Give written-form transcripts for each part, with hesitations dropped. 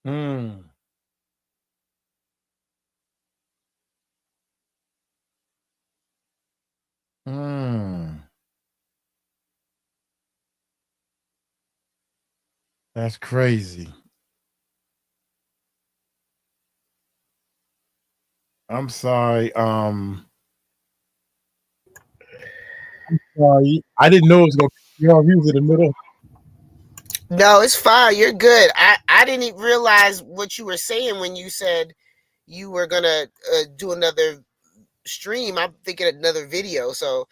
Mm. Mm. That's crazy. I'm sorry. I'm sorry. I didn't know it was gonna be off. He was in the middle. No, it's fine. You're good. I didn't even realize what you were saying when you said you were gonna do another stream. I'm thinking another video, so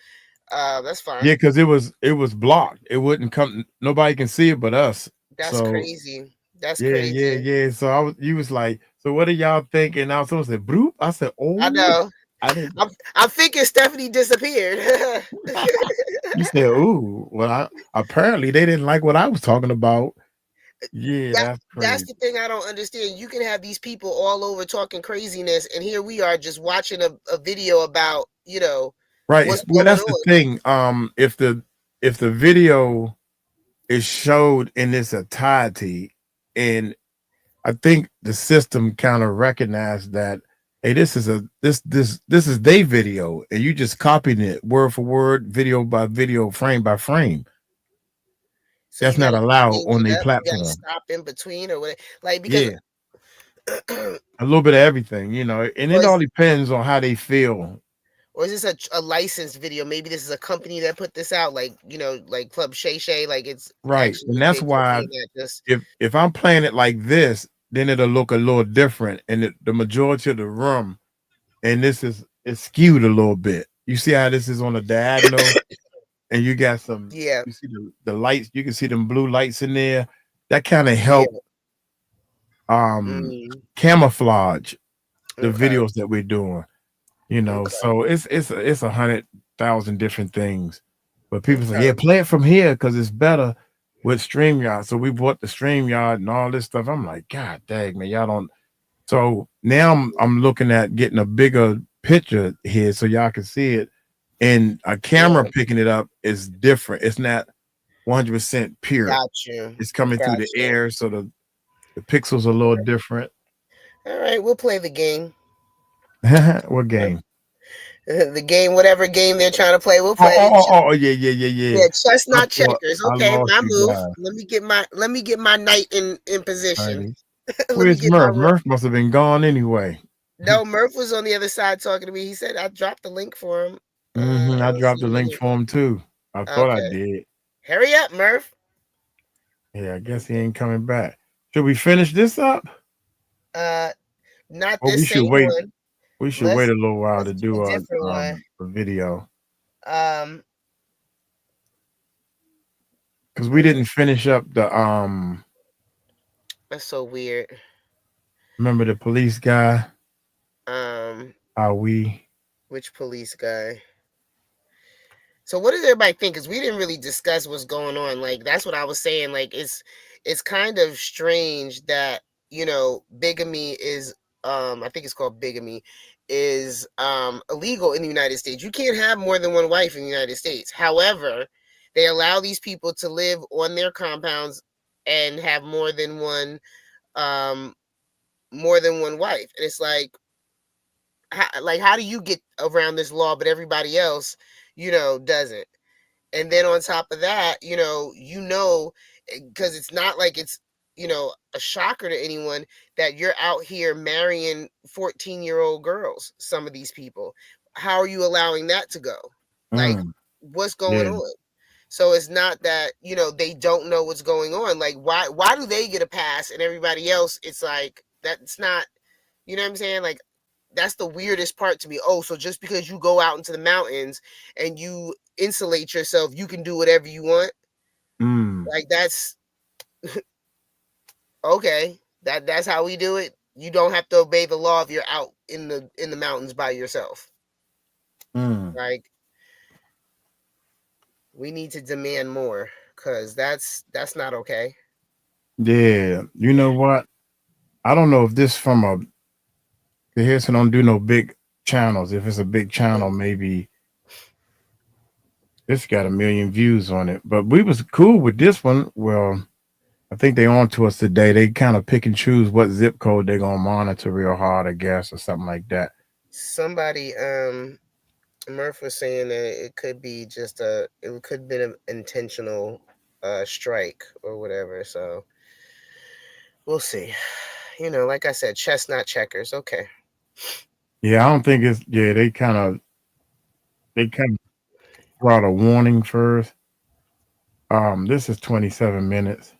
that's fine. Yeah, because it was blocked. It wouldn't come. Nobody can see it but us. That's So crazy. That's yeah. crazy. So you was like, so what are y'all thinking? Now someone said, "Broop." I said, I "Oh, know. I didn't." I'm thinking Stephanie disappeared. You said, "Ooh." Well, apparently they didn't like what I was talking about. Yeah, that's That's crazy. the thing I don't understand. You can have these people all over talking craziness, and here we are just watching a video about Right. what's Well, going that's the on. thing. If the video is showed in its entirety, and I think the system kind of recognized that, hey, this is their video, and you just copying it word for word, video by video, frame by frame. So That's you got not to allowed change on it their up. You got to platform. stop in between or whatever. Like because Yeah, a little bit of everything, and or it is all depends on how they feel. or is this a licensed video? Maybe this is a company that put this out, like like Club Shay Shay. Like it's Right, and actually a that's big why company that just if I'm playing it like this, then it'll look a little different, and the majority of the room, and this is skewed a little bit. You see how this is on a diagonal, and you got some. yeah You see the lights. You can see them blue lights in there. That kind of yeah help mm, camouflage the okay videos that we're doing. okay So it's 100,000 different things. But people say, yeah, okay play it from here because it's better with StreamYard. So we bought the StreamYard and all this stuff. I'm like, God dang, man, y'all don't. So now I'm looking at getting a bigger picture here so y'all can see it. And a camera yeah picking it up is different. It's not 100% pure. got you It's coming through got the you. air, so the pixels are a little different. All right, we'll play the game. What game? The game, whatever game they're trying to play, we'll Oh, play oh, it. oh, oh, yeah. Yeah, chestnut Thought checkers. I Okay, lost my you move. guys. Let me get my knight in position. Alrighty. Let me Where's get my Murph? Murph must have been gone anyway. No, Murph was on the other side talking to me. He said I dropped the link for him. I I don't dropped see the him link anywhere. for him too. I thought I Okay, did. hurry up, Murph. Yeah, I guess he ain't coming back. Should we finish this up? Uh, Not Or this we should same wait. one. We should wait Let's a little while let's to do a do different one. a video Um, because we uh, didn't finish up the that's so weird. remember the police guy? Um, How we which police guy? So what does everybody think? Because we didn't really discuss what's going on. Like that's what I was saying. Like it's kind of strange that bigamy is I think it's called bigamy is illegal in the United States. You can't have more than one wife in the United States. However, they allow these people to live on their compounds and have um more than one wife. And it's how do you get around this law, but everybody else doesn't? And then on top of that, because it's not like it's a shocker to anyone that you're out here marrying 14-year-old girls, some of these people. How are you allowing that to go? Like, mm, what's going yeah. on? So it's not that they don't know what's going on. Like, why do they get a pass and everybody else, it's like that's not, you know what I'm saying? Like, that's the weirdest part to me. Oh, so just because you go out into the mountains and you insulate yourself, you can do whatever you want? Mm, Like, that's okay. That's how we do it. You don't have to obey the law if you're out in the mountains by yourself. mm. Like, we need to demand more, because that's not okay. Yeah. You know what? I don't know if this from a the Harrison don't do no big channels. If it's a big channel, maybe it's got 1 million views on it. But we was cool with this one. Well, I think they on to us today. They kind of pick and choose what zip code they're gonna monitor real hard, I guess, or something like that. Somebody, Murph was saying that it could be just it could have been an intentional strike or whatever. So we'll see. You know, like I said, chess not checkers. Okay. Yeah, I don't think it's yeah, they kind of brought a warning first. This is 27 minutes.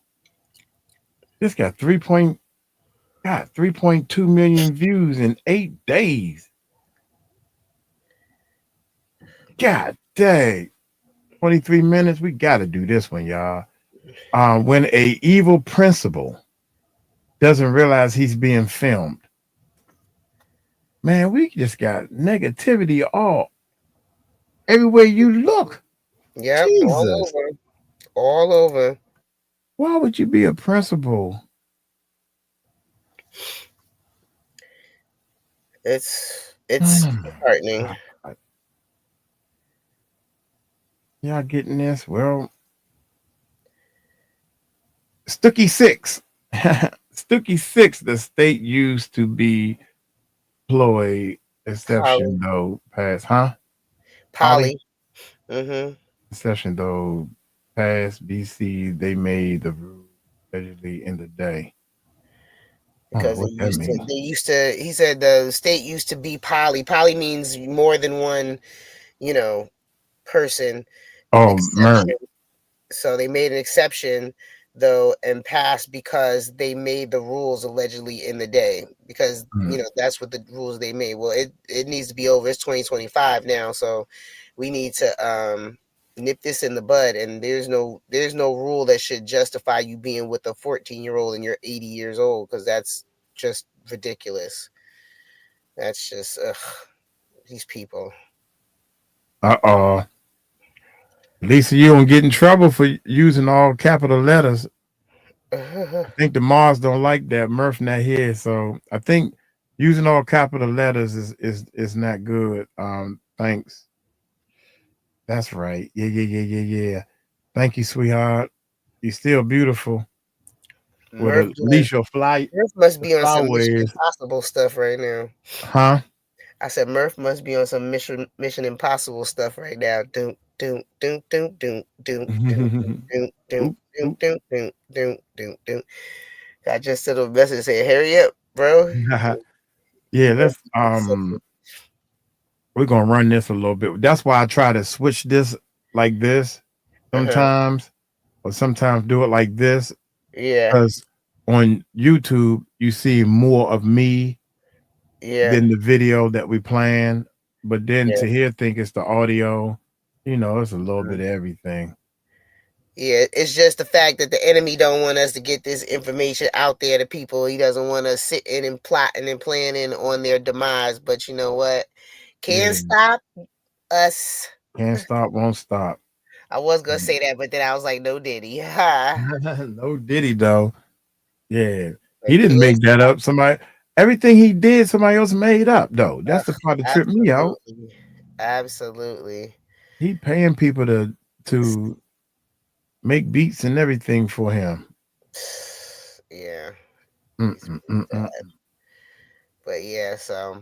This got 3.2 million views in 8 days. God dang. 23 minutes. We gotta do this one, y'all. When a evil principal doesn't realize he's being filmed. Man, we just got negativity all everywhere you look. Yep, Jesus. all over. Why would you be a principal? It's disheartening. Y'all getting this? Well, Stookie 6. Stookie 6, the state used to be employed, exception though passed, huh? Polly. Mm-hmm. Exception though passed BC, they made the rule allegedly in the day. Because What that means. he said the state used to be poly. Poly means more than one, you know, person. Oh, Murray. So they made an exception though and passed because they made the rules allegedly in the day, because you know that's what the rules they made. Well, it needs to be over. It's 2025 now, so we need to nip this in the bud. And there's no rule that should justify you being with a 14-year-old and you're 80 years old, because that's just ridiculous. That's just these people. Lisa, you don't get in trouble for using all capital letters. I think the Mars don't like that. Murph not here, so I think using all capital letters is not good. Thanks. That's right. Yeah. Thank you, sweetheart. You're still beautiful. Murph, at least your flight. Murph must be on some Mission Impossible stuff right now. Huh? I said Murph must be on some Mission Impossible stuff right now. Doom. I just sent a message saying, "Hurry up, bro." Yeah, let's we're gonna run this a little bit. That's why I try to switch this like this sometimes, or sometimes do it like this. Yeah. Because on YouTube you see more of me than the video that we plan. But then to hear think it's the audio, you know, it's a little bit of everything. Yeah, it's just the fact that the enemy don't want us to get this information out there to people. He doesn't want us sitting and plotting and planning on their demise. But you know what? Can't stop us. Can't stop, won't stop. I was gonna say that, but then I was like, no Diddy. No Diddy though. Yeah. He didn't make that up. Everything he did, somebody else made up though. That's the part that tripped me out. Absolutely. He paying people to make beats and everything for him. Yeah. But yeah, so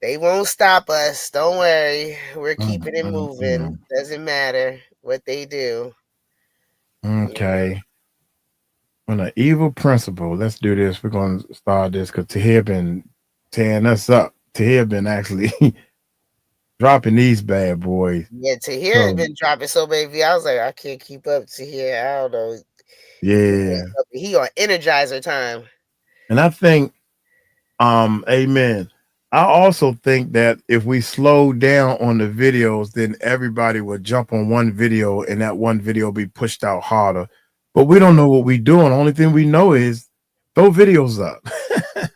they won't stop us. Don't worry. We're keeping it moving. Doesn't matter what they do. Okay. Yeah. When an evil principal, let's do this. We're going to start this because Tahir been tearing us up. Tahir been actually dropping these bad boys. Yeah, Tahir has been dropping so many. I was like, I can't keep up Tahir. I don't know. Yeah. He on Energizer time. And I think, amen. I also think that if we slow down on the videos, then everybody will jump on one video and that one video will be pushed out harder. But we don't know what we're doing. The only thing we know is throw videos up.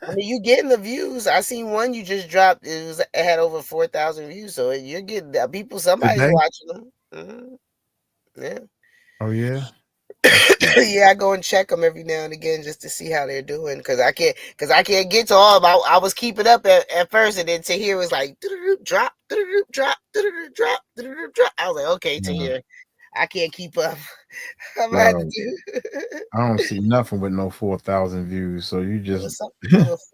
I mean, you getting the views. I seen one you just dropped. It had over 4,000 views. So you're getting people. Somebody's watching them. Yeah. Oh yeah. Yeah, I go and check them every now and again just to see how they're doing, because I can't get to all of them. I was keeping up at first, and then Tahir was like drop. I was like, okay, Tahir, I can't keep up. I'm gonna have to Bro, do. I don't see nothing with no 4,000 views. So you It just was something. It was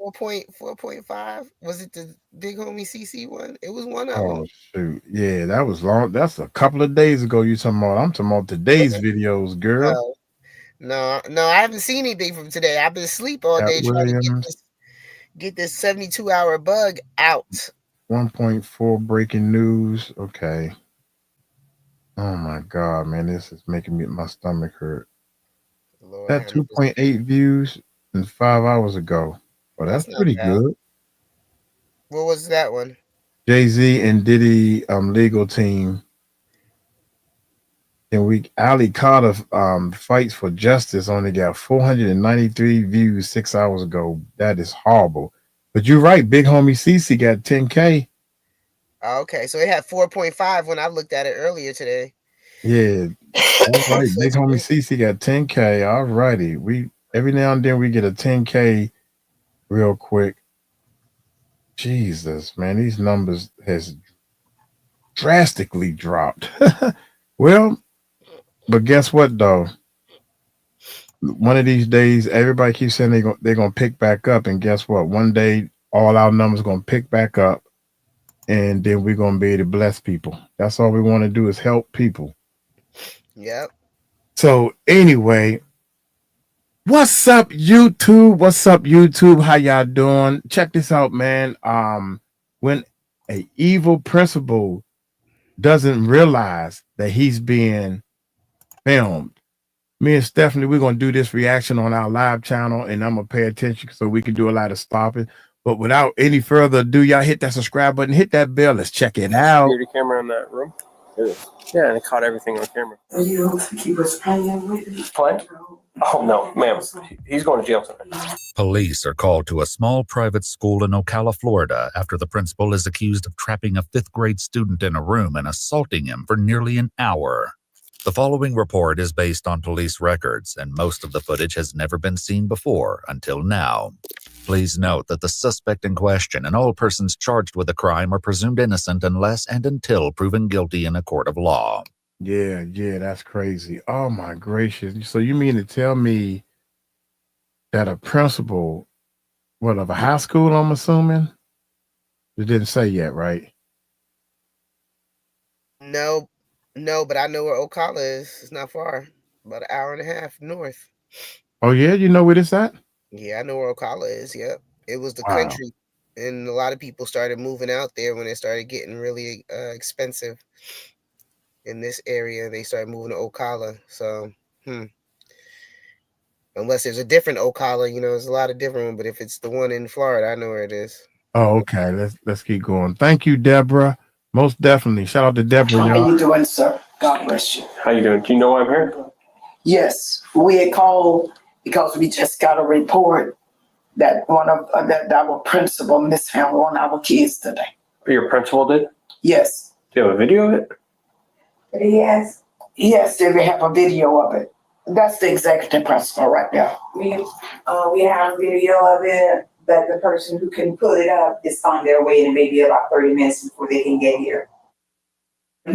4.5. Was it the big homie CC one? It was one of them. oh shoot. Yeah, that was long. That's a couple of days ago you talking about. I'm talking about Was today's it? videos, girl. Oh no, I haven't seen anything from today. I've been asleep all At day trying to Williams, get this 72-hour bug out. 1.4 breaking news. Okay. Oh my god, man, this is making me my stomach hurt. Lord That have mercy. 2.8 views in 5 hours ago. Well, That's that's not pretty bad. good. What was that one? Jay-Z and Diddy legal team. And 𝗟𝗡𝗏𝗖𝗓 fights for justice only got 493 views 6 hours ago. That is horrible. But you're right, big homie CC got 10K. Oh, okay, so it had 4.5 when I looked at it earlier today. Yeah. All right. So Big it's homie crazy. CC got 10K. All righty. We every now and then we get a 10K real quick. Jesus, man, these numbers has drastically dropped. Well, but guess what though? One of these days, everybody keeps saying they're gonna pick back up, and guess what? One day, all our numbers gonna pick back up, and then we're gonna be able to bless people. That's all we want to do is help people. Yep. So anyway, what's up, YouTube? What's up, YouTube? How y'all doing? Check this out, man. When a evil principal doesn't realize that he's being filmed, me and Stephanie, we're gonna do this reaction on our live channel, and I'm gonna pay attention so we can do a lot of stopping. But without any further ado, y'all hit that subscribe button, hit that bell. Let's check it out. Security camera in that room. It is. Yeah, and it caught everything on camera. You keep us playing with it. Playing? Oh no, ma'am. He's going to jail tonight. Police are called to a small private school in Ocala, Florida, after the principal is accused of trapping a fifth-grade student in a room and assaulting him for nearly an hour. The following report is based on police records, and most of the footage has never been seen before until now. Please note that the suspect in question and all persons charged with the crime are presumed innocent unless and until proven guilty in a court of law. Yeah, that's crazy. Oh my gracious. So you mean to tell me that a principal, of a high school, I'm assuming? It didn't say yet, right? No, but I know where Ocala is. It's not far. About an hour and a half north. Oh yeah, you know where it's at? Yeah, I know where Ocala is. Yep. It was the Wow. country, and a lot of people started moving out there when it started getting really expensive in this area. They started moving to Ocala. So, unless there's a different Ocala, there's a lot of different ones. But if it's the one in Florida, I know where it is. Oh, okay. Let's keep going. Thank you, Deborah. Most definitely. Shout out to Deborah. How Y'all. you doing, sir? God bless you. How you doing? Do you know why I'm here? Yes, we had called because we just got a report that that our principal mishandled one of our kids today. Your principal did? Yes. Do you have a video of it? Yes, they have a video of it. That's the executive principal right there. We have a video of it, but the person who can put it up is on their way in maybe about 30 minutes before they can get here.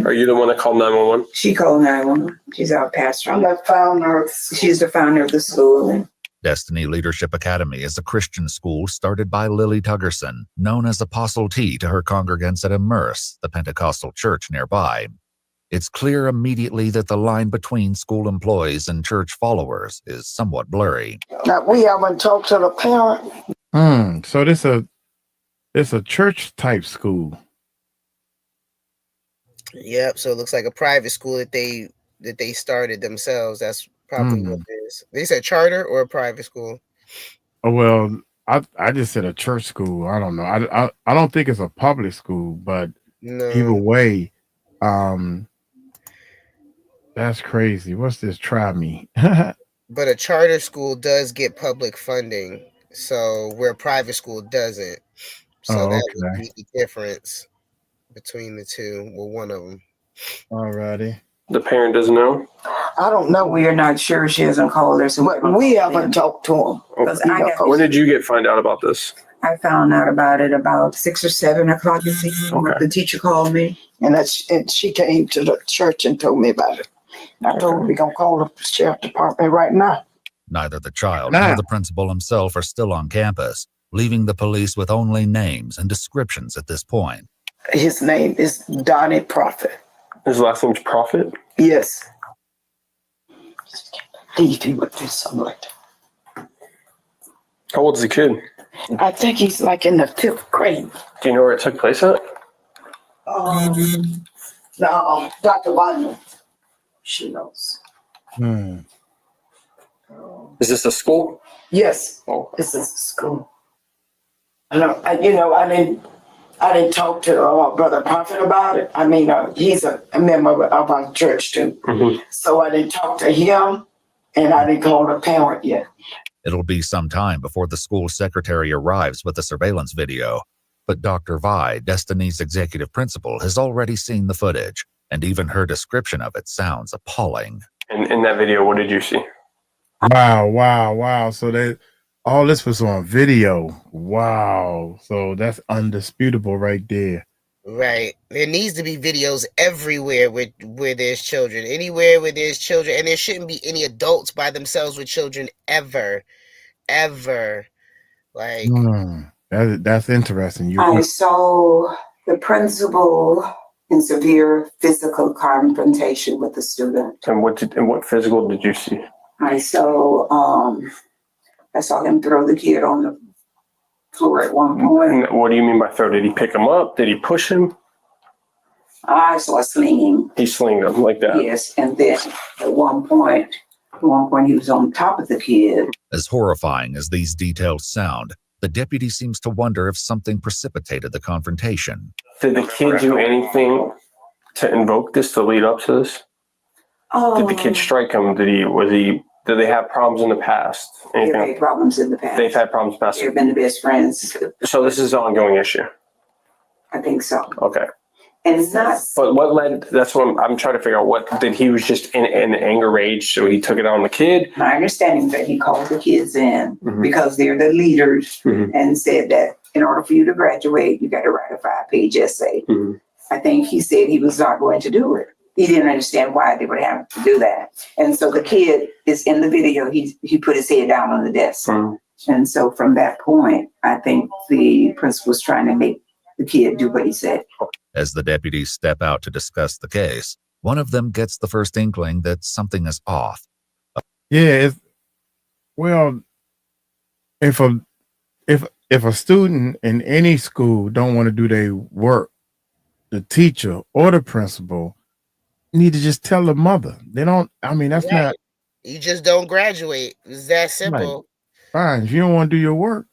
Are you the one that called 911? She called 911. She's our pastor. I'm the founder. She's the founder of the school. Destiny Leadership Academy is a Christian school started by Lily Tuggerson, known as Apostle T to her congregants at Immerse, the Pentecostal church nearby. It's clear immediately that the line between school employees and church followers is somewhat blurry. Now, we haven't talked to the parent. So it's a church type school. Yep. So it looks like a private school that they started themselves. That's probably what it is. They said charter or a private school. Oh well, I just said a church school. I don't know. I don't think it's a public school, but either way, that's crazy. What's this? Try me. But a charter school does get public funding, so where a private school doesn't. So that would be the difference between the two. Well, one of them. Alrighty. The parent doesn't know? I don't know. We are not sure. She hasn't called her. So We haven't talked to him. When did you find out about this? I found out about it about 6 or 7 o'clock this evening. Okay. The teacher called me. And she came to the church and told me about it. I told him we gonna call the sheriff department right now. Neither the child nor the principal himself are still on campus, leaving the police with only names and descriptions at this point. His name is Donnie Prophet. His last name's Prophet? Yes. He would do something like that. How old is the kid? I think he's like in the 5th grade. Do you know where it took place at? No, Dr. Wagner. She knows. Is this a school? Yes, Oh. this is school. I didn't talk to Brother Prophet about it. I mean, he's a member of our church too. Mm-hmm. So I didn't talk to him, and I didn't call the parent yet. It'll be some time before the school secretary arrives with the surveillance video, but Dr. Vi, Destiny's executive principal, has already seen the footage, and even her description of it sounds appalling. And in that video, what did you see? Wow. So all this was on video. Wow. So that's undisputable right there. Right. There needs to be videos everywhere where there's children. Anywhere where there's children. And there shouldn't be any adults by themselves with children ever. Like that's interesting. I saw the principal in severe physical confrontation with the student. And what physical did you see? I saw him throw the kid on the floor at one point. And what do you mean by throw? Did he pick him up? Did he push him? I saw slinging. He slinged him like that. Yes, and then at one point he was on top of the kid. As horrifying as these details sound, the deputy seems to wonder if something precipitated the confrontation. Did the kid do anything to invoke this, to lead up to this? Did the kid strike him? Did they have problems in the past? They've had problems in the past. They've had problems in the past. They've been the best friends. So this is an ongoing issue. I think so. Okay. And it's not. But what led? That's what I'm trying to figure out. What did he was just in anger rage, so he took it out on the kid? My understanding is that he called the kids in because they're the leaders and said that in order for you to graduate, you got to write a 5-page essay. I think he said he was not going to do it. He didn't understand why they would have to do that. And so the kid is in the video. He put his head down on the desk. And so from that point, I think the principal was trying to make the kid do what he said. As the deputies step out to discuss the case, one of them gets the first inkling that something is off. Yeah, if a student in any school don't want to do their work, the teacher or the principal need to just tell the mother. They don't. I mean, that's not. You just don't graduate. It's that simple. Fine. If you don't want to do your work,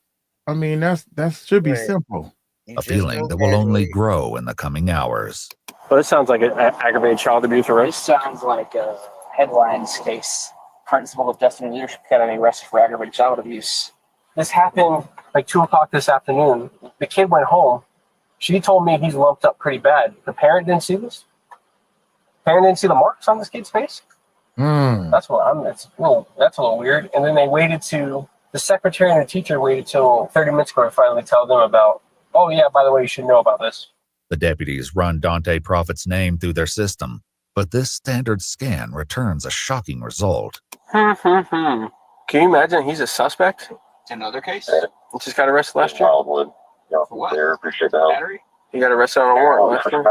I mean, that should be simple. A feeling that will only grow in the coming hours. Well, this sounds like an aggravated child abuse arrest. This sounds like a headlines case. Principal of Destiny Leadership Academy arrested for aggravated child abuse. This happened like 2 o'clock this afternoon. The kid went home. She told me he's lumped up pretty bad. The parent didn't see this. Parent didn't see the marks on this kid's face. That's a little weird. And then the secretary and the teacher waited till 30 minutes ago to finally tell them about, oh yeah, by the way, you should know about this. The deputies run Dante Prophet's name through their system, but this standard scan returns a shocking result. Can you imagine he's a suspect? It's another case? He just got arrested last year. For what? Battery? He got arrested on a warrant last year.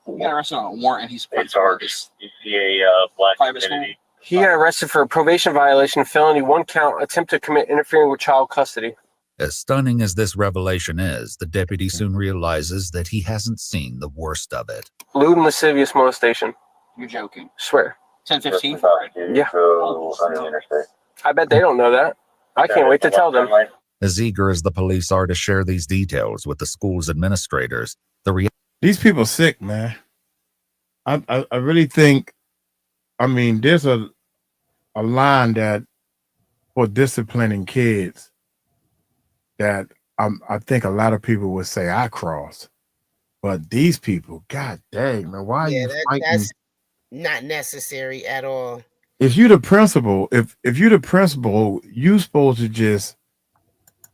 He got arrested on a warrant and he's charged. You see a black private identity. He got arrested for a probation violation, felony, 1 count, attempt to commit interfering with child custody. As stunning as this revelation is, the deputy soon realizes that he hasn't seen the worst of it. Lewd and lascivious molestation. You're joking. Swear. 10-15? Yeah. On the interstate. I bet they don't know that. I can't wait to tell them. As eager as the police are to share these details with the school's administrators, These people sick, man. I really think, I mean, there's a line that for disciplining kids that I think a lot of people would say I cross, but these people, god dang, man, why are you fighting? That's not necessary at all. If you're the principal, if you're the principal, you supposed to just,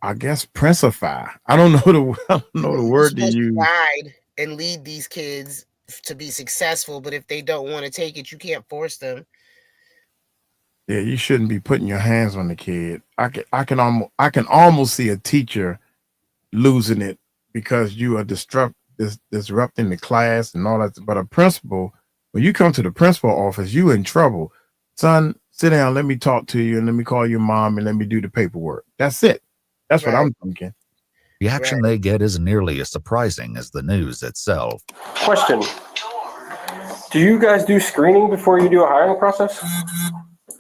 I guess, princify. I don't know the word to use. Guide and lead these kids to be successful, but if they don't want to take it, you can't force them. Yeah, you shouldn't be putting your hands on the kid. I can almost see a teacher losing it because you are disrupting the class and all that. But a principal, when you come to the principal office, you in trouble. Son, sit down, let me talk to you, and let me call your mom and let me do the paperwork. That's it. That's what I'm thinking. The action they get is nearly as surprising as the news itself. Question. Do you guys do screening before you do a hiring process?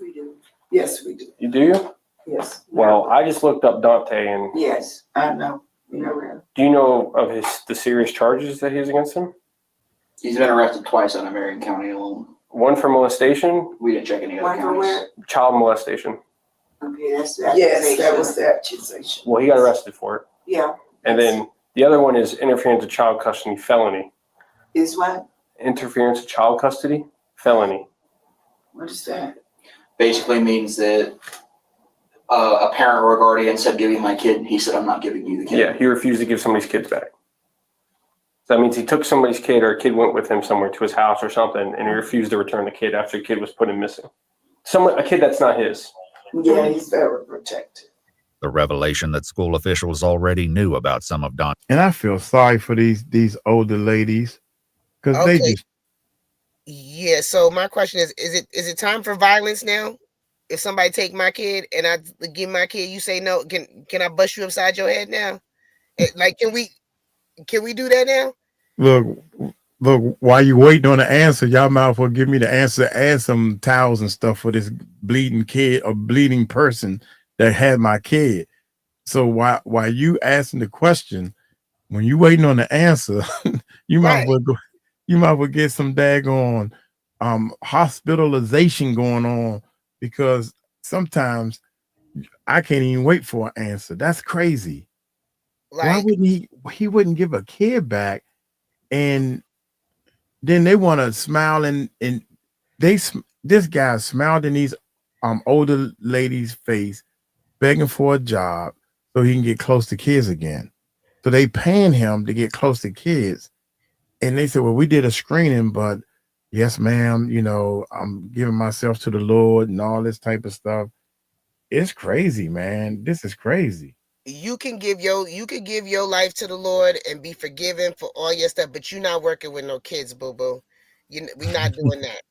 We do. Yes, we do. You do? Yes. Well, I just looked up Dante, and Yes, I know. You know that. do you know of the serious charges that he has against him? He's been arrested twice on Marion County alone. One for molestation, We didn't check any other One for counties. where? child molestation. Okay, that's Yes, that was the accusation. Well, he got arrested for it. Yeah. And then the other one is interference with child custody felony. Is what? Interference with child custody felony. What is that? Basically means that a parent or a guardian said, "Give me my kid," and he said, "I'm not giving you the kid." Yeah, he refused to give somebody's kids back. So that means he took somebody's kid, or a kid went with him somewhere to his house or something, and he refused to return the kid after the kid was put in missing. A kid that's not his. Yeah, he's very protected. The revelation that school officials already knew about some of Don. And I feel sorry for these older ladies because they just. Yeah. So my question is it time for violence now? If somebody take my kid and I give my kid, you say no, can I bust you upside your head now? Like, can we do that now? Look, while you waiting on the answer, y'all might as well give me the answer and some towels and stuff for this bleeding kid or bleeding person that had my kid. So while you asking the question, when you waiting on the answer, you might as well go, you might as well get some daggone hospitalization going on, because sometimes I can't even wait for an answer. That's crazy. Like, why wouldn't he wouldn't give a kid back? And then they want to smile and this guy smiled in these older ladies' face, begging for a job so he can get close to kids again. So they paying him to get close to kids. And they said, well, we did a screening, but yes, ma'am, you know, I'm giving myself to the Lord and all this type of stuff. It's crazy, man. This is crazy. you can give your life to the Lord and be forgiven for all your stuff, but you're not working with no kids, boo-boo. We're not doing that.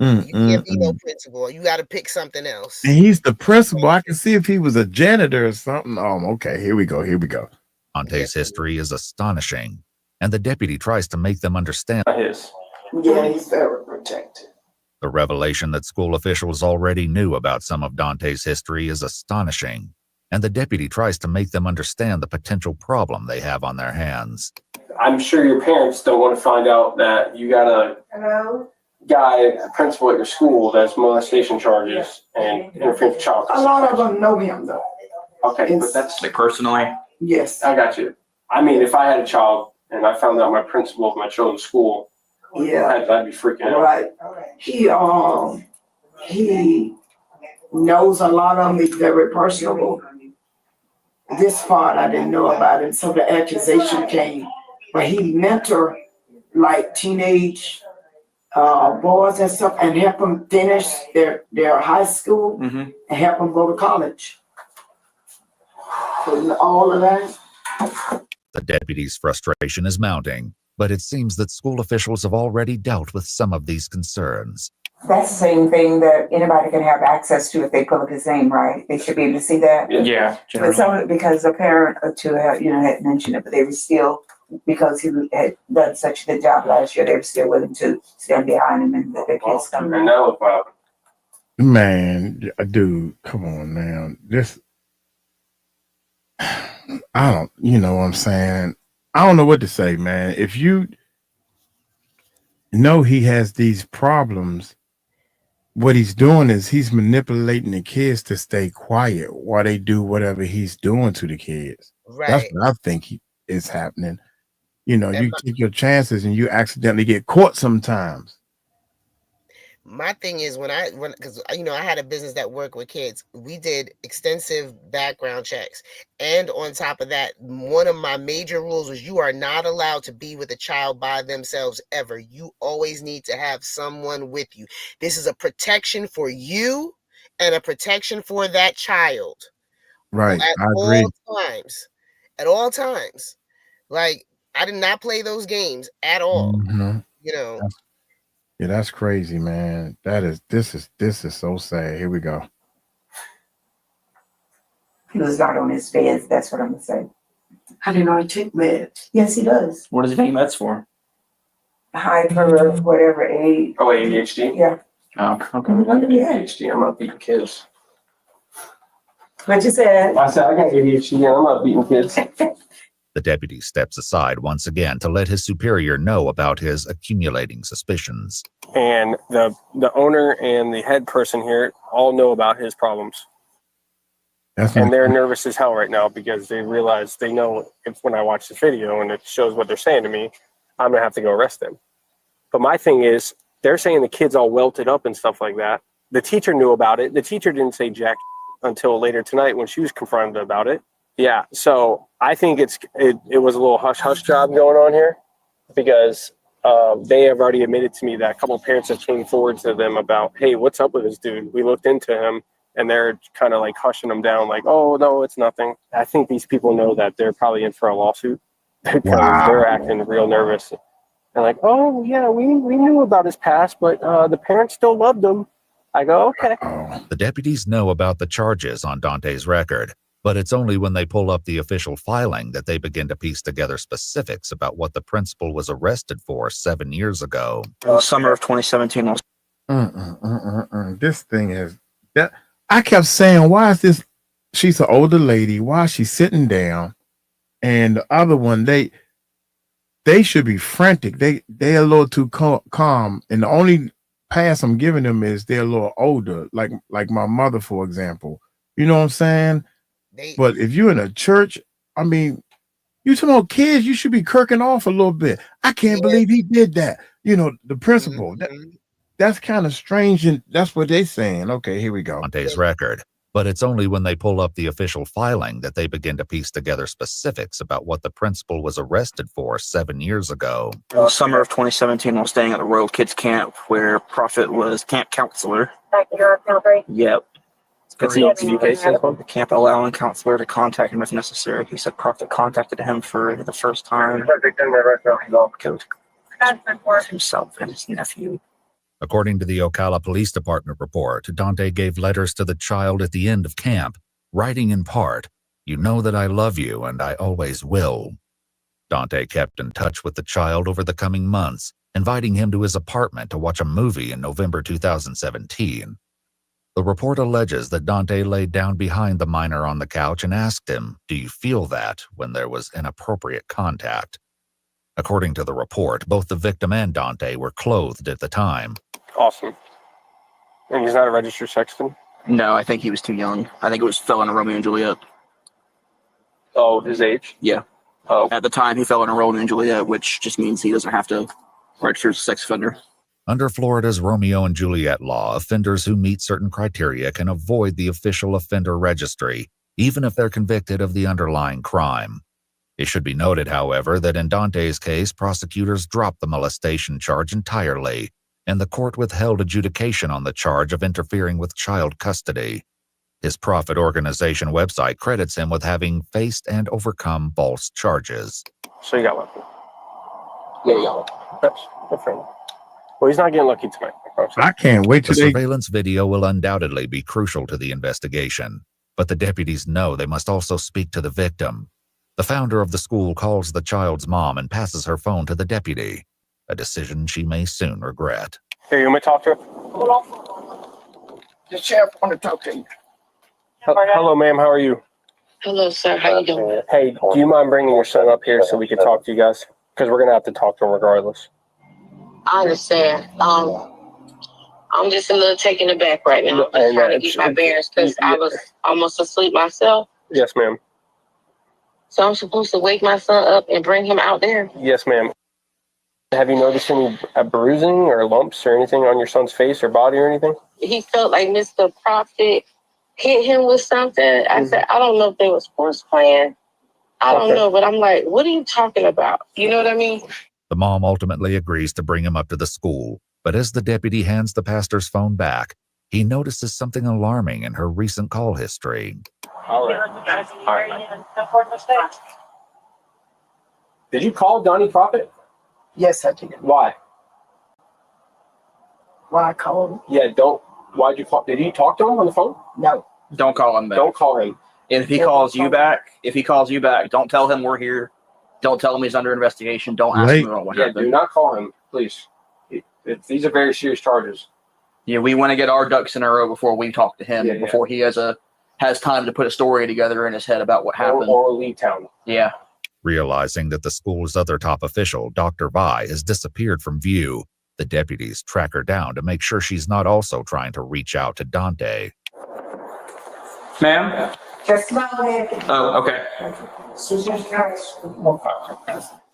You can't be no principal. You got to pick something else. And he's the principal. I can see if he was a janitor or something. Oh, okay. Here we go. Dante's history is astonishing, and the deputy tries to make them understand. Yeah, he's very protected. The revelation that school officials already knew about some of Dante's history is astonishing, and the deputy tries to make them understand the potential problem they have on their hands. I'm sure your parents don't want to find out that you got a principal at your school that's molestation charges and interference with child custody. A lot of them know him though. Okay, but that's Like personally? Yes. I got you. I mean, if I had a child and I found out my principal of my children's school, Yeah. I'd be freaking out. Right. He knows a lot of them. He's very personable. This part I didn't know about it, so the accusation came. But he mentor like teenage boys and stuff, and help them finish their high school and help them go to college. So all of that. The deputy's frustration is mounting, but it seems that school officials have already dealt with some of these concerns. That's the same thing that anybody can have access to if they pull up his name, right? They should be able to see that. Yeah. But some, because a parent or two had mentioned it, but they were still, because he had done such a good job last year, they were still willing to stand behind him and let their kids come. And that was wild. Man, dude, come on now. You know what I'm saying? I don't know what to say, man. If you know he has these problems, what he's doing is he's manipulating the kids to stay quiet while they do whatever he's doing to the kids. Right. That's what I think is happening. You know, you take your chances and you accidentally get caught sometimes. My thing is because you know I had a business that worked with kids, we did extensive background checks, and on top of that, one of my major rules was you are not allowed to be with a child by themselves ever. You always need to have someone with you. This is a protection for you and a protection for that child. Right. At I all agree. times. At all times. Like, I did not play those games at all. Mhm. You know. Yeah, that's crazy, man. This is so sad. Here we go. He was not on his meds. That's what I'm gonna say. I didn't know he took meds. Yes, he does. What does he take meds for? Hyper, whatever age. Oh, ADHD? Yeah. Oh, okay. I got ADHD. I'm not beating kids. What you said? I said I got ADHD and I'm not beating kids. The deputy steps aside once again to let his superior know about his accumulating suspicions. And the owner and the head person here all know about his problems. And they're nervous as hell right now because they realize they know if when I watch this video and it shows what they're saying to me, I'm going to have to go arrest them. But my thing is, they're saying the kid's all welted up and stuff like that. The teacher knew about it. The teacher didn't say jack until later tonight when she was confronted about it. Yeah, so I think it was a little hush-hush job going on here because they have already admitted to me that a couple of parents have came forward to them about, hey, what's up with this dude? We looked into him, and they're kind of like hushing him down like, oh, no, it's nothing. I think these people know that they're probably in for a lawsuit because they're acting real nervous. And like, oh, yeah, we knew about his past, but the parents still loved him. I go, okay. The deputies know about the charges on Dante's record, but it's only when they pull up the official filing that they begin to piece together specifics about what the principal was arrested for 7 years ago. Summer of 2017. This thing is that I kept saying, why is this? She's an older lady. Why is she sitting down? And the other one, they should be frantic. They're a little too calm. And the only pass I'm giving them is they're a little older, like my mother, for example. You know what I'm saying? But if you're in a church, I mean, you talking about kids, you should be kirking off a little bit. I can't believe he did that. You know, the principal. That's kind of strange, and that's what they're saying. Okay, here we go. Dante's record. But it's only when they pull up the official filing that they begin to piece together specifics about what the principal was arrested for 7 years ago. Summer of 2017, while staying at the Royal Kids Camp, where Prophet was camp counselor. Yep. The camp allowing counselor to contact him if necessary. He said Prophet contacted him for the first time. Killed himself and his nephew. According to the Ocala Police Department report, Dante gave letters to the child at the end of camp, writing in part, "You know that I love you and I always will." Dante kept in touch with the child over the coming months, inviting him to his apartment to watch a movie in November 2017. The report alleges that Dante laid down behind the minor on the couch and asked him, "Do you feel that?" when there was inappropriate contact. According to the report, both the victim and Dante were clothed at the time. Awesome. And he's not a registered sexton? No, I think he was too young. I think it was fell into Romeo and Juliet. Oh, his age? Yeah. Oh. At the time, he fell into Romeo and Juliet, which just means he doesn't have to register as a sex offender. Under Florida's Romeo and Juliet law, offenders who meet certain criteria can avoid the official offender registry, even if they're convicted of the underlying crime. It should be noted, however, that in Dante's case, prosecutors dropped the molestation charge entirely, and the court withheld adjudication on the charge of interfering with child custody. His profit organization website credits him with having faced and overcome false charges. So you got lucky. Yeah, you got lucky. That's different. Well, he's not getting lucky tonight. I can't wait The till surveillance video will undoubtedly be crucial to the investigation, but the deputies know they must also speak to the victim. The founder of the school calls the child's mom and passes her phone to the deputy, a decision she may soon regret. Here, you want me to talk to her? Hold on. The sheriff want to talk to you. Hello, ma'am. How are you? Hello, sir. How you doing? Hey, do you mind bringing your son up here so we can talk to you guys? Because we're going to have to talk to him regardless. I understand. I'm just a little taken aback right now. I'm trying to get my bearings because I was almost asleep myself. Yes, ma'am. So I'm supposed to wake my son up and bring him out there? Yes, ma'am. Have you noticed any bruising or lumps or anything on your son's face or body or anything? He felt like Mr. Prophet hit him with something. I said, I don't know if they were sports playing. I don't know, but I'm like, what are you talking about? You know what I mean? The mom ultimately agrees to bring him up to the school, but as the deputy hands the pastor's phone back, he notices something alarming in her recent call history. All right. Did you call Donnie Prophet? Yes, I did. Why? Why I called? Yeah, why'd you call? Did you talk to him on the phone? No. Don't call him back. Don't call him. If he calls you back, don't tell him we're here. Don't tell him he's under investigation. Don't ask him about what Yeah, happened. do not call him, please. These are very serious charges. Yeah, we want to get our ducks in a row before we talk to him, before he has time to put a story together in his head about what happened. Or leave town. Yeah. Realizing that the school's other top official, Dr. 𝗑𝗢𝗓, has disappeared from view, the deputies track her down to make sure she's not also trying to reach out to Dante. Ma'am? Just my way. Oh, okay.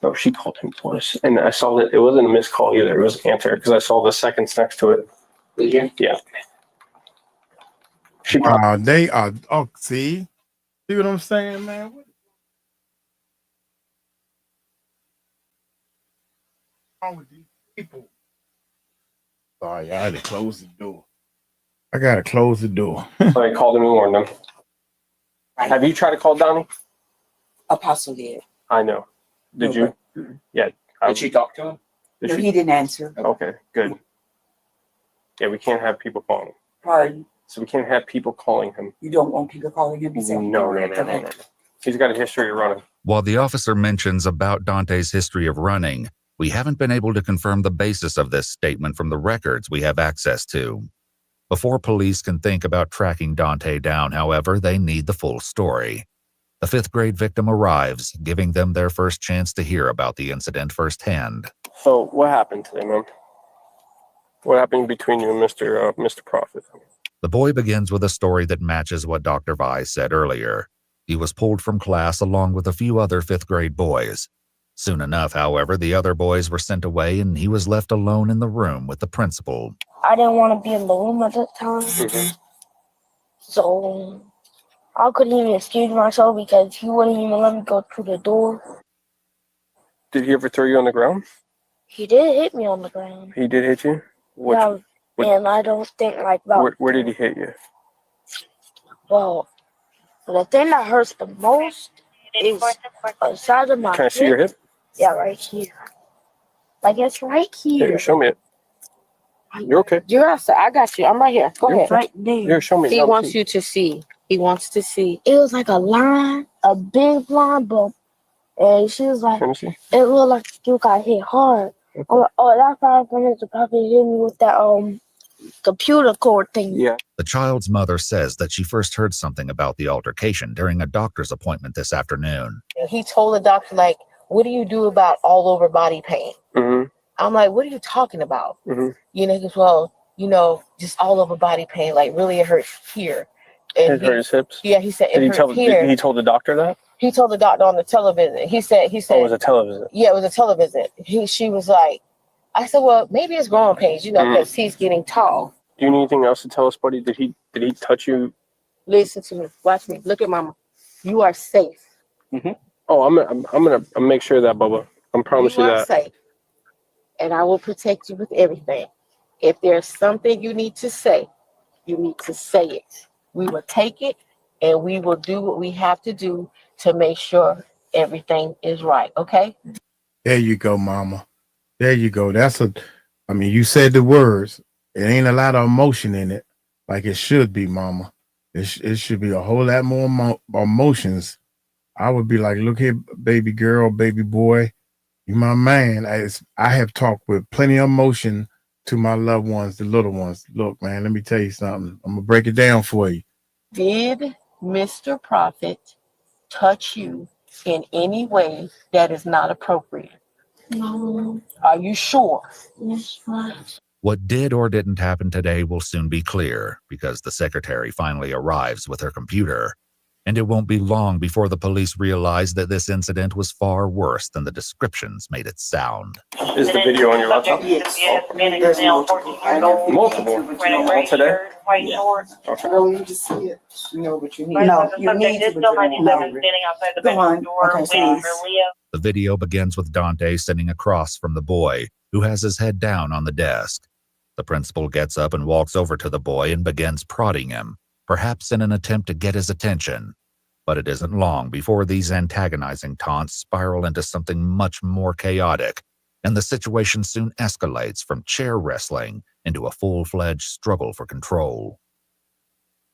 No, she called him twice. And I saw that it wasn't a missed call either. It was an answer because I saw the seconds next to it. Yeah. She They are, see what I'm saying, man? What's wrong with these people? Sorry, I had to close the door. I gotta close the door. So I called him and warned him. Have you tried to call Donnie? Apostle did. I know. Did you? Yeah. Did she talk to him? No, he didn't answer. Okay, good. Yeah, we can't have people calling him. Pardon? So we can't have people calling him. You don't want people calling him? No. He's got a history of running. While the officer mentions about Dante's history of running, we haven't been able to confirm the basis of this statement from the records we have access to. Before police can think about tracking Dante down, however, they need the full story. The 5th grade victim arrives, giving them their first chance to hear about the incident firsthand. So what happened today, man? What happened between you and Mr. Prophet? The boy begins with a story that matches what Dr. 𝗑𝗢𝗓 said earlier. He was pulled from class along with a few other 5th grade boys. Soon enough, however, the other boys were sent away and he was left alone in the room with the principal. I didn't want to be in the room at that time. So I couldn't even excuse myself because he wouldn't even let me go through the door. Did he ever throw you on the ground? He did hit me on the ground. He did hit you? And I don't think like about... Where did he hit you? Well, the thing that hurts the most is inside of my Can I see your hip? Yeah, right here. Like it's right here. Here, show me it. You're okay. You're outside. I got you. I'm right here. Go ahead. Right there. Here, show me. He wants you to see. He wants to see. It was like a line, a big line bump. And she was like, Let me see. it looked like you got hit hard. I'm like, oh, that's how Mr. Prophet hit me with that computer cord thing. Yeah. The child's mother says that she first heard something about the altercation during a doctor's appointment this afternoon. He told the doctor, like, what do you do about all over body pain? I'm like, what are you talking about? You know, because, well, you know, just all over body pain, like really it hurts here. And It hurt his hips? Yeah, he said Did he told the doctor that? He told the doctor on the television. He said. Oh, it was a television. Yeah, it was a television. She was like, I said, well, maybe it's growing pains, you know, because he's getting tall. Do you need anything else to tell us, buddy? Did he touch you? Listen to me. Watch me. Look at mama. You are safe. Oh, I'm gonna make sure of that, Bubba. I promise you You are that. safe. And I will protect you with everything. If there's something you need to say, you need to say it. We will take it and we will do what we have to do to make sure everything is right. Okay? There you go, mama. There you go. I mean, you said the words. It ain't a lot of emotion in it like it should be, mama. It should be a whole lot more emotions. I would be like, look here, baby girl, baby boy. You my man. I have talked with plenty of emotion to my loved ones, the little ones. Look, man, let me tell you something. I'm going to break it down for you. Did Mr. Prophet touch you in any way that is not appropriate? No. Are you sure? Yes, right. What did or didn't happen today will soon be clear because the secretary finally arrives with her computer. and it won't be long before the police realize that this incident was far worse than the descriptions made it sound. Is the video on your laptop? Yes. There's multiple. Multiple? All today? I don't need to see it. No, but you need. No, you need to. Go on. Okay, please. The video begins with Dante sitting across from the boy, who has his head down on the desk. The principal gets up and walks over to the boy and begins prodding him, perhaps in an attempt to get his attention. But it isn't long before these antagonizing taunts spiral into something much more chaotic, and the situation soon escalates from chair wrestling into a full-fledged struggle for control.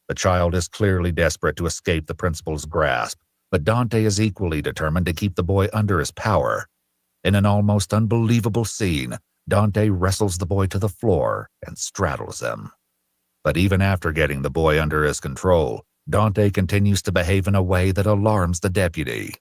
The child is clearly desperate to escape the principal's grasp, but Dante is equally determined to keep the boy under his power. In an almost unbelievable scene, Dante wrestles the boy to the floor and straddles him. But even after getting the boy under his control, Dante continues to behave in a way that alarms the deputy.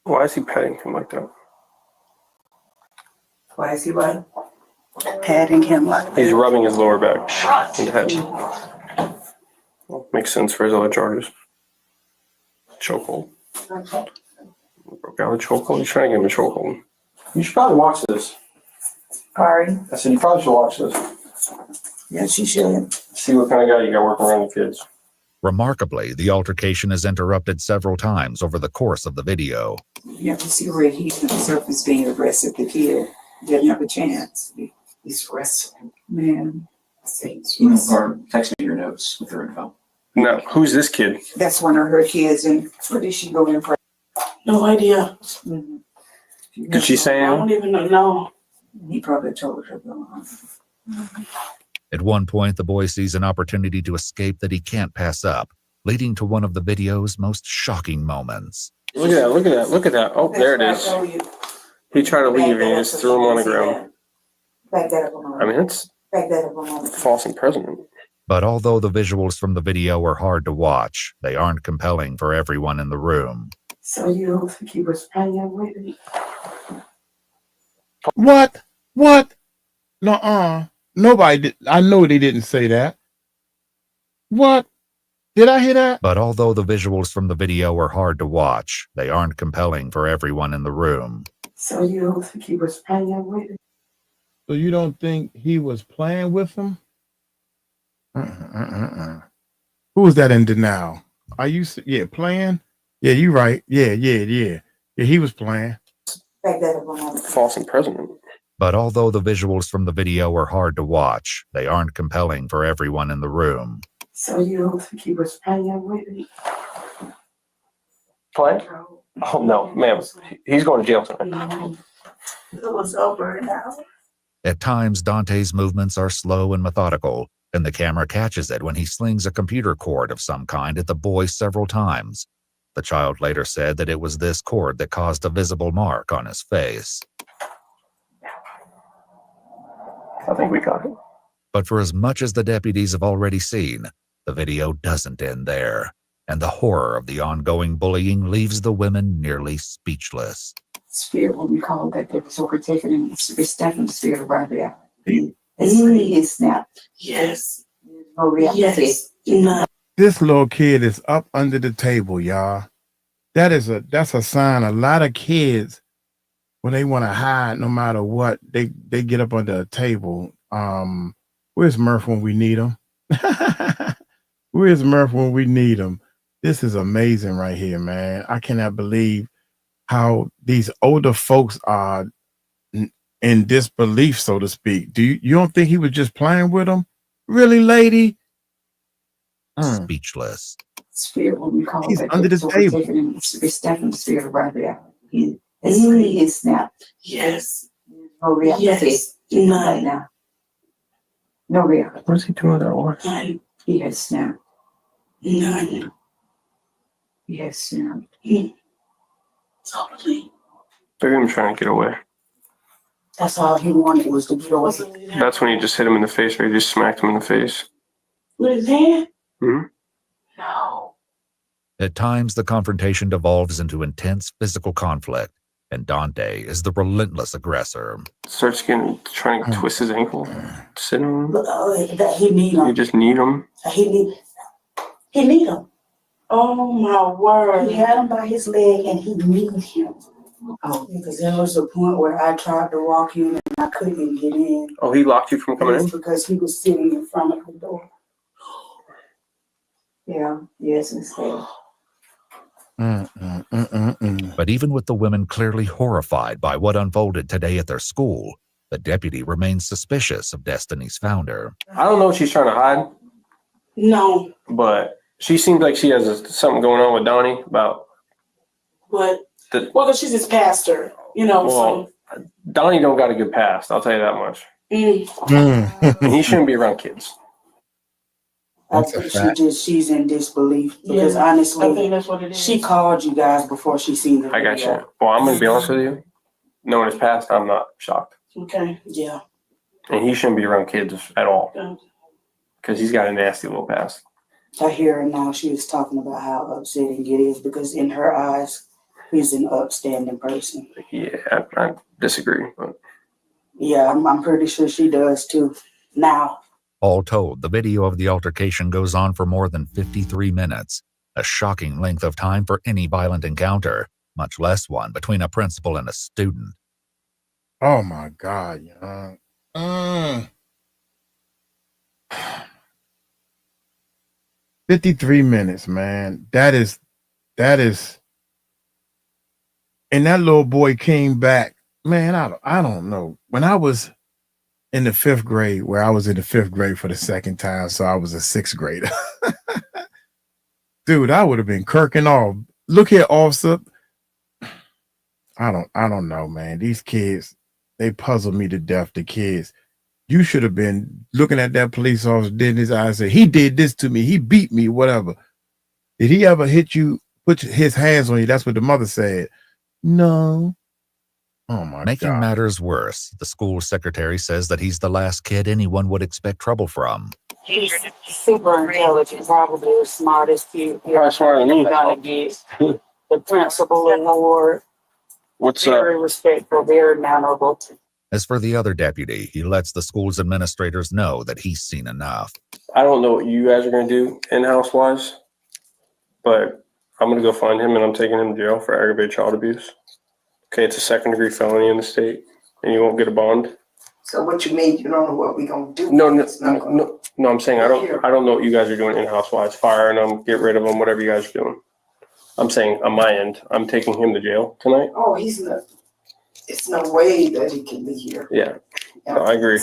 Why is he patting him like that? Why is he what? Patting him like He's rubbing his lower back and head. Well, makes sense for his other charges. Chokehold. Broke out a chokehold. He's trying to get him a chokehold. You should probably watch this. Sorry. I said you probably should watch this. Yes, you should. See what kind of guy you got working around the kids. Remarkably, the altercation is interrupted several times over the course of the video. You have to see where he himself is being aggressive. The kid didn't have a chance. He's wrestling. Man. Or text me your notes with your info. Now, who's this kid? That's one of her kids. And where did she go in for? No idea. Mm-hmm. Did she say I don't even know. He probably told her. At one point, the boy sees an opportunity to escape that he can't pass up, leading to one of the video's most shocking moments. Look at that, look at that, look at that. Oh, there it is. He tried to leave and he just threw him on the ground. I mean, it's false imprisonment. But although the visuals from the video are hard to watch, they aren't compelling for everyone in the room. So you don't think he was playing with me? What? Nuh-uh. Nobody did. I know they didn't say that. What? Did I hear that? But although the visuals from the video are hard to watch, they aren't compelling for everyone in the room. So you don't think he was playing with me? So you don't think he was playing with him? Who was that in denial? Are you? Yeah, playing? Yeah, you right. Yeah. He was playing. False imprisonment. But although the visuals from the video are hard to watch, they aren't compelling for everyone in the room. So you don't think he was playing with me? Play? Oh, no, ma'am. He's going to jail tonight. It was over now. At times, Dante's movements are slow and methodical, and the camera catches it when he slings a computer cord of some kind at the boy several times. The child later said that it was this cord that caused a visible mark on his face. I think we got it. But for as much as the deputies have already seen, the video doesn't end there, and the horror of the ongoing bullying leaves the women nearly speechless. Spirit, what we call that, that was overtaken, and it's definitely spirit of reality. It's snapped. Yes. No reality. Yes. No. This little kid is up under the table, y'all. That's a sign. A lot of kids, when they want to hide, no matter what, they get up under a table. Where's Murph when we need him? Where's Murph when we need him? This is amazing right here, man. I cannot believe how these older folks are in disbelief, so to speak. You don't think he was just playing with them? Really, lady? Speechless. Spirit, what we call He's that, under the table. It's definitely spirit of reality. It's snapped. Yes. No reality. Yes. Right now. No reality. What is he doing that for? None. He has snapped. None. He has snapped. Totally. Look at him trying to get away. That's all he wanted was to get away. That's when he just hit him in the face, or he just smacked him in the face. With his hand? Mm-hmm. No. At times, the confrontation devolves into intense physical conflict, and Dante is the relentless aggressor. Starts trying to twist his ankle. Sit him. That he need him. You just need him. He need him. Oh my word. He had him by his leg and he needed him. Oh, because there was a point where I tried to walk in and I couldn't get in. Oh, he locked you from coming in? Because he was sitting in front of the door. Yeah, yes, instead. But even with the women clearly horrified by what unfolded today at their school, the deputy remains suspicious of Destiny's founder. I don't know what she's trying to hide. No. But she seems like she has something going on with Donnie about. But because she's his pastor, you know. Well, so. Donnie don't got a good past. I'll tell you that much. And he shouldn't be around kids. I think she's in disbelief because honestly, I think that's what it is. She called you guys before she seen the video. I got you. Well, I'm gonna be honest with you. Knowing his past, I'm not shocked. Okay. Yeah. And he shouldn't be around kids at all because he's got a nasty little past. I hear her now. She was talking about how upsetting it is because in her eyes, he's an upstanding person. Yeah, I disagree. But. Yeah, I'm pretty sure she does too. Now. All told, the video of the altercation goes on for more than 53 minutes, a shocking length of time for any violent encounter, much less one between a principal and a student. Oh my God, 53 minutes, man. That is, and that little boy came back, man. I don't know. When I was in the 5th grade, where I was in the 5th grade for the second time, so I was a 6th grader. Dude, I would have been kirking off. Look here, officer. I don't know, man. These kids, they puzzle me to death. The kids, you should have been looking at that police officer dead in his eyes and say, he did this to me, he beat me, whatever. Did he ever hit you, put his hands on you? That's what the mother said. No. Oh my God. Making matters worse, the school secretary says that he's the last kid anyone would expect trouble from. He's super intelligent, probably the smartest kid. Probably smarter than me. Gonna get the principal award. What's very respectful, very mannerable. As for the other deputy, he lets the school's administrators know that he's seen enough. I don't know what you guys are going to do in-house wise, but I'm going to go find him and I'm taking him to jail for aggravated child abuse. Okay, it's a 2nd-degree felony in the state, and you won't get a bond. So what you mean? You don't know what we're gonna do? No. I'm saying I don't know what you guys are doing in-house wise. Firing them, get rid of them, whatever you guys are doing. I'm saying on my end, I'm taking him to jail tonight. Oh, he's not. It's no way that he can be here. Yeah, no, I agree.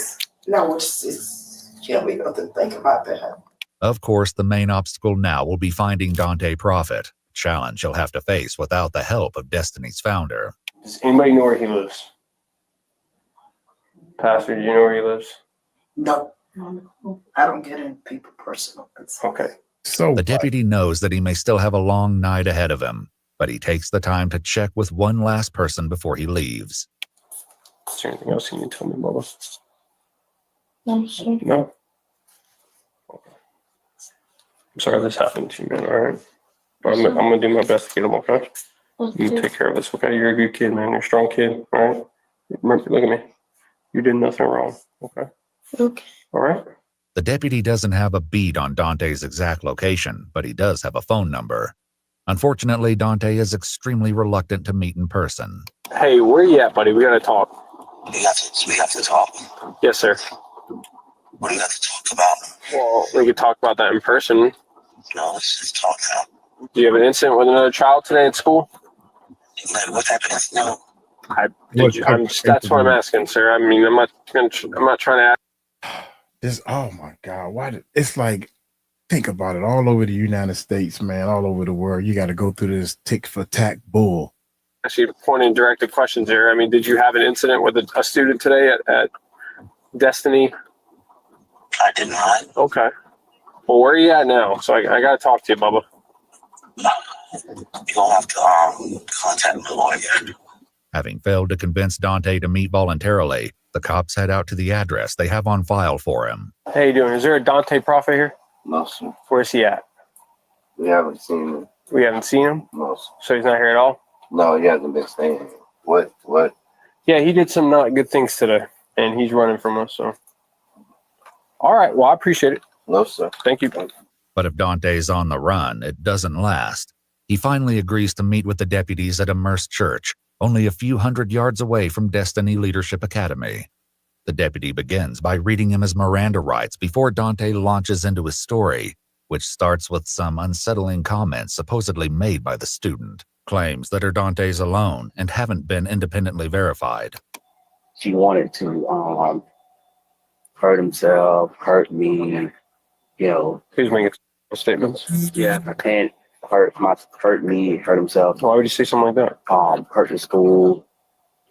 No, yeah, we got to think about that. Of course, the main obstacle now will be finding Dante Prophet, a challenge he'll have to face without the help of Destiny's founder. Does anybody know where he lives? Pastor, do you know where he lives? No, I don't get into people personal. Okay. So the deputy knows that he may still have a long night ahead of him, but he takes the time to check with one last person before he leaves. Is there anything else you need to tell me, Bubba? No, sir. No? Okay. I'm sorry this happened to you, man, all right? I'm going to do my best to get him, okay? You take care of this, okay? You're a good kid, man. You're a strong kid, all right? Remember, look at me. You did nothing wrong, okay? Okay. All right? The deputy doesn't have a beat on Dante's exact location, but he does have a phone number. Unfortunately, Dante is extremely reluctant to meet in person. Hey, where you at, buddy? We got to talk. We have to talk. Yes, sir. What do you have to talk about? Well, we could talk about that in person. No, let's just talk now. Do you have an incident with another child today at school? What happened? No. That's what I'm asking, sir. I mean, I'm not trying to ask. Oh my God, it's like, think about it, all over the United States, man, all over the world, you got to go through this tick for tack bull. Actually, pointing directed questions here. I mean, did you have an incident with a student today at Destiny? I did not. Okay. Well, where are you at now? So I got to talk to you, Bubba. You'll have to contact my lawyer. Having failed to convince Dante to meet voluntarily, the cops head out to the address they have on file for him. How you doing? Is there a Dante Prophet here? No, sir. Where's he at? We haven't seen him. We haven't seen him? No. So he's not here at all? No, he hasn't been staying. What? Yeah, he did some not good things today, and he's running from us, so. All right, well, I appreciate it. No, sir. Thank you. But if Dante's on the run, it doesn't last. He finally agrees to meet with the deputies at Immerse Church, only a few hundred yards away from Destiny Leadership Academy. The deputy begins by reading him his Miranda rights before Dante launches into his story, which starts with some unsettling comments supposedly made by the student. Claims that are Dante's alone and haven't been independently verified. She wanted to hurt himself, hurt me, you know. Who's making statements? Yeah, I can't hurt me, hurt himself. Why would you say something like that? Hurt the school,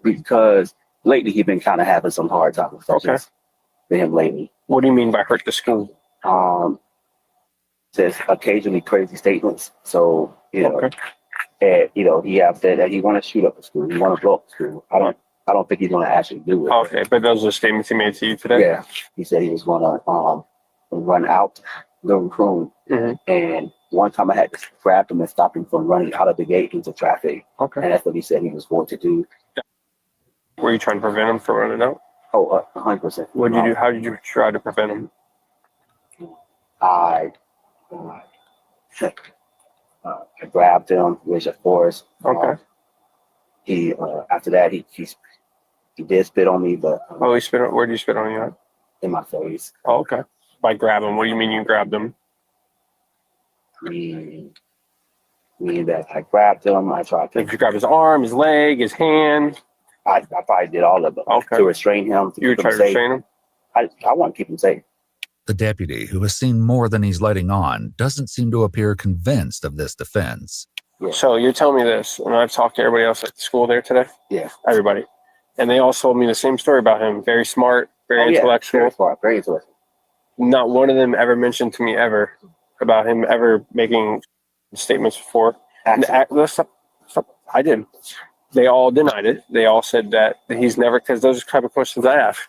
because lately he's been kind of having some hard times. Okay. For him lately. What do you mean by hurt the school? Says occasionally crazy statements. So, you know, okay. And, you know, he have said that he want to shoot up the school. He want to blow up the school. I don't think he's going to actually do it. Okay, but those are the statements he made to you today? Yeah. He said he was going to run out the room. And one time I had to grab him and stop him from running out of the gate into traffic. Okay. And that's what he said he was going to do. Were you trying to prevent him from running out? Oh, 100%. What did you do? How did you try to prevent him? I grabbed him with a force. Okay. He after that he did spit on me, but he spit on. Where did you spit on you at? In my face. Oh, okay. By grabbing, what do you mean you grabbed him? Meaning that I grabbed him. I tried to. Did you grab his arm, his leg, his hand? I probably did all of it. Okay. To restrain him. You were trying to restrain him? I want to keep him safe. The deputy, who has seen more than he's letting on, doesn't seem to appear convinced of this defense. Yeah. So you're telling me this, and I've talked to everybody else at the school there today? Yeah. Everybody. And they all told me the same story about him. Very smart, very intellectual. Very smart, very intellectual. Not one of them ever mentioned to me ever about him ever making statements before. I did. They all denied it. They all said that he's never, because those are the type of questions I ask.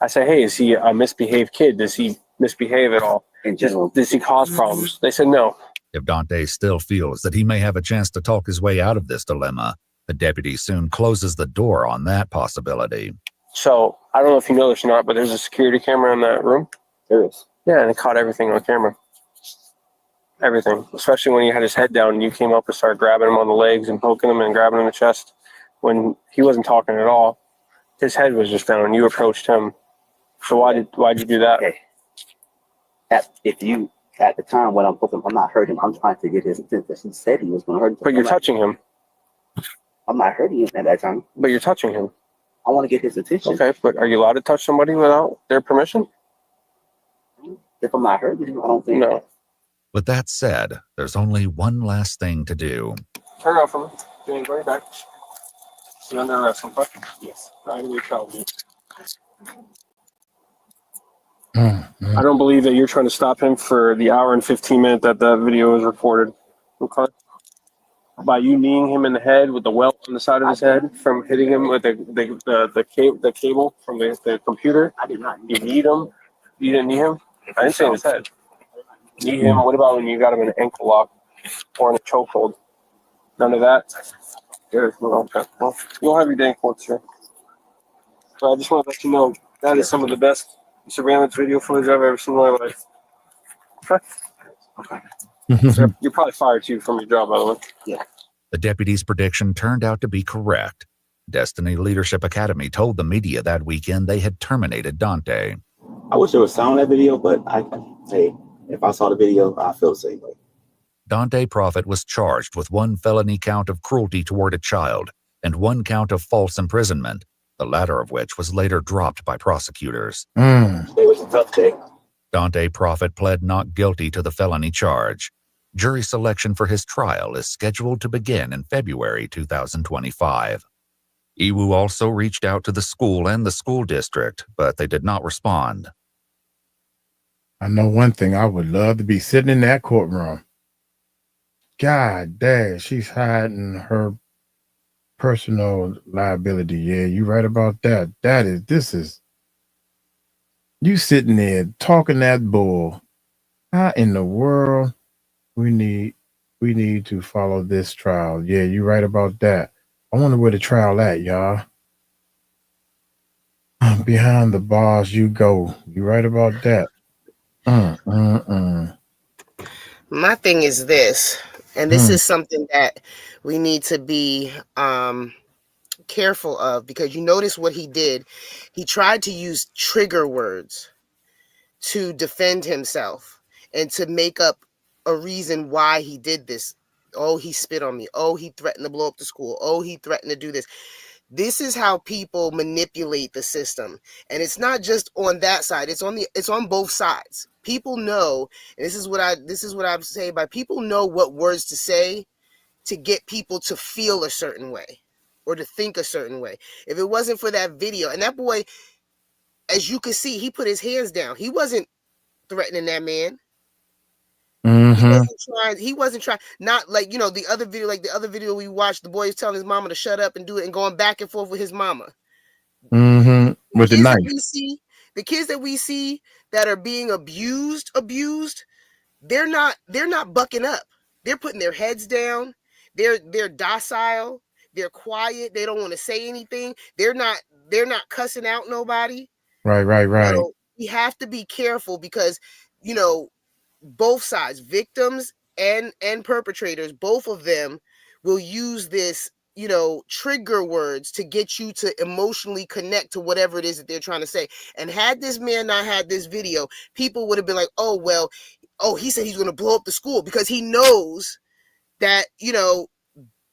I say, hey, is he a misbehaved kid? Does he misbehave at all? In general. Does he cause problems? They said no. If Dante still feels that he may have a chance to talk his way out of this dilemma, the deputy soon closes the door on that possibility. So, I don't know if you know this or not, but there's a security camera in that room. There is. Yeah, and it caught everything on camera. Everything. Especially when he had his head down and you came up and started grabbing him on the legs and poking him and grabbing him in the chest. When he wasn't talking at all. His head was just down and you approached him. So why'd you do that? Okay. At the time when I'm not hurting him, I'm trying to get his attention. He said he was going to hurt him. But you're touching him. I'm not hurting him at that time. But you're touching him. I want to get his attention. Okay, but are you allowed to touch somebody without their permission? If I'm not hurting him, I don't think. No. With that said, there's only one last thing to do. Turn off from him. Doing right back. You're under arrest, okay? Yes. I will tell you. I don't believe that you're trying to stop him for the hour and 15 minutes that the video was recorded. Okay. By you kneeing him in the head with the welt on the side of his head from hitting him with the cable from the computer. I did not. You kneed him. You didn't knee him. I didn't say in his head. Knee him. What about when you got him in an ankle lock or in a chokehold? None of that. Good. Okay. Well, you'll have your day in court, sir. But I just want to let you know that is some of the best surveillance video footage I've ever seen in my life. Okay. You're probably fired too from your job, by the way. Yeah. The deputy's prediction turned out to be correct. Destiny Leadership Academy told the media that weekend they had terminated Dante. I wish there was sound in that video, but if I saw the video, I feel the same way. Dante Prophet was charged with 1 felony count of cruelty toward a child and 1 count of false imprisonment, the latter of which was later dropped by prosecutors. It was a tough day. Dante Prophet pled not guilty to the felony charge. Jury selection for his trial is scheduled to begin in February 2025. Iwu also reached out to the school and the school district, but they did not respond. I know one thing, I would love to be sitting in that courtroom. God damn, she's hiding her personal liability. Yeah, you right about that. You sitting there talking that bull. How in the world we need We need to follow this trial. Yeah, you're right about that. I wonder where the trial at, y'all. Behind the bars you go. You right about that. My thing is this, and this is something that we need to be careful of, because you notice what he did. He tried to use trigger words to defend himself and to make up a reason why he did this. Oh, he spit on me. Oh, he threatened to blow up the school. Oh, he threatened to do this. This is how people manipulate the system. And it's not just on that side. It's on both sides. People know, and this is what I'm saying, by people know what words to say to get people to feel a certain way or to think a certain way. If it wasn't for that video, and that boy, as you can see, he put his hands down. He wasn't threatening that man. He wasn't trying, not like, the other video we watched, the boy is telling his mama to shut up and do it and going back and forth with his mama. With the knife. The kids that we see that are being abused, they're not bucking up. They're putting their heads down. They're docile. They're quiet. They don't want to say anything. They're not cussing out nobody. Right. So we have to be careful because, both sides, victims and perpetrators, both of them will use this, trigger words to get you to emotionally connect to whatever it is that they're trying to say. And had this man not had this video, people would have been like, oh, well, he said he's going to blow up the school, because he knows that,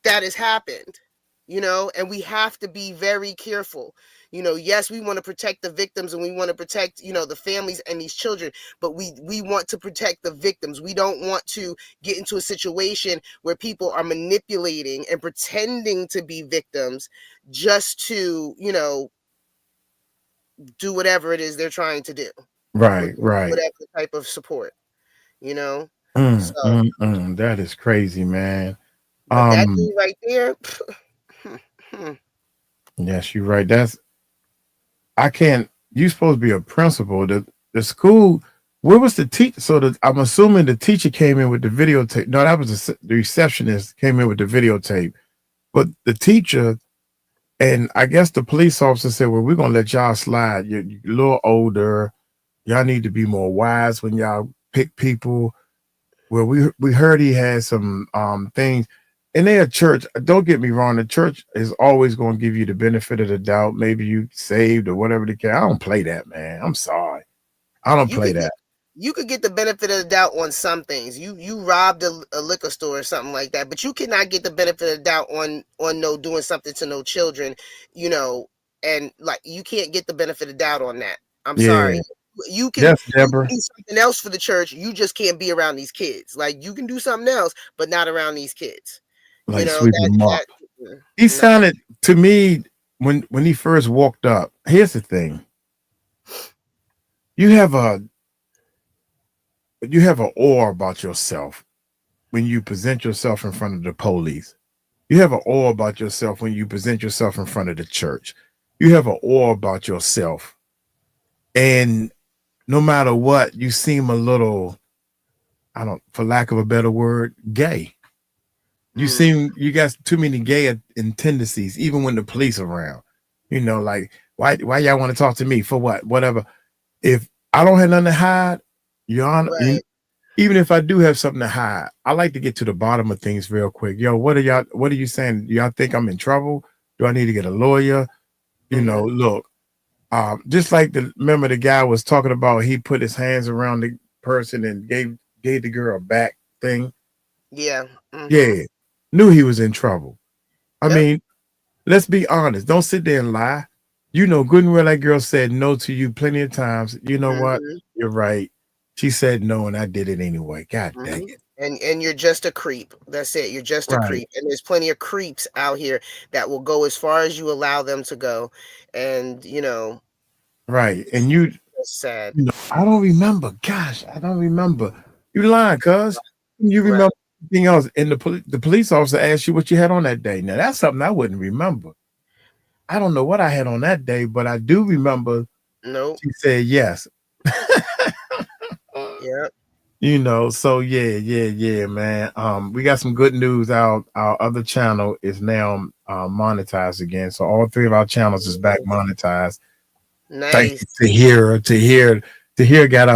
that has happened, and we have to be very careful. Yes, we want to protect the victims and we want to protect, the families and these children, but we want to protect the victims. We don't want to get into a situation where people are manipulating and pretending to be victims just to, do whatever it is they're trying to do. Right. Whatever type of support, So that is crazy, man. But that dude right there. Yes, you're right. You're supposed to be a principal. The school, where was the teacher? So I'm assuming the teacher came in with the videotape. No, that was the receptionist came in with the videotape. But the teacher, and I guess the police officer said, well, we're going to let y'all slide. You're a little older. Y'all need to be more wise when y'all pick people. Well, we heard he had some things. And they're a church. Don't get me wrong. The church is always going to give you the benefit of the doubt. Maybe you saved or whatever the case. I don't play that, man. I'm sorry. I don't play that. You could get the benefit of the doubt on some things. You robbed a liquor store or something like that, but you cannot get the benefit of the doubt on doing something to no children, and like you can't get the benefit of the doubt on that. I'm sorry. You can, do something else for the church. You just can't be around these kids. Like you can do something else, but not around these kids. Like sweep him up. He sounded to me when he first walked up. Here's the thing. You have an aura about yourself when you present yourself in front of the police. You have an aura about yourself when you present yourself in front of the church. You have an aura about yourself. And no matter what, you seem a little, for lack of a better word, gay. You got too many gay tendencies, even when the police are around. Like, why y'all want to talk to me for what? Whatever. If I don't have nothing to hide, Your Honor, even if I do have something to hide, I like to get to the bottom of things real quick. Yo, what are you saying? Y'all think I'm in trouble? Do I need to get a lawyer? Look, just like remember the guy was talking about, he put his hands around the person and gave the girl a back thing. Yeah. Yeah. Knew he was in trouble. I mean, let's be honest. Don't sit there and lie. Good and well that girl said no to you plenty of times. You know what? You're right. She said no, and I did it anyway. God dang it. And you're just a creep. That's it. You're just a creep. And there's plenty of creeps out here that will go as far as you allow them to go. And, Right. And you. That's sad. I don't remember. Gosh, I don't remember. You lying, cuz. You remember anything else. And the police officer asked you what you had on that day. Now, that's something I wouldn't remember. I don't know what I had on that day, but I do remember. No. She said yes. Yeah. You know, so yeah, man. We got some good news. Our other channel is now monetized again. So all three of our channels is back monetized. Thanks Nice. to hear got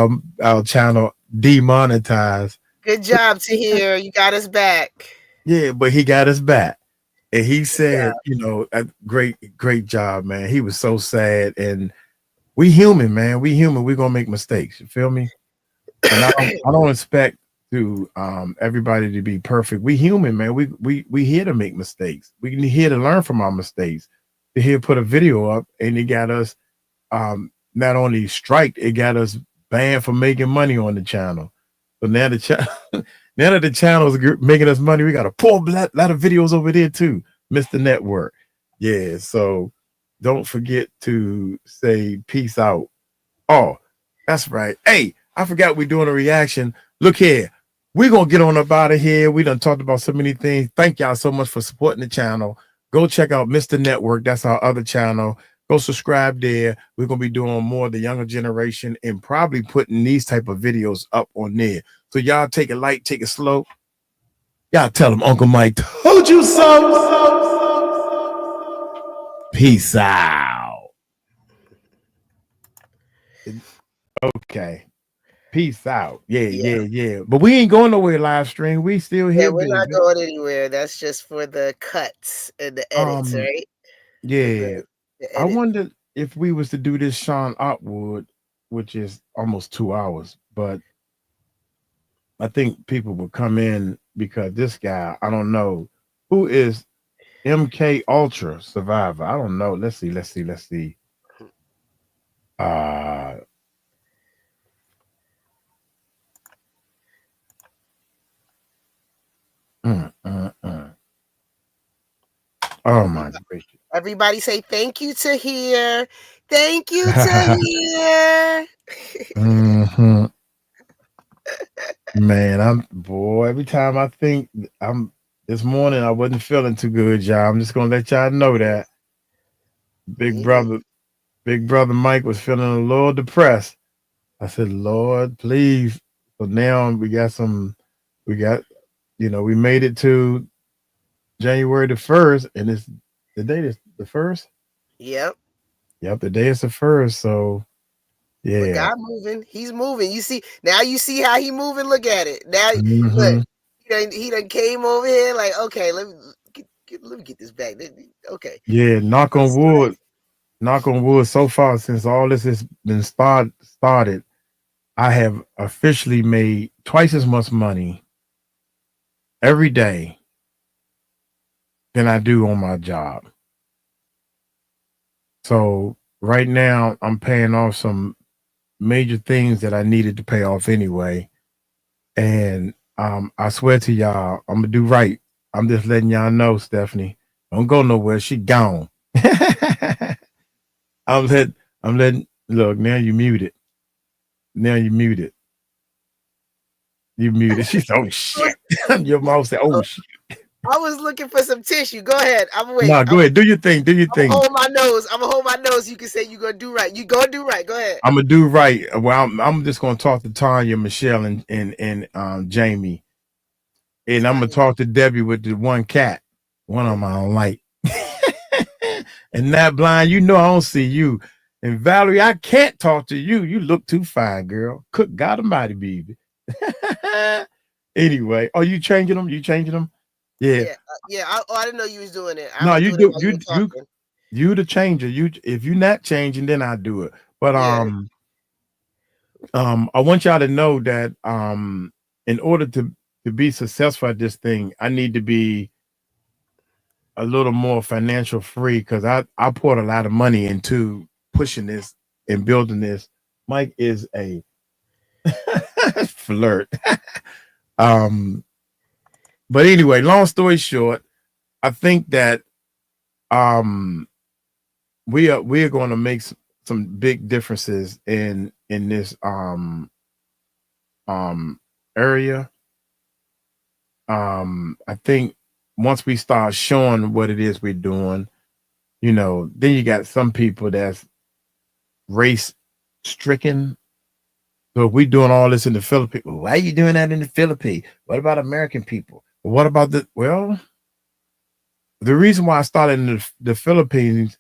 our channel demonetized. Good job, Tahir. You got us back. Yeah, but he got us back. And he said, you know, great job, man. He was so sad. And we human, man. We human. We're gonna make mistakes. You feel me? And I don't expect to everybody to be perfect. We human, man. We here to make mistakes. We here to learn from our mistakes. To here put a video up and it got us not only striked, it got us banned for making money on the channel. So now now that the channel is making us money, we got to pull a lot of videos over there too. Mr. Network. Yeah, so don't forget to say peace out. Oh, that's right. Hey, I forgot we're doing a reaction. Look here. We're going to get on up out of here. We done talked about so many things. Thank y'all so much for supporting the channel. Go check out Mr. Network. That's our other channel. Go subscribe there. We're going to be doing more of the younger generation and probably putting these type of videos up on there. So y'all take it light, take it slow. Y'all tell them Uncle Mike told you so. Peace out. Okay. Peace out. Yeah. But we ain't going nowhere live stream. We still here. Yeah, we're not going anywhere. That's just for the cuts and the edits, right? Yeah. I wonder if we was to do this Sean Otwood, which is almost 2 hours, but I think people will come in because this guy, I don't know, who is MK Ultra Survivor. I don't know. Let's see. Oh my gracious. Everybody say thank you to here. Thank you to here. Man, every time I think this morning I wasn't feeling too good, y'all. I'm just gonna let y'all know that. Big brother Mike was feeling a little depressed. I said, Lord, please. So now we made it to January the 1st, and it's the date is the 1st. Yep, the day is the 1st. So yeah. But God moving, he's moving. You see how he moving. Look at it. Now look, he done came over here like, okay, let me get this back. Okay. Yeah, knock on wood. So far, since all this has been started, I have officially made twice as much money every day than I do on my job. So right now I'm paying off some major things that I needed to pay off anyway. And I swear to y'all, I'm gonna do right. I'm just letting y'all know, Stephanie. Don't go nowhere. She gone. I'm letting look, now you muted. You muted. She's oh shit. Your mouth said, oh shit. I was looking for some tissue. Go ahead. I'm waiting. No, go ahead. Do your thing. I'm gonna hold my nose. You can say you're gonna do right. You gonna do right. Go ahead. I'm gonna do right. Well, I'm just gonna talk to Tanya, Michelle, and Jamie. And I'm gonna talk to Debbie with the one cat. One of them I don't like. And not blind, I don't see you. And Valerie, I can't talk to you. You look too fine, girl. Cook God Almighty, baby. Anyway, are you changing them? Yeah. I didn't know you was doing it. No, you the changer. If you're not changing, then I do it. But I want y'all to know that in order to be successful at this thing, I need to be a little more financial free because I poured a lot of money into pushing this and building this. Mike is a flirt. But anyway, long story short, I think that we are going to make some big differences in this area. I think once we start showing what it is we're doing, then you got some people that's race stricken So if we doing all this in the Philippines, why are you doing that in the Philippines? What about American people? What about the, well, the reason why I started in the Philippines,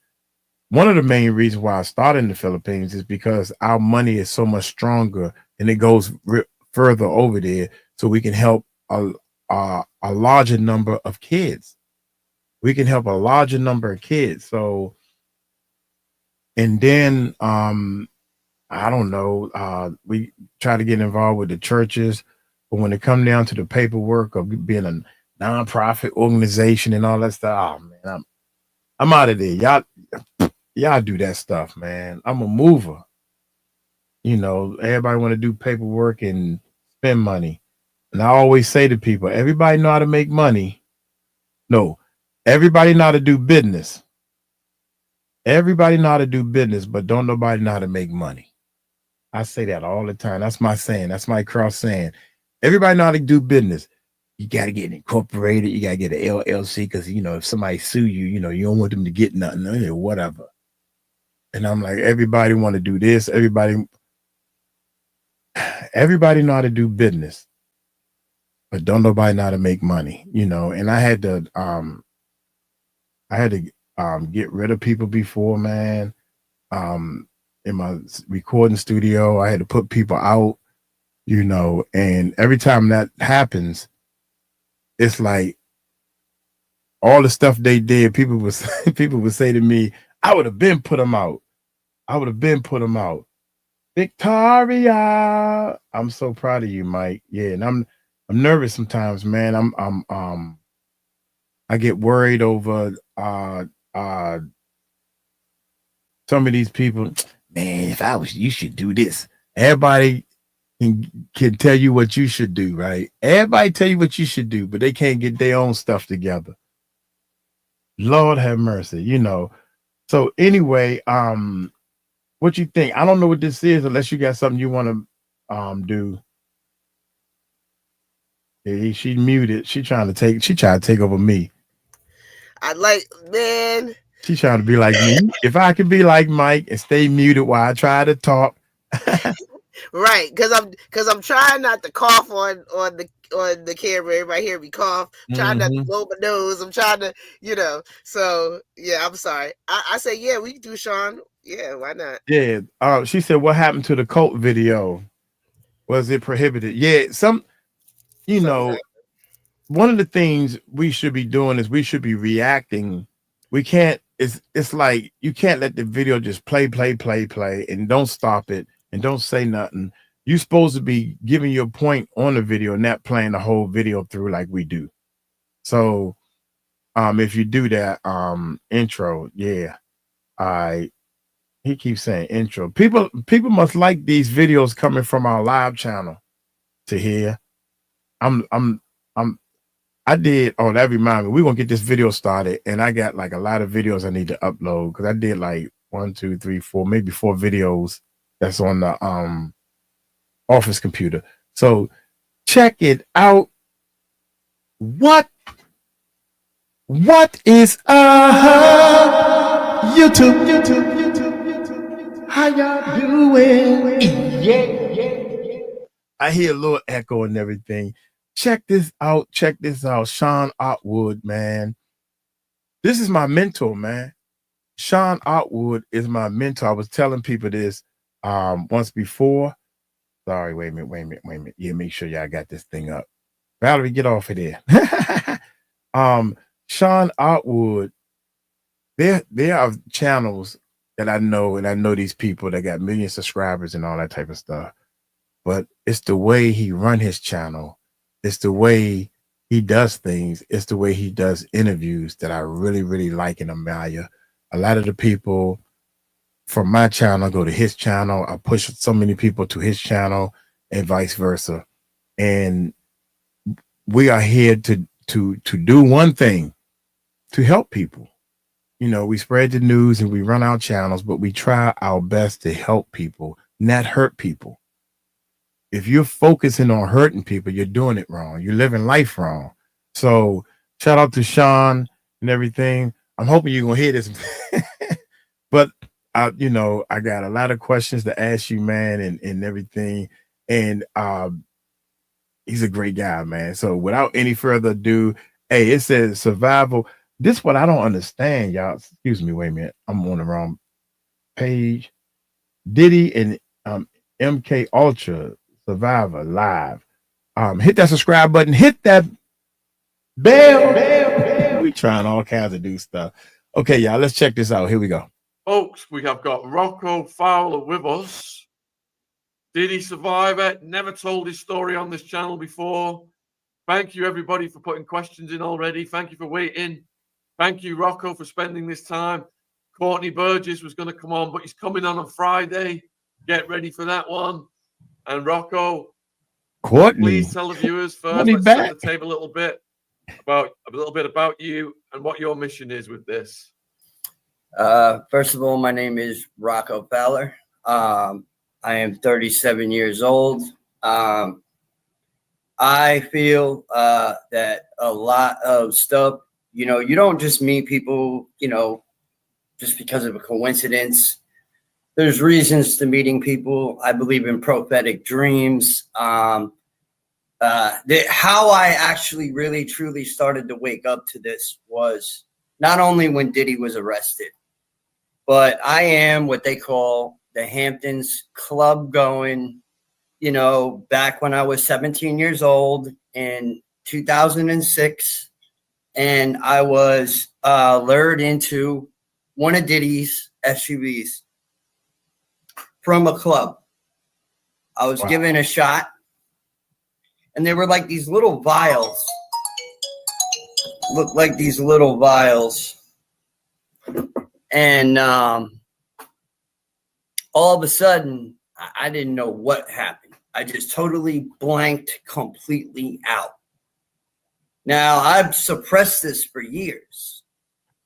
one of the main reasons why I started in the Philippines is because our money is so much stronger and it goes further over there, so we can help a larger number of kids. We can help a larger number of kids. So, and then I don't know, we try to get involved with the churches, but when it comes down to the paperwork of being a nonprofit organization and all that stuff, oh man, I'm out of there. Y'all do that stuff, man. I'm a mover. You know, everybody want to do paperwork and spend money. And I always say to people, everybody know how to make money. No, everybody know how to do business. Everybody know how to do business, but don't nobody know how to make money. I say that all the time. That's my saying. That's my cross saying. Everybody know how to do business. You got to get incorporated. You got to get an LLC because, you know, if somebody sue you, you know, you don't want them to get nothing or whatever. And I'm like, everybody want to do this. Everybody know how to do business, but don't nobody know how to make money, you know. And I had to get rid of people before, man. In my recording studio, I had to put people out, you know, and every time that happens, it's like all the stuff they did, people would say to me, I would have been put them out. I would have been put them out. Victoria, I'm so proud of you, Mike. Yeah, and I'm nervous sometimes, man. I get worried over some of these people. Man, if I was, you should do this. Everybody can tell you what you should do, right? Everybody tell you what you should do, but they can't get their own stuff together. Lord have mercy, you know. So anyway, what you think? I don't know what this is unless you got something you want to do. Yeah, she muted. She trying to take over me. I like, man. She trying to be like me. If I could be like Mike and stay muted while I try to talk. Right, because I'm trying not to cough on the camera. Everybody hear me cough. Trying not to blow my nose. I'm trying to, you know. So yeah, I'm sorry. I say yeah, we can do Sean. Yeah, why not? Yeah. She said, what happened to the cult video? Was it prohibited? Yeah, you know, one of the things we should be doing is we should be reacting. We can't, it's like you can't let the video just play and don't stop it and don't say nothing. You're supposed to be giving your point on the video, not playing the whole video through like we do. So if you do that, intro, yeah. He keeps saying intro. People must like these videos coming from our live channel to hear. I did. Oh, that reminds me. We're gonna get this video started, and I got like a lot of videos I need to upload because I did like 1, 2, 3, 4, maybe 4 videos that's on the office computer. So check it out. What is YouTube? How y'all doing? Yeah. I hear a little echo and everything. Check this out. Sean Otwood, man. This is my mentor, man. Sean Otwood is my mentor. I was telling people this once before. Sorry, wait a minute. Yeah, make sure y'all got this thing up. Valerie, get off of there. Sean Otwood, there are channels that I know, and I know these people that got million subscribers and all that type of stuff. But it's the way he run his channel. It's the way he does things. It's the way he does interviews that I really, really like and admire. A lot of the people from my channel go to his channel. I push so many people to his channel and vice versa. And we are here to do one thing, to help people. You know, we spread the news and we run our channels, but we try our best to help people, not hurt people. If you're focusing on hurting people, you're doing it wrong. You're living life wrong. So shout out to Sean and everything. I'm hoping you're going to hear this. But, you know, I got a lot of questions to ask you, man, and everything. And he's a great guy, man. So without any further ado, hey, it says survival. This what I don't understand, y'all. Excuse me, wait a minute. I'm on the wrong page. Diddy and MKUltra Survivor live. Hit that subscribe button, hit that bell. We trying all kinds of new stuff. Okay, y'all, let's check this out. Here we go. Folks, we have got Rocko Fowler with us. Diddy survivor, never told his story on this channel before. Thank you, everybody, for putting questions in already. Thank you for waiting. Thank you, Rocko, for spending this time. 𝗚𝗢𝗡𝗞 was going to come on, but he's coming on Friday. Get ready for that one. And Rocko, please tell the viewers first. Let's set the table a little bit about you and what your mission is with this. First of all, my name is Rocko Fowler. I am 37 years old. I feel that a lot of stuff, you know, you don't just meet people, you know, just because of a coincidence. There's reasons to meeting people. I believe in prophetic dreams. How I actually really truly started to wake up to this was not only when Diddy was arrested, but I am what they call the Hamptons club going, you know, back when I was 17 years old in 2006. And I was lured into one of Diddy's SUVs from a club. I was given a shot, and they were like these little vials. Looked like these little vials. And all of a sudden, I didn't know what happened. I just totally blanked completely out. Now, I've suppressed this for years.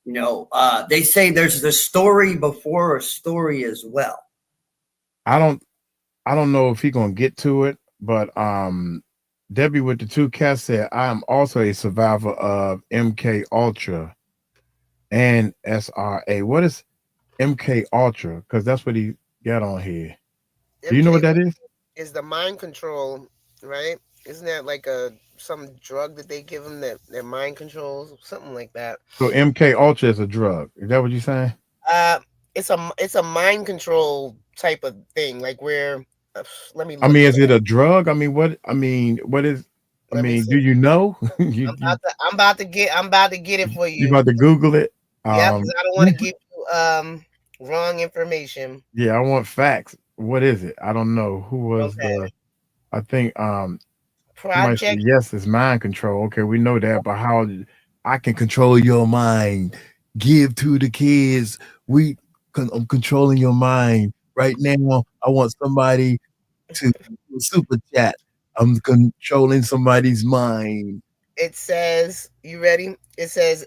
You know, they say there's the story before a story as well. I don't know if he's gonna get to it, but Debbie with the 2 cats said, I am also a survivor of MKUltra and SRA. What is MKUltra? Because that's what he got on here. Do you know what that is? Is the mind control, right? Isn't that like some drug that they give them that their mind controls, something like that? So MKUltra is a drug. Is that what you're saying? It's a mind control type of thing, like where. Let me. I mean, is it a drug? I mean, what? I mean, what is? I mean, do you know? I'm about to get it for you. You about to Google it? Yeah, because I don't want to give you wrong information. Yeah, I want facts. What is it? I don't know. Who was the? I think somebody said, yes, it's mind control. Okay, we know that, but how I can control your mind? Give to the kids. I'm controlling your mind right now. I want somebody to super chat. I'm controlling somebody's mind. It says, you ready? It says,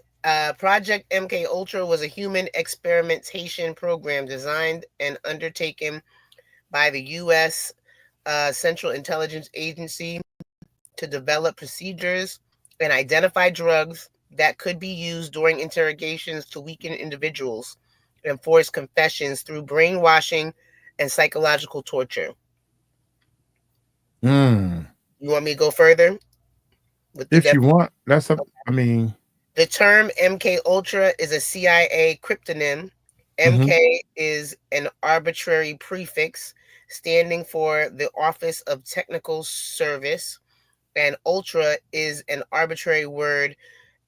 Project MKUltra was a human experimentation program designed and undertaken by the U.S. Central Intelligence Agency to develop procedures and identify drugs that could be used during interrogations to weaken individuals and force confessions through brainwashing and psychological torture. You want me to go further? If you want, that's I mean, the term MKUltra is a CIA cryptonym. MK is an arbitrary prefix standing for the Office of Technical Service, and ultra is an arbitrary word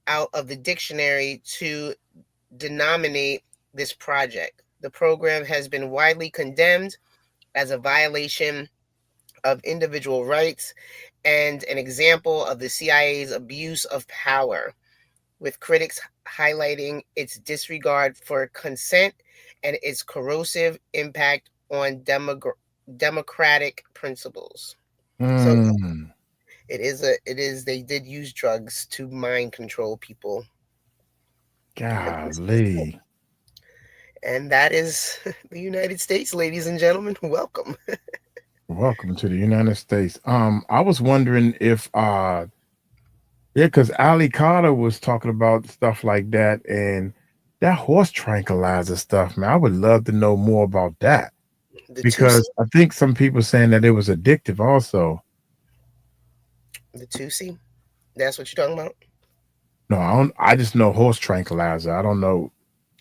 out of the dictionary to denominate this project. The program has been widely condemned as a violation of individual rights and an example of the CIA's abuse of power, with critics highlighting its disregard for consent and its corrosive impact on democratic principles. So they did use drugs to mind control people. Golly. And that is the United States, ladies and gentlemen. Welcome. Welcome to the United States. I was wondering if because 𝗟𝗡𝗏 was talking about stuff like that, and that horse tranquilizer stuff, man. I would love to know more about that. because I think some people saying that it was addictive also. The 2C? That's what you're talking about? No, I don't. I just know horse tranquilizer. I don't know.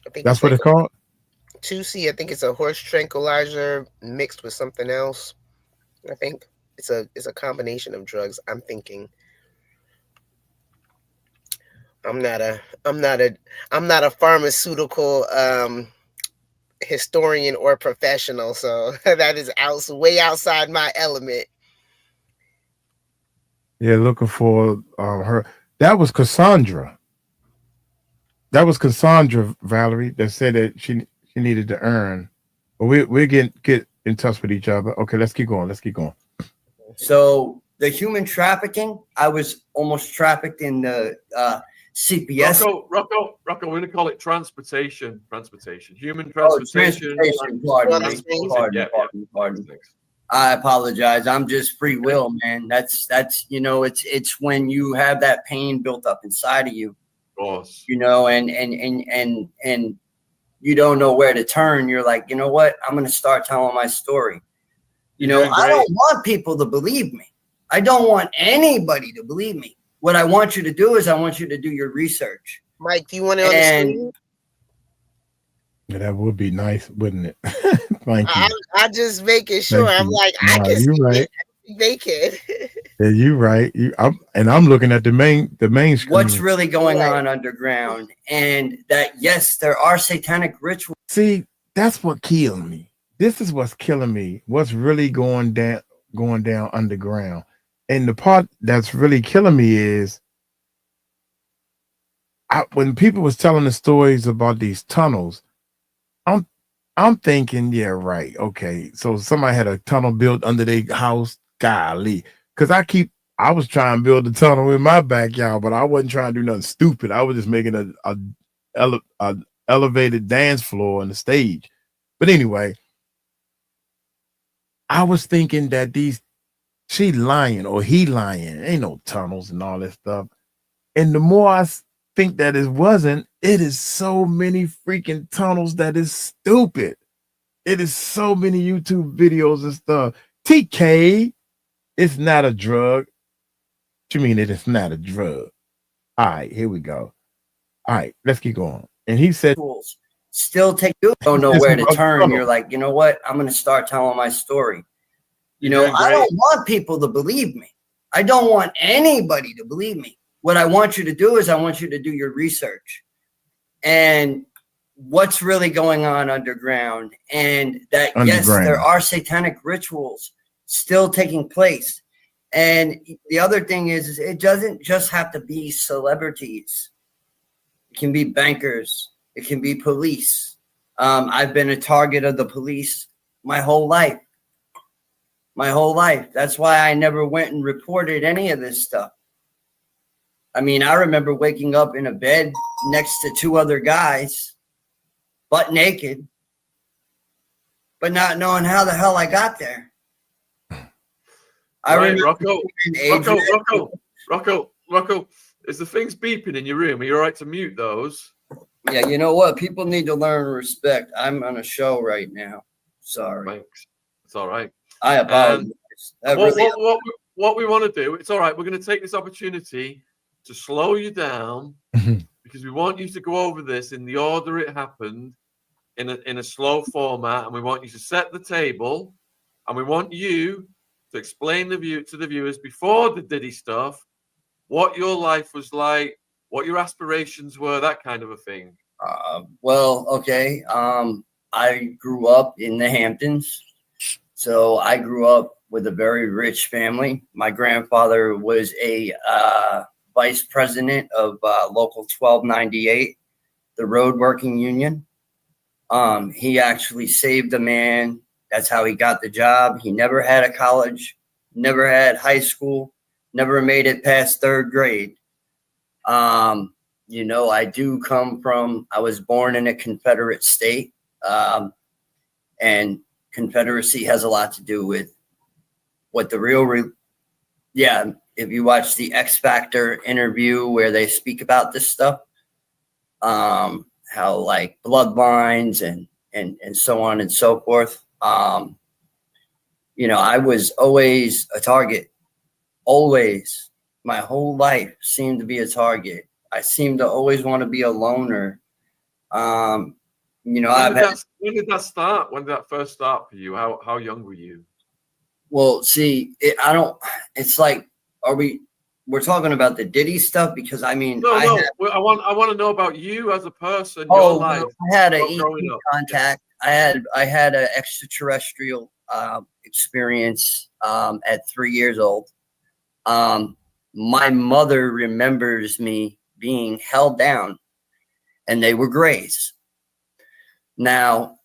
I think That's what it's called? 2C, I think it's a horse tranquilizer mixed with something else. I think it's a combination of drugs. I'm thinking. I'm not a pharmaceutical historian or professional, so that is way outside my element. Yeah, looking for her. That was Cassandra. That was Cassandra, Valerie, that said that she needed to earn. But we're get in touch with each other. Okay, let's keep going. Let's keep going. So the human trafficking, I was almost trafficked in the CPS. Rocko, we're going to call it transportation. Human transportation. Pardon. I apologize. I'm just free will, man. That's it's when you have that pain built up inside of you. Of course. And you don't know where to turn. You're like, you know what? I'm going to start telling my story. I don't want people to believe me. I don't want anybody to believe me. What I want you to do is I want you to do your research. Mike, do you want to understand? Yeah, that would be nice, wouldn't it? Thank you. I just making sure. I'm like, I can see right. it. They can. Yeah, you're right. I'm looking at the main screen. What's really going on underground, and that yes, there are satanic rituals. See, that's what killed me. This is what's killing me. What's really going down underground. And the part that's really killing me is when people was telling the stories about these tunnels, I'm thinking, yeah, right. Okay. So somebody had a tunnel built under their house. Golly. Because I was trying to build a tunnel in my backyard, but I wasn't trying to do nothing stupid. I was just making a elevated dance floor on the stage. But anyway, I was thinking that she lying or he lying. Ain't no tunnels and all that stuff. And the more I think that it is so many freaking tunnels that is stupid. It is so many YouTube videos and stuff. TK, it's not a drug. What you mean it is not a drug? All right, here we go. All right, let's keep going. And he said, still you don't know where to turn. You're like, you know what? I'm going to start telling my story. I don't want people to believe me. I don't want anybody to believe me. What I want you to do is I want you to do your research and what's really going on underground, and that yes, there are satanic rituals still taking place. And the other thing is it doesn't just have to be celebrities. It can be bankers. It can be police. I've been a target of the police my whole life. That's why I never went and reported any of this stuff. I mean, I remember waking up in a bed next to two other guys, butt naked, but not knowing how the hell I got there. Rocko, is the things beeping in your room? Are you all right to mute those? Yeah, you know what? People need to learn respect. I'm on a show right now. Sorry. Thanks. It's all right. I apologize. What we want to do, it's all right. We're going to take this opportunity to slow you down because we want you to go over this in the order it happened in a slow format, and we want you to set the table, and we want you to explain to the viewers before the Diddy stuff what your life was like, what your aspirations were, that kind of a thing. Well, okay. I grew up in the Hamptons. So I grew up with a very rich family. My grandfather was a vice president of Local 1298, the road working union. He actually saved a man. That's how he got the job. He never had a college, never had high school, never made it past third grade. I was born in a Confederate state, and Confederacy has a lot to do with what the if you watch the X Factor interview where they speak about this stuff, how like bloodlines and so on and so forth. You know, I was always a target. Always. My whole life seemed to be a target. I seemed to always want to be a loner. You know, when did that start? When did that first start for you? How young were you? Well, see, it's like, we're talking about the Diddy stuff? Because I mean, I want to know about you as a person, your life. I had an ET contact. Yes. I had an extraterrestrial experience at 3 years old. My mother remembers me being held down, and they were grays. Now,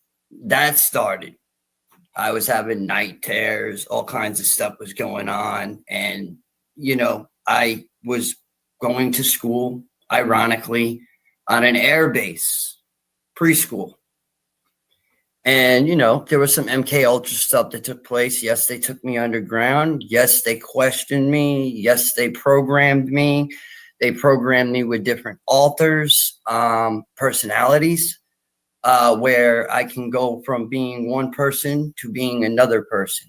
that started. I was having night terrors, all kinds of stuff was going on. And, you know, I was going to school, ironically, on an air base, preschool. And, you know, there was some MKUltra stuff that took place. Yes, they took me underground. Yes, they questioned me. Yes, they programmed me. They programmed me with different alters, personalities, where I can go from being one person to being another person.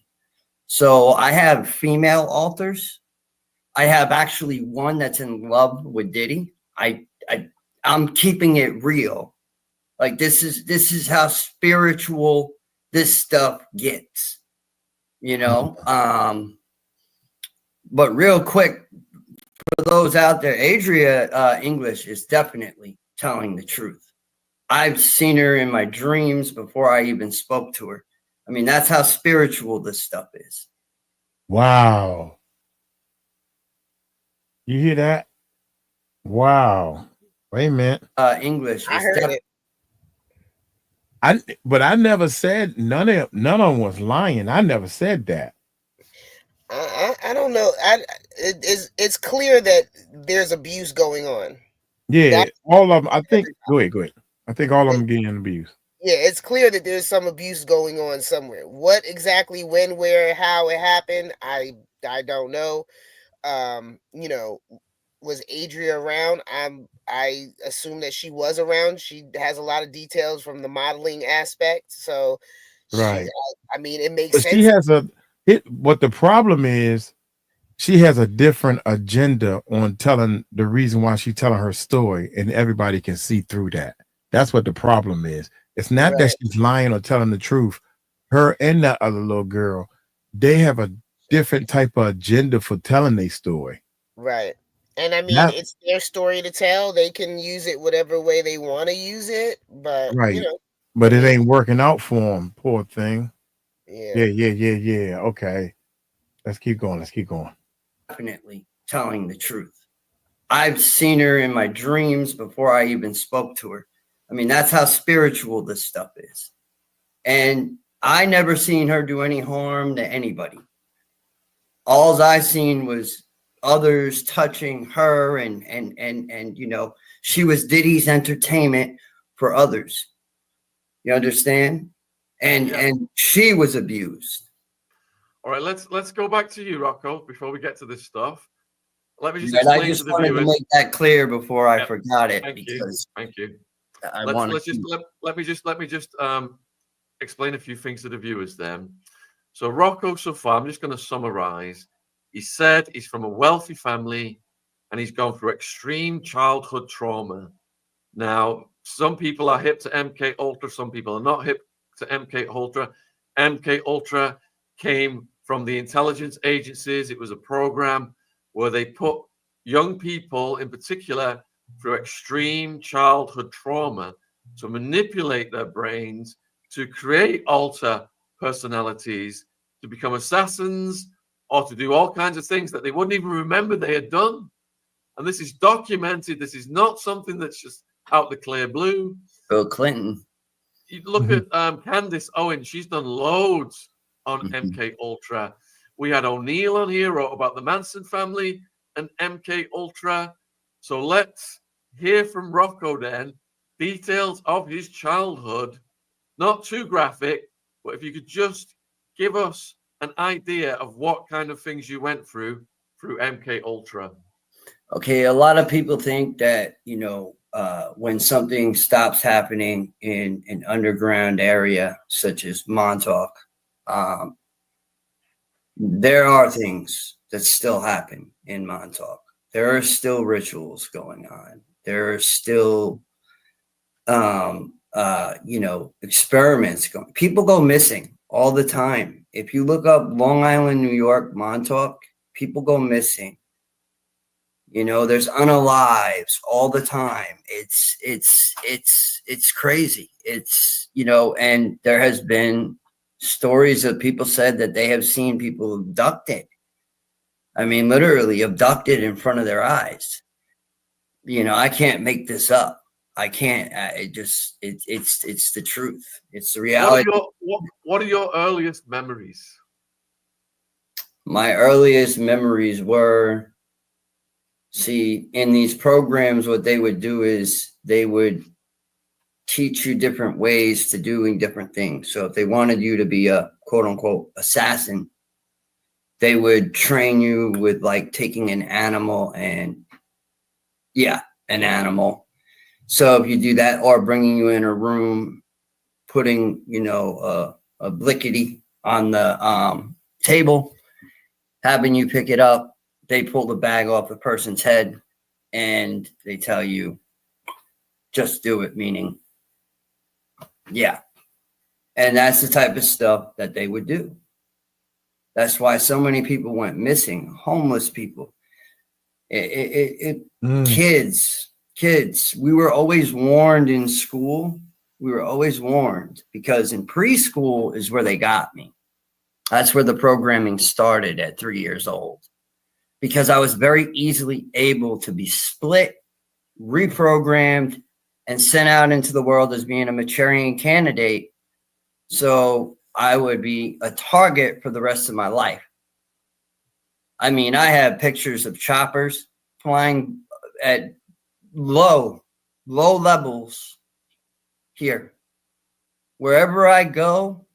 So I have female alters. I have actually one that's in love with Diddy. I'm keeping it real. Like this is how spiritual this stuff gets, you know. But real quick, for those out there, Adria English is definitely telling the truth. I've seen her in my dreams before I even spoke to her. I mean, that's how spiritual this stuff is. Wow. You hear that? Wow. Wait a minute. English. I heard it. But I never said none of them was lying. I never said that. I don't know. It's clear that there's abuse going on. Yeah, all of them. I think. Go ahead. I think all of them getting abused. Yeah, it's clear that there's some abuse going on somewhere. What exactly, when, where, how it happened, I don't know. You know, was Adria around? I assume that she was around. She has a lot of details from the modeling aspect. So, right. I mean, it makes but sense. She has what the problem is, she has a different agenda on telling the reason why she's telling her story, and everybody can see through that. That's what the problem is. It's not that she's lying or telling the truth. Her and that other little girl, they have a different type of agenda for telling their story. Right. And I mean, it's their story to tell. They can use it whatever way they want to use it, but you know. But it ain't working out for them, poor thing. Yeah. Okay. Let's keep going. Definitely telling the truth. I've seen her in my dreams before I even spoke to her. I mean, that's how spiritual this stuff is. And I never seen her do any harm to anybody. All I seen was others touching her and you know, she was Diddy's entertainment for others. You understand? And she was abused. All right, let's go back to you, Rocko, before we get to this stuff. Let me just explain I just wanted to make that clear before I forgot it. Thank you. Let me just explain a few things to the viewers then. So Rocko, so far, I'm just going to summarize. He said he's from a wealthy family and he's gone through extreme childhood trauma. Now, some people are hip to MKUltra, some people are not hip to MKUltra. MKUltra came from the intelligence agencies. It was a program where they put young people in particular through extreme childhood trauma to manipulate their brains, to create alter personalities, to become assassins, or to do all kinds of things that they wouldn't even remember they had done. And this is documented. This is not something that's just out the clear blue. Bill Clinton. You look at Candace Owen. She's done loads on MKUltra. We had O'Neill on here, wrote about the Manson family and MKUltra. So let's hear from Rocko then, details of his childhood. Not too graphic, but if you could just give us an idea of what kind of things you went through MKUltra. Okay, a lot of people think that, you know, when something stops happening in an underground area such as Montauk, there are things that still happen in Montauk. There are still rituals going on. There are still, experiments going. People go missing all the time. If you look up Long Island, New York, Montauk, people go missing. There's unalives all the time. It's crazy. And there has been stories of people said that they have seen people abducted. I mean, literally abducted in front of their eyes. I can't make this up. I can't. It's the truth. It's the reality. What are your earliest memories? My earliest memories were, in these programs, what they would do is they would teach you different ways to doing different things. So if they wanted you to be a quote unquote assassin, they would train you with like taking an animal and an animal. So if you do that, or bringing you in a room, putting, a blickety on the table, having you pick it up, they pull the bag off the person's head and they tell you, just do it, meaning, And that's the type of stuff that they would do. That's why so many people went missing, homeless people, kids. We were always warned in school. We were always warned, because in preschool is where they got me. That's where the programming started at 3 years old, because I was very easily able to be split, reprogrammed, and sent out into the world as being a Manchurian candidate. So I would be a target for the rest of my life. I mean, I have pictures of choppers flying at low levels here. Wherever I go,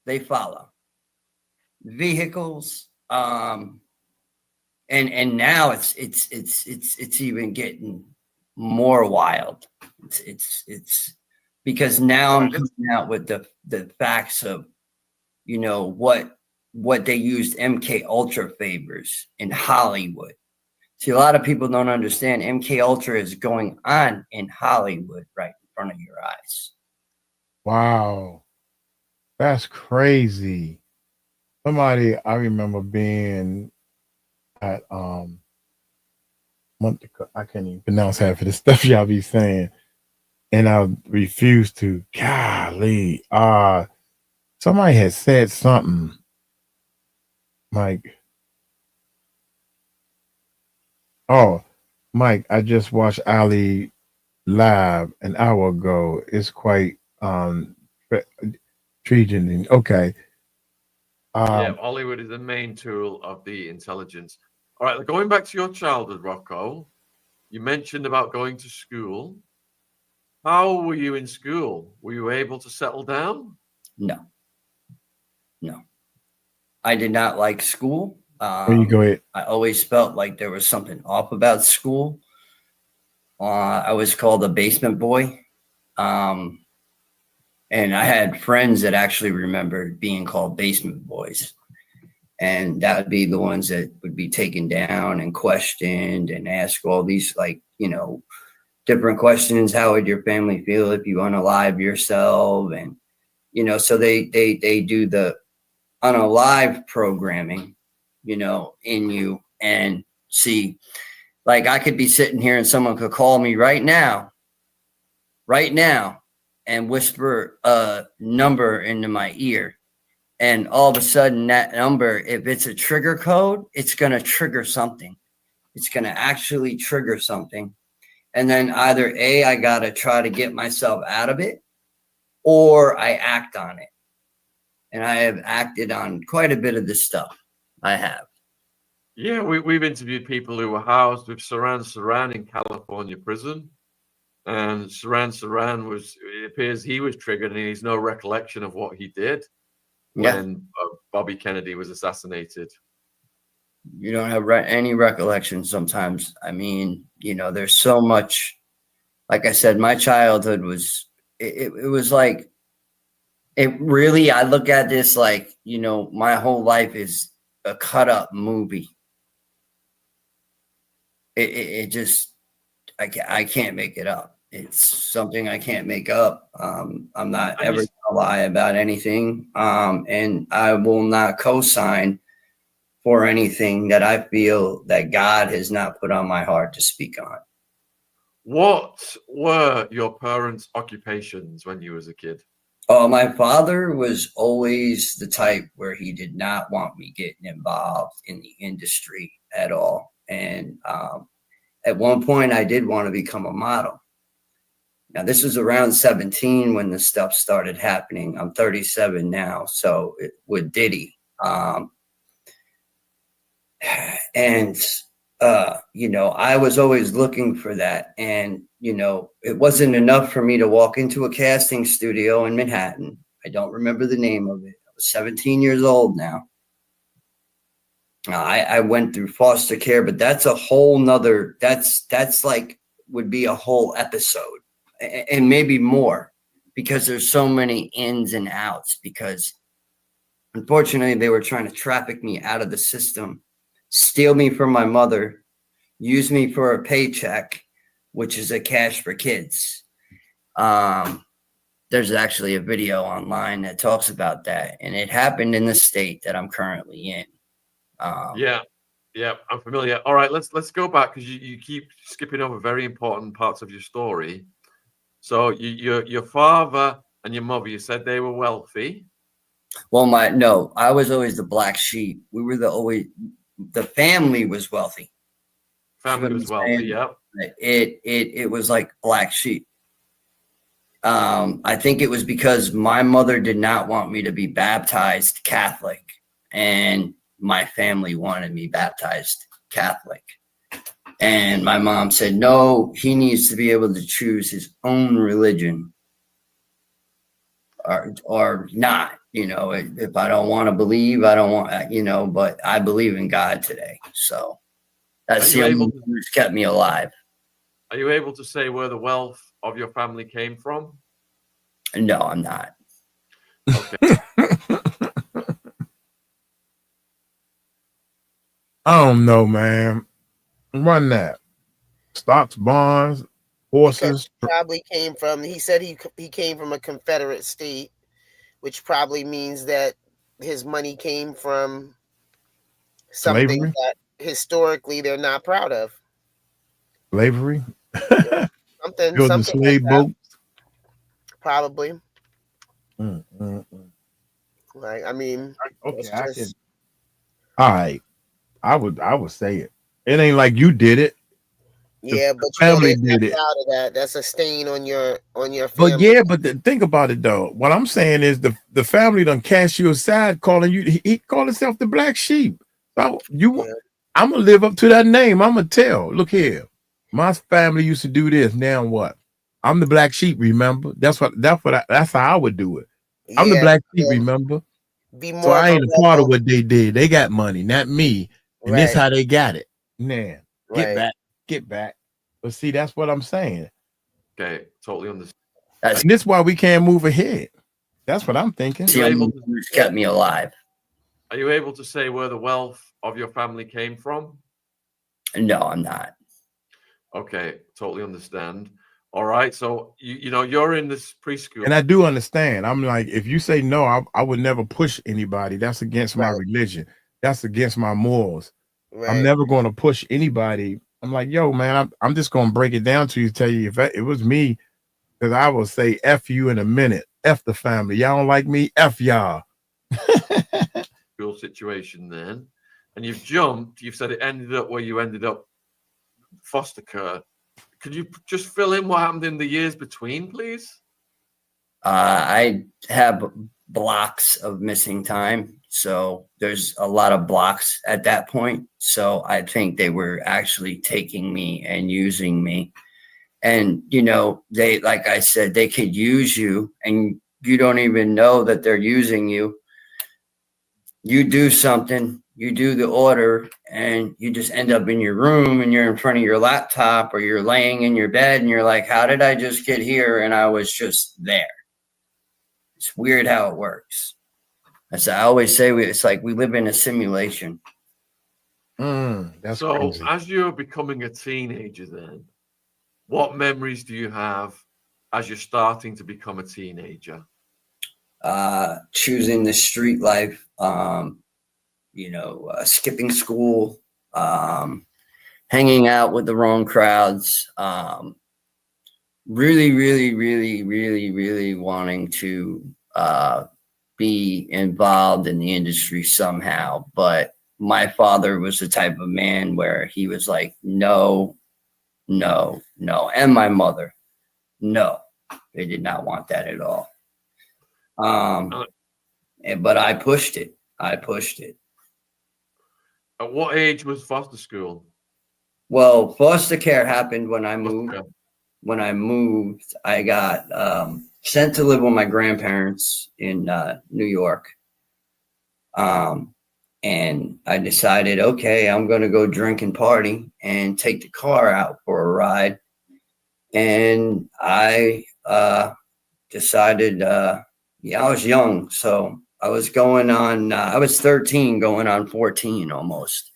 they follow. Vehicles, and now it's even getting more wild. It's because now I'm coming out with the facts of, what they used MK favors in Hollywood. See, a lot of people don't understand MK is going on in Hollywood right in front of your eyes. Wow. That's crazy. Somebody, I remember being at I can't even pronounce half of the stuff y'all be saying, and I refused to. Golly, somebody had said something like, "Oh, Mike, I just watched Ali live an hour ago. It's quite intriguing." Okay. Hollywood is the main tool of the intelligence. All right, going back to your childhood, Rocko, you mentioned about going to school. How were you in school? Were you able to settle down? No. I did not like school. You go ahead. I always felt like there was something off about school. I was called a basement boy. And I had friends that actually remembered being called basement boys. And that would be the ones that would be taken down and questioned and ask all these, different questions. How would your family feel if you unalive yourself? And, so they do the unalive programming, in you. And see, like, I could be sitting here and someone could call me right now, and whisper a number into my ear. And all of a sudden that number, if it's a trigger code, it's going to trigger something. It's going to actually trigger something. And then either A, I got to try to get myself out of it, or I act on it. And I have acted on quite a bit of this stuff. I have. Yeah, we've interviewed people who were housed with 𝗟𝗓𝗡𝗓 in California prison. And 𝗟𝗓𝗡𝗓 it appears he was triggered and he has no recollection of what he did when Bobby Kennedy was assassinated. You don't have any recollection sometimes. I mean, there's so much like I said, my childhood was, it was like, it really, I look at this like, you know, my whole life is a cut up movie. It just, I can't make it up. It's something I can't make up. I'm not ever gonna lie about anything. And I will not co-sign for anything that I feel that God has not put on my heart to speak on. What were your parents' occupations when you was a kid? Oh, my father was always the type where he did not want me getting involved in the industry at all. And at one point, I did want to become a model. Now, this was around 17 when the stuff started happening. I'm 37 now, so with Diddy. You know, I was always looking for that. And, you know, it wasn't enough for me to walk into a casting studio in Manhattan. I don't remember the name of it. I was 17 years old now. I went through foster care, but that's a whole nother, that's like, would be a whole episode and maybe more, because there's so many ins and outs, because unfortunately they were trying to traffic me out of the system, steal me from my mother, use me for a paycheck, which is a cash for kids. There's actually a video online that talks about that, and it happened in the state that I'm currently in. Yeah, I'm familiar. All right, let's go back, because you keep skipping over very important parts of your story. So your father and your mother, you said they were wealthy. Well, no, I was always the black sheep. We were the family was wealthy. Family was wealthy, yeah. It was like black sheep. I think it was because my mother did not want me to be baptized Catholic, and my family wanted me baptized Catholic. And my mom said, no, he needs to be able to choose his own religion or not. You know, if I don't want to believe, I don't want, you know, but I believe in God today. So that's the only thing that's kept me alive. Are you able to say where the wealth of your family came from? No, I'm not. Okay. I don't know, man. Run that. Stocks, bonds, horses. Probably came from, he said he came from a Confederate state, which probably means that his money came from something Slavery? that historically they're not proud of. Slavery? Something Building like slave that. boats? Probably. Like, I mean, okay, all right. I would say it. It ain't like you did it. Yeah, but family they're did it. proud of that. That's a stain on your family. But yeah, think about it though. What I'm saying is the family done cast you aside, calling you. He called himself the black sheep. So I'm gonna live up to that name. I'm gonna tell. Look here, my family used to do this. Now what? I'm the black sheep. Remember? That's how I would do it. I'm the black sheep. Remember? So I ain't a part of what they did. They got money, not me. And this how they got it. Man, get back. But see, that's what I'm saying. Okay, totally understand. And this is why we can't move ahead. That's what I'm thinking. It's kept me alive. Are you able to say where the wealth of your family came from? No, I'm not. Okay, totally understand. All right, so you know you're in this preschool, and I do understand. I'm like, if you say no, I would never push anybody. That's against my religion. That's against my morals. I'm never going to push anybody. I'm like, yo, man, I'm just going to break it down to you, tell you if it was me, because I will say F you in a minute. F the family. Y'all don't like me, F y'all. School situation then. And you've said it ended up where you ended up, foster care. Could you just fill in what happened in the years between, please? I have blocks of missing time. So there's a lot of blocks at that point. So I think they were actually taking me and using me. And, you know, they, like I said, they could use you and you don't even know that they're using you. You do something, you do the order and you just end up in your room and you're in front of your laptop or you're laying in your bed and you're like, how did I just get here? And I was just there. It's weird how it works. As I always say, it's like we live in a simulation. That's so crazy. As you're becoming a teenager then, what memories do you have as you're starting to become a teenager? Choosing the street life, skipping school, hanging out with the wrong crowds, really wanting to be involved in the industry somehow. But my father was the type of man where he was like, no. And my mother, no, they did not want that at all. But I pushed it. At what age was foster school? Well, foster care happened when I moved. When I moved, I got sent to live with my grandparents in New York. And I decided, okay, I'm going to go drink and party and take the car out for a ride. And I decided, I was young. So I was going on, I was 13 going on 14 almost.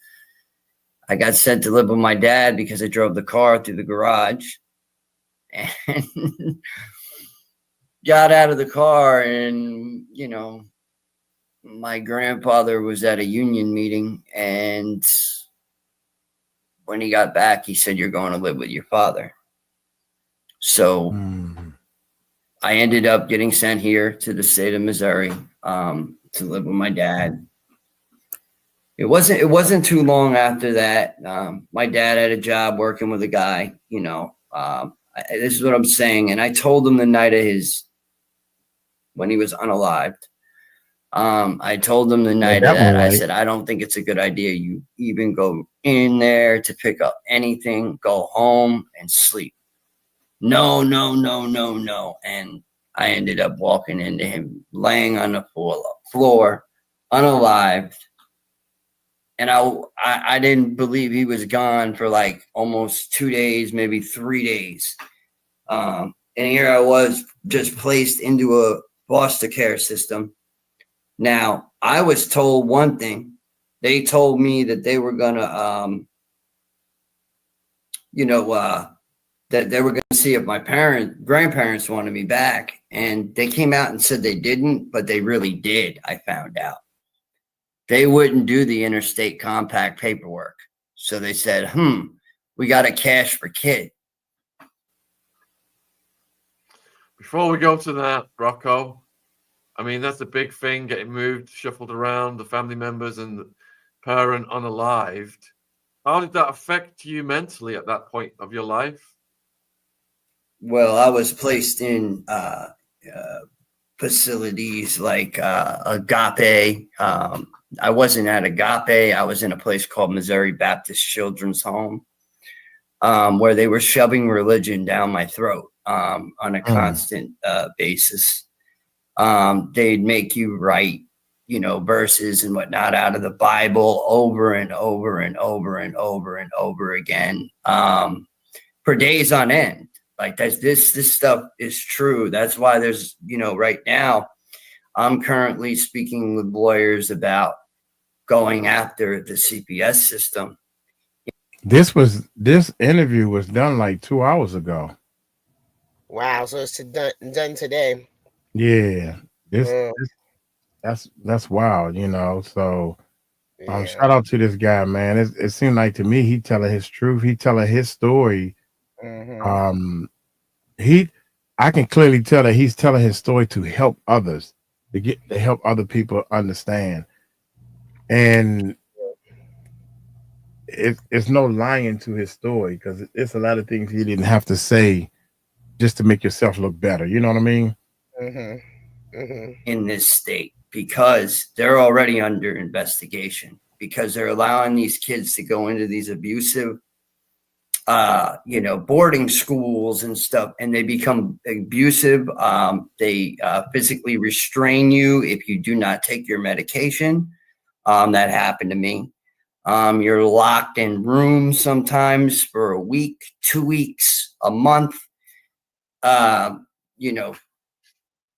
I got sent to live with my dad because I drove the car through the garage. And got out of the car and, my grandfather was at a union meeting, and when he got back, he said, you're going to live with your father. So I ended up getting sent here to the state of Missouri to live with my dad. It wasn't too long after that. My dad had a job working with a guy, this is what I'm saying. And I told him the night of when he was unalived. I told him the night of that, I said, I don't think it's a good idea you even go in there to pick up anything, go home and sleep. No. And I ended up walking into him laying on the floor, unalived. And I didn't believe he was gone for like almost 2 days, maybe 3 days. And here I was just placed into a foster care system. Now, I was told one thing. They told me that they were going to, that they were going to see if my grandparents wanted me back. And they came out and said they didn't, but they really did, I found out. They wouldn't do the interstate compact paperwork. So they said, we got a cash for kid. Before we go to that, Rocko, I mean, that's a big thing, getting moved, shuffled around, the family members and the parent unalived. How did that affect you mentally at that point of your life? Well, I was placed in facilities like 𝗗𝗓𝗡𝗞. I wasn't at 𝗗𝗓𝗡𝗞. I was in a place called Missouri Baptist Children's Home, where they were shoving religion down my throat on a constant basis. They'd make you write, verses and whatnot out of the Bible over and over and over and over and over again for days on end. Like this stuff is true. That's why there's, right now I'm currently speaking with lawyers about going after the CPS system. This interview was done like 2 hours ago. Wow, so it's done today. Yeah, that's wild, So shout out to this guy, man. It seemed like to me he telling his truth, he telling his story. I can clearly tell that he's telling his story to help others, to help other people understand. And it's no lying to his story, because it's a lot of things he didn't have to say just to make yourself look better. You know what I mean? In this state, because they're already under investigation, because they're allowing these kids to go into these abusive boarding schools and stuff, and they become abusive. They physically restrain you if you do not take your medication. that happened to me. You're locked in rooms sometimes for a week, 2 weeks, a month. You know,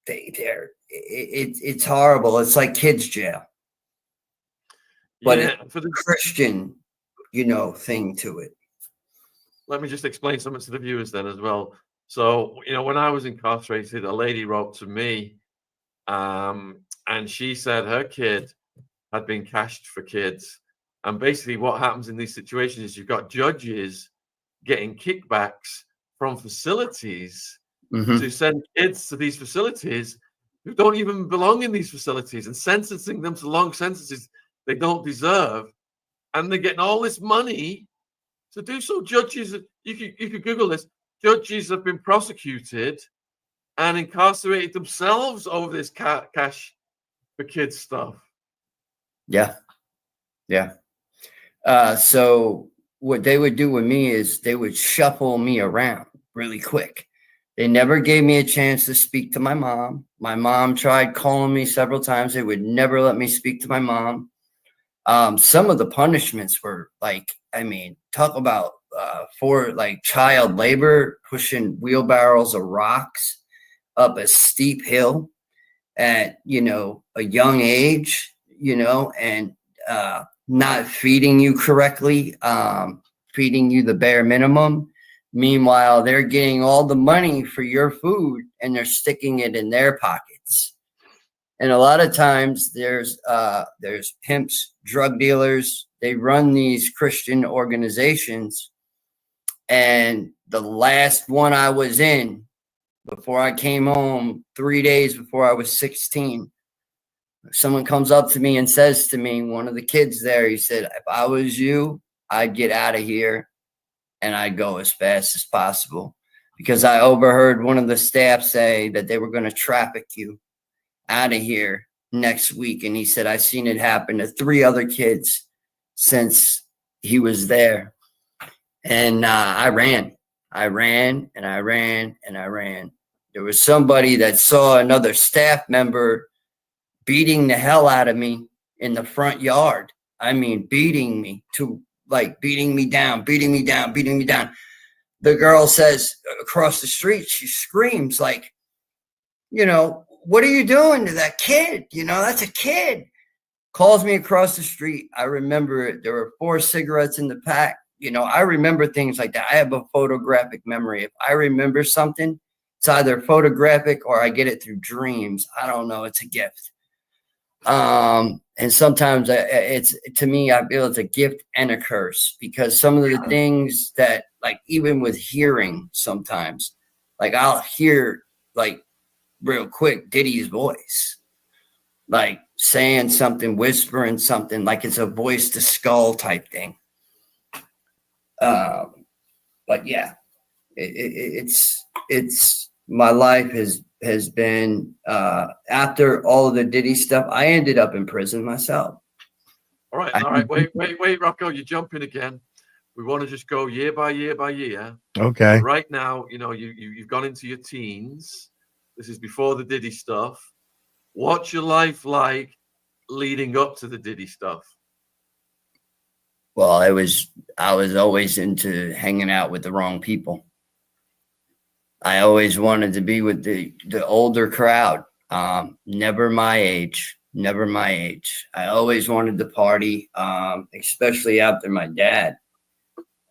it's horrible. It's like kids' jail, but Yeah, it's for the Christian, you know, thing to it. Let me just explain something to the viewers then as well. So, you know, when I was incarcerated, a lady wrote to me, and she said her kid had been cashed for kids. And basically what happens in these situations is you've got judges getting kickbacks from facilities to send kids to these facilities who don't even belong in these facilities and sentencing them to long sentences they don't deserve. And they're getting all this money to do so. Judges, you could Google this, judges have been prosecuted and incarcerated themselves over this cash for kids stuff. Yeah. Yeah. So what they would do with me is they would shuffle me around really quick. They never gave me a chance to speak to my mom. My mom tried calling me several times. They would never let me speak to my mom. Some of the punishments were like, I mean, talk about for like child labor, pushing wheelbarrows of rocks up a steep hill at, you know, a young age, you know, and not feeding you correctly, feeding you the bare minimum. Meanwhile, they're getting all the money for your food and they're sticking it in their pockets. And a lot of times there's pimps, drug dealers. They run these Christian organizations. And the last one I was in before I came home, 3 days before I was 16, someone comes up to me and says to me, one of the kids there, he said, if I was you, I'd get out of here and I'd go as fast as possible, because I overheard one of the staff say that they were going to traffic you out of here next week. And he said, I've seen it happen to 3 other kids since he was there. And I ran. There was somebody that saw another staff member beating the hell out of me in the front yard. I mean, beating me down. The girl says across the street, she screams like, you know, what are you doing to that kid? You know, that's a kid. Calls me across the street. I remember it. There were 4 cigarettes in the pack. You know, I remember things like that. I have a photographic memory. If I remember something, it's either photographic or I get it through dreams. I don't know. It's a gift. And sometimes it's, to me, I feel it's a gift and a curse, because some of the things that, like, even with hearing sometimes, like I'll hear like real quick Diddy's voice, like saying something, whispering something, like it's a voice to skull type thing. But yeah, it's my life has been, after all of the Diddy stuff, I ended up in prison myself. All right. Wait, Rocko, you're jumping again. We want to just go year by year by year. Okay. So right now, you know, you've gone into your teens. This is before the Diddy stuff. What's your life like leading up to the Diddy stuff? Well, I was always into hanging out with the wrong people. I always wanted to be with the older crowd. Never my age. I always wanted to party, especially after my dad.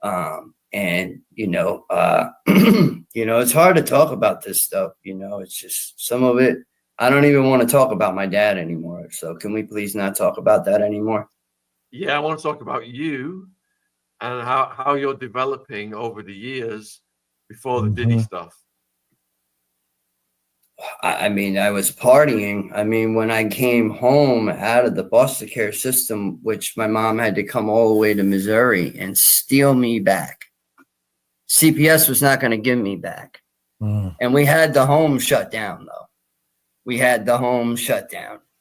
And you know, you know, it's hard to talk about this stuff. You know, it's just some of it. I don't even want to talk about my dad anymore. So can we please not talk about that anymore? Yeah, I want to talk about you and how you're developing over the years before the Diddy stuff. I mean, I was partying. I mean, when I came home out of the foster care system, which my mom had to come all the way to Missouri and steal me back. CPS was not going to give me back. And we had the home shut down, though.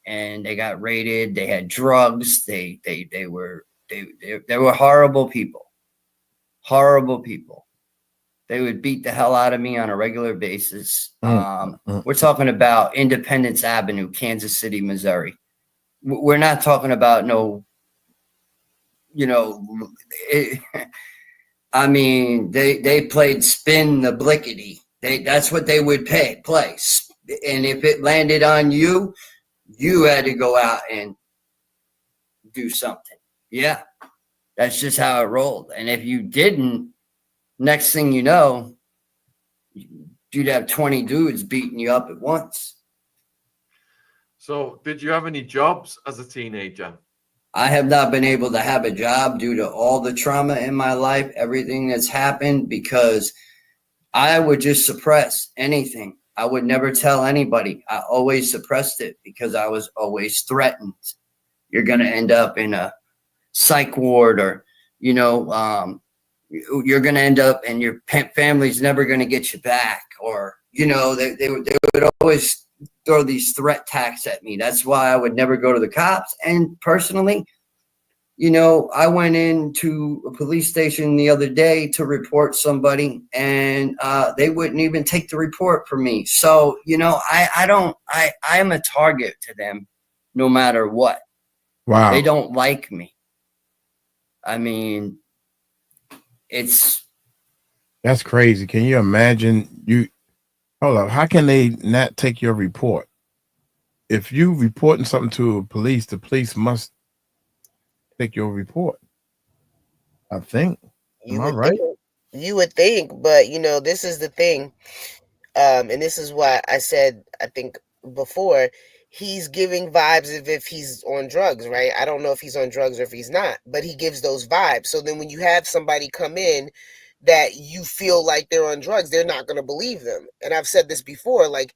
And they got raided. They had drugs. They were horrible people. They would beat the hell out of me on a regular basis. We're talking about Independence Avenue, Kansas City, Missouri. we're not talking about no, I mean, they played spin the blickety. That's what they would play. And if it landed on you, you had to go out and do something. Yeah, that's just how it rolled. And if you didn't, next thing you know, you'd have 20 dudes beating you up at once. So did you have any jobs as a teenager? I have not been able to have a job due to all the trauma in my life, everything that's happened, because I would just suppress anything. I would never tell anybody. I always suppressed it because I was always threatened. You're going to end up in a psych ward, or, you're going to end up and your family's never going to get you back. Or, they would always throw these threat tacks at me. That's why I would never go to the cops. And personally, I went into a police station the other day to report somebody, and they wouldn't even take the report from me. So, I am a target to them no matter what. Wow. They don't like me. I mean, that's crazy. Can you imagine hold up, how can they not take your report? If you reporting something to police, the police must take your report, I think. Am I right? You would think, but this is the thing. And this is why I said, I think before, he's giving vibes as if he's on drugs, right? I don't know if he's on drugs or if he's not, but he gives those vibes. So then when you have somebody come in that you feel like they're on drugs, they're not going to believe them. And I've said this before, like,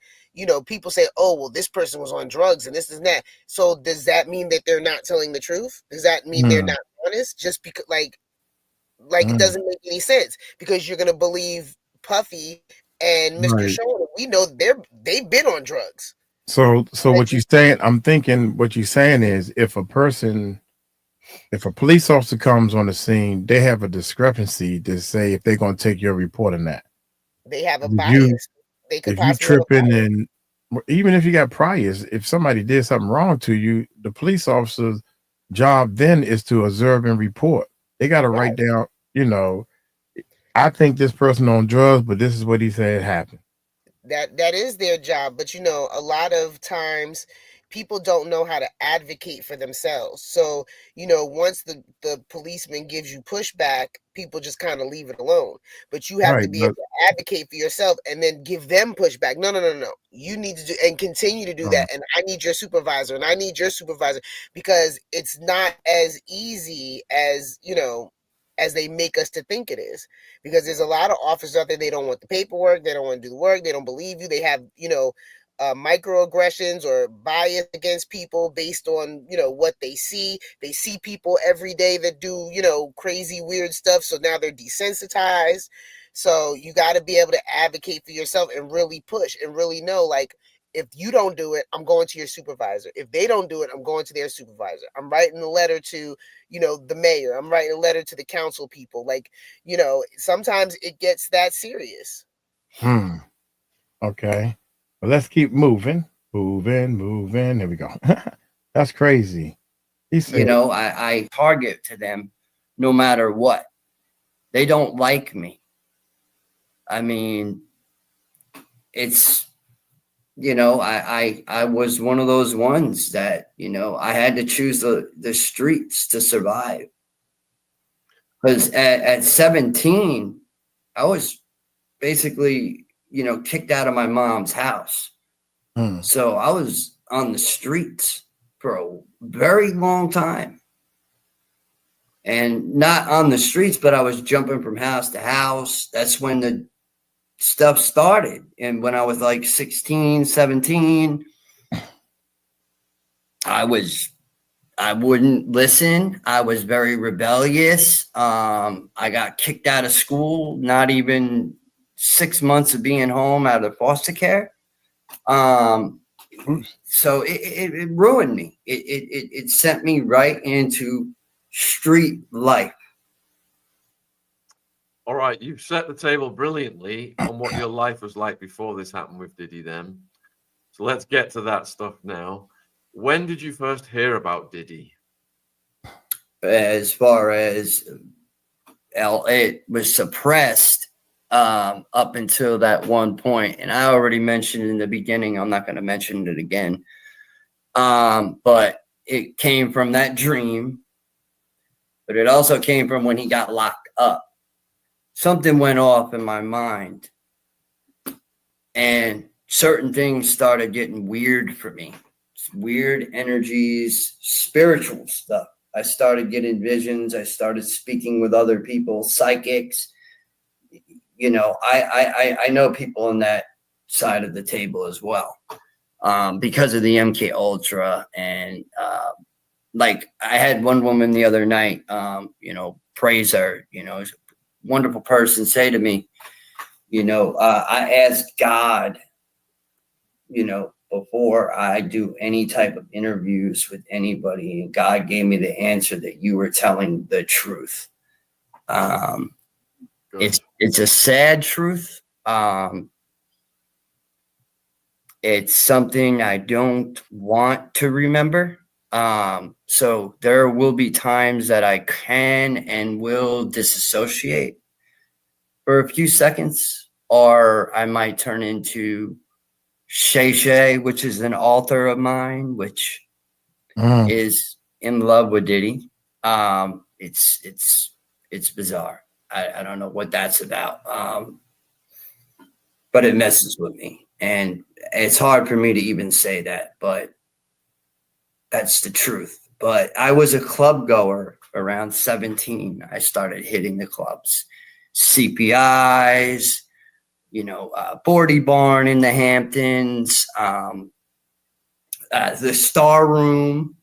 people say, oh, well, this person was on drugs and this and that. So does that mean that they're not telling the truth? Does that mean they're not honest? Just because, like it doesn't make any sense, because you're going to believe Puffy and Mr. Right. Sean. We know they've been on drugs. So what you're saying, I'm thinking what you're saying is, if a police officer comes on the scene, they have a discrepancy to say if they're going to take your report or not. They have a bias. They could if you tripping, and even if you got priors, if somebody did something wrong to you, the police officer's job then is to observe and report. They got to write down, I think this person on drugs, but this is what he said happened. That is their job. But a lot of times people don't know how to advocate for themselves. So, once the policeman gives you pushback, people just kind of leave it alone. But you have to be able to advocate for yourself and then give them pushback. No. You need to do and continue to do that. And I need your supervisor, and I need your supervisor, because it's not as easy as, as they make us to think it is, because there's a lot of officers out there. They don't want the paperwork. They don't want to do the work. They don't believe you. They have, microaggressions or bias against people based on, what they see. They see people every day that do, crazy, weird stuff. So now they're desensitized. So you got to be able to advocate for yourself and really push and really know, like, if you don't do it, I'm going to your supervisor. If they don't do it, I'm going to their supervisor. I'm writing a letter to, the mayor. I'm writing a letter to the council people. Like, sometimes it gets that serious. Okay. Well, let's keep moving. There we go. That's crazy. He said, I target to them no matter what. They don't like me. I mean, it's, I was one of those ones that, I had to choose the streets to survive. Because at 17, I was basically, kicked out of my mom's house. So I was on the streets for a very long time. And not on the streets, but I was jumping from house to house. That's when the stuff started. And when I was like 16, 17, I wouldn't listen. I was very rebellious. I got kicked out of school, not even 6 months of being home out of foster care. So it ruined me. It sent me right into street life. All right, you've set the table brilliantly on what your life was like before this happened with Diddy then. So let's get to that stuff now. when did you first hear about Diddy? As far as it was suppressed up until that one point, and I already mentioned in the beginning, I'm not going to mention it again, but it came from that dream, but it also came from when he got locked up. Something went off in my mind, and certain things started getting weird for me. Weird energies, spiritual stuff. I started getting visions. I started speaking with other people, psychics. You know, I know people on that side of the table as well, because of the MKUltra. And like I had one woman the other night, you know, praise her, you know, wonderful person, say to me, you know, I asked God, you know, before I do any type of interviews with anybody, and God gave me the answer that you were telling the truth. It's a sad truth. It's something I don't want to remember. So there will be times that I can and will disassociate for a few seconds, or I might turn into 𝗟𝗓𝗓, which is an author of mine, which is in love with Diddy. It's bizarre. I don't know what that's about. But it messes with me. And it's hard for me to even say that, but that's the truth. But I was a club goer around 17. I started hitting the clubs, CPIs, you know, Bordy Barn in the Hamptons, the Star Room,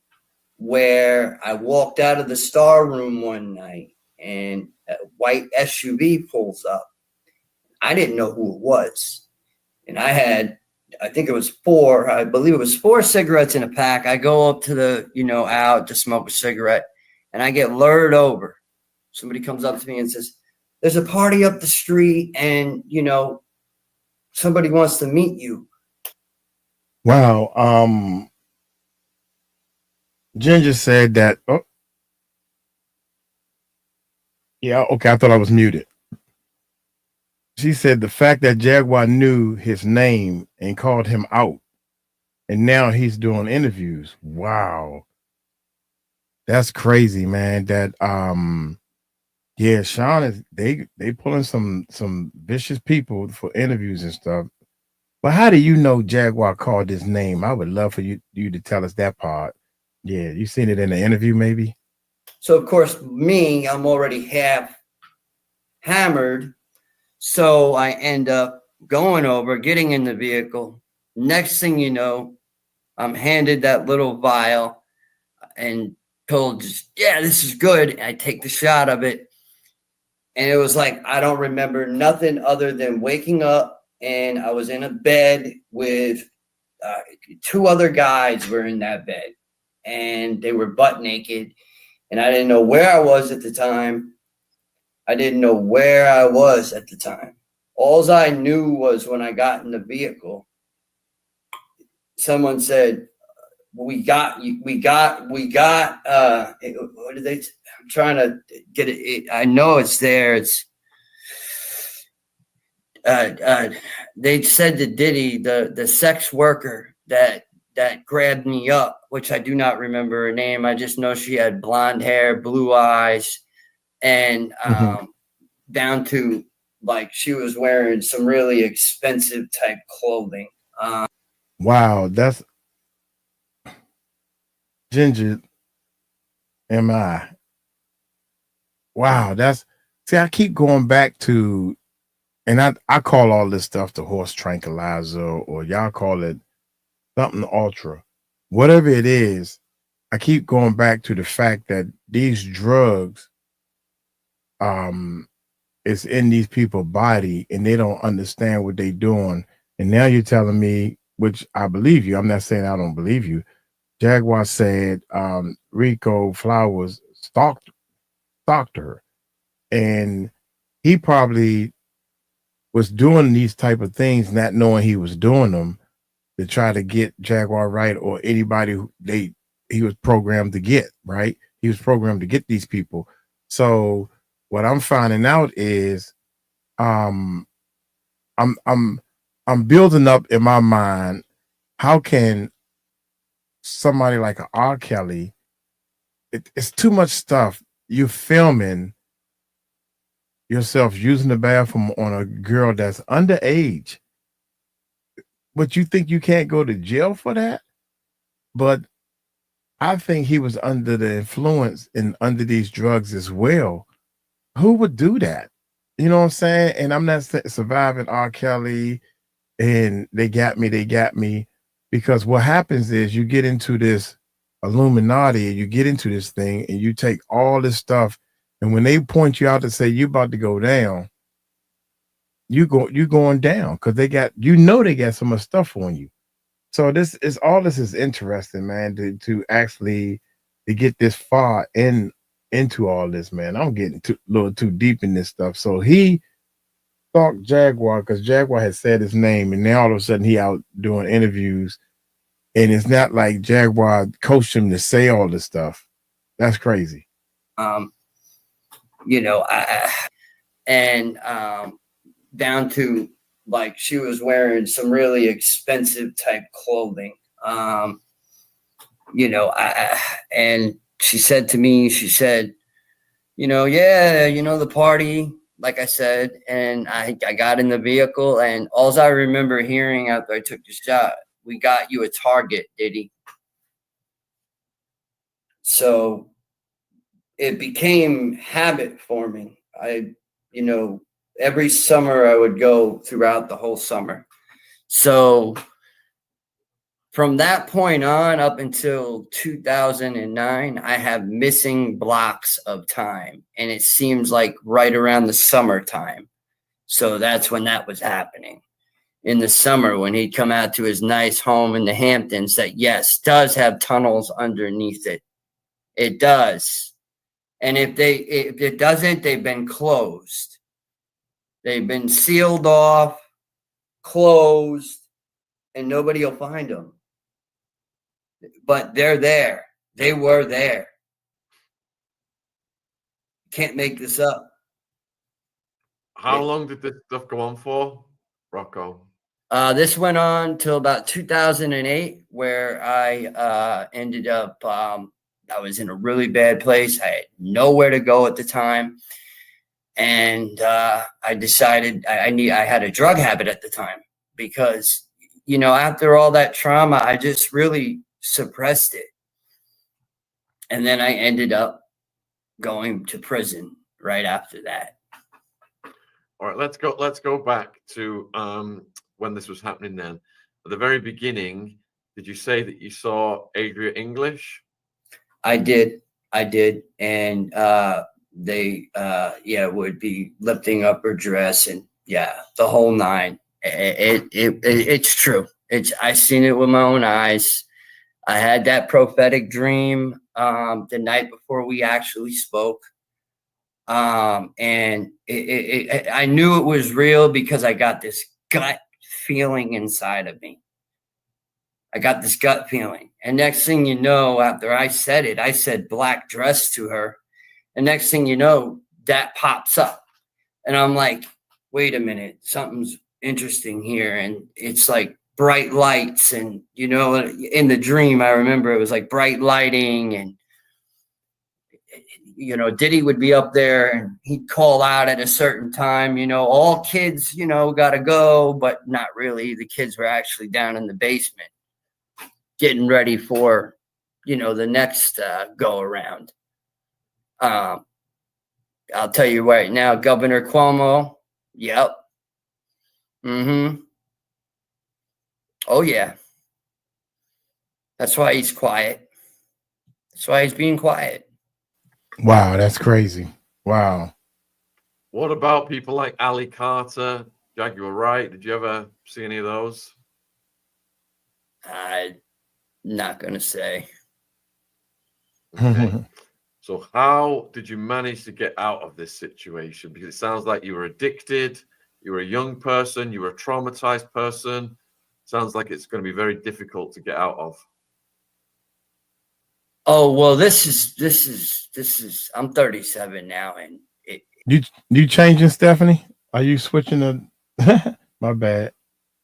where I walked out of the Star Room one night and a white SUV pulls up. I didn't know who it was. And I had, I think it was I believe it was 4 cigarettes in a pack. I go up to the, you know, out to smoke a cigarette, and I get lured over. Somebody comes up to me and says, there's a party up the street, and, you know, somebody wants to meet you. Wow. Ginger said that. Oh, yeah. Okay. I thought I was muted. She said the fact that Jaguar knew his name and called him out, and now he's doing interviews. Wow. That's crazy, man. That yeah, Sean is they pulling some vicious people for interviews and stuff. But how do you know Jaguar called his name? I would love for you to tell us that part. Yeah, you seen it in the interview, maybe? So of course, I'm already half hammered. So I end up going over, getting in the vehicle. Next thing you know, I'm handed that little vial and told, yeah, this is good. I take the shot of it. And it was like, I don't remember nothing other than waking up, and I was in a bed with 2 other guys were in that bed, and they were butt naked. And I didn't know where I was at the time. All I knew was when I got in the vehicle, someone said, we got, what did they, I'm trying to get it. I know it's there. It's, they said to Diddy, the sex worker that grabbed me up, which I do not remember her name. I just know she had blonde hair, blue eyes, and down to like she was wearing some really expensive type clothing. Wow, that's Ginger. Am I? Wow, that's see. I keep going back to, and I call all this stuff the horse tranquilizer, or y'all call it something ultra, whatever it is. I keep going back to the fact that these drugs, is in these people's body, and they don't understand what they're doing. And now you're telling me, which I believe you. I'm not saying I don't believe you. Jaguar said Rico Flowers stalked her, and he probably was doing these type of things not knowing he was doing them, to try to get Jaguar right, or anybody who he was programmed to get, right? He was programmed to get these people. So what I'm finding out is I'm building up in my mind, how can somebody like R. Kelly, it's too much stuff. You're filming yourself using the bathroom on a girl that's underage, but you think you can't go to jail for that? But I think he was under the influence and under these drugs as well. Who would do that? You know what I'm saying? And I'm not surviving R. Kelly and they got me, because what happens is you get into this Illuminati and you get into this thing and you take all this stuff, and when they point you out to say you're about to go down, you going down, because they got so much stuff on you. So this is interesting, man, to actually to get this far into all this, man. I'm getting a little too deep in this stuff. So he stalked Jaguar because Jaguar had said his name, and now all of a sudden he out doing interviews, and it's not like Jaguar coached him to say all this stuff. That's crazy. Down to, like, she was wearing some really expensive type clothing. And she said to me, the party, like I said, and I got in the vehicle, and all I remember hearing after I took the shot, "We got you a target, Diddy." So it became habit forming. Every summer I would go throughout the whole summer. So from that point on up until 2009, I have missing blocks of time. And it seems like right around the summertime. So that's when that was happening. In the summer, when he'd come out to his nice home in the Hamptons that, yes, does have tunnels underneath it. It does. And if it doesn't, they've been closed. They've been sealed off, closed, and nobody will find them. But they're there. They were there. Can't make this up. How long did this stuff go on for, Rocko? This went on till about 2008, where I ended up, I was in a really bad place. I had nowhere to go at the time. And I decided I had a drug habit at the time because, after all that trauma, I just really suppressed it. And then I ended up going to prison right after that. All right, let's go back to when this was happening then. At the very beginning, did you say that you saw Adria English? I did. And they would be lifting up her dress and the whole nine. It's true. I seen it with my own eyes. I had that prophetic dream the night before we actually spoke. And I knew it was real because I got this gut feeling inside of me. I got this gut feeling. And next thing you know, after I said it, I said black dress to her. And next thing you know, that pops up. And I'm like, wait a minute, something's interesting here. And it's like bright lights. And, in the dream, I remember it was like bright lighting. And, Diddy would be up there and he'd call out at a certain time, all kids, got to go. But not really. The kids were actually down in the basement getting ready for, the next go around. I'll tell you right now, Governor Cuomo. Yep. Oh, yeah. That's why he's quiet. That's why he's being quiet. Wow, that's crazy. Wow. What about people like Ali Carter, Jaguar Wright? Did you ever see any of those? I'm not going to say. Okay. So how did you manage to get out of this situation? Because it sounds like you were addicted, you were a young person, you were a traumatized person. Sounds like it's going to be very difficult to get out of. Oh, well, this is, I'm 37 now, and you changing, Stephanie? Are you switching the, my bad.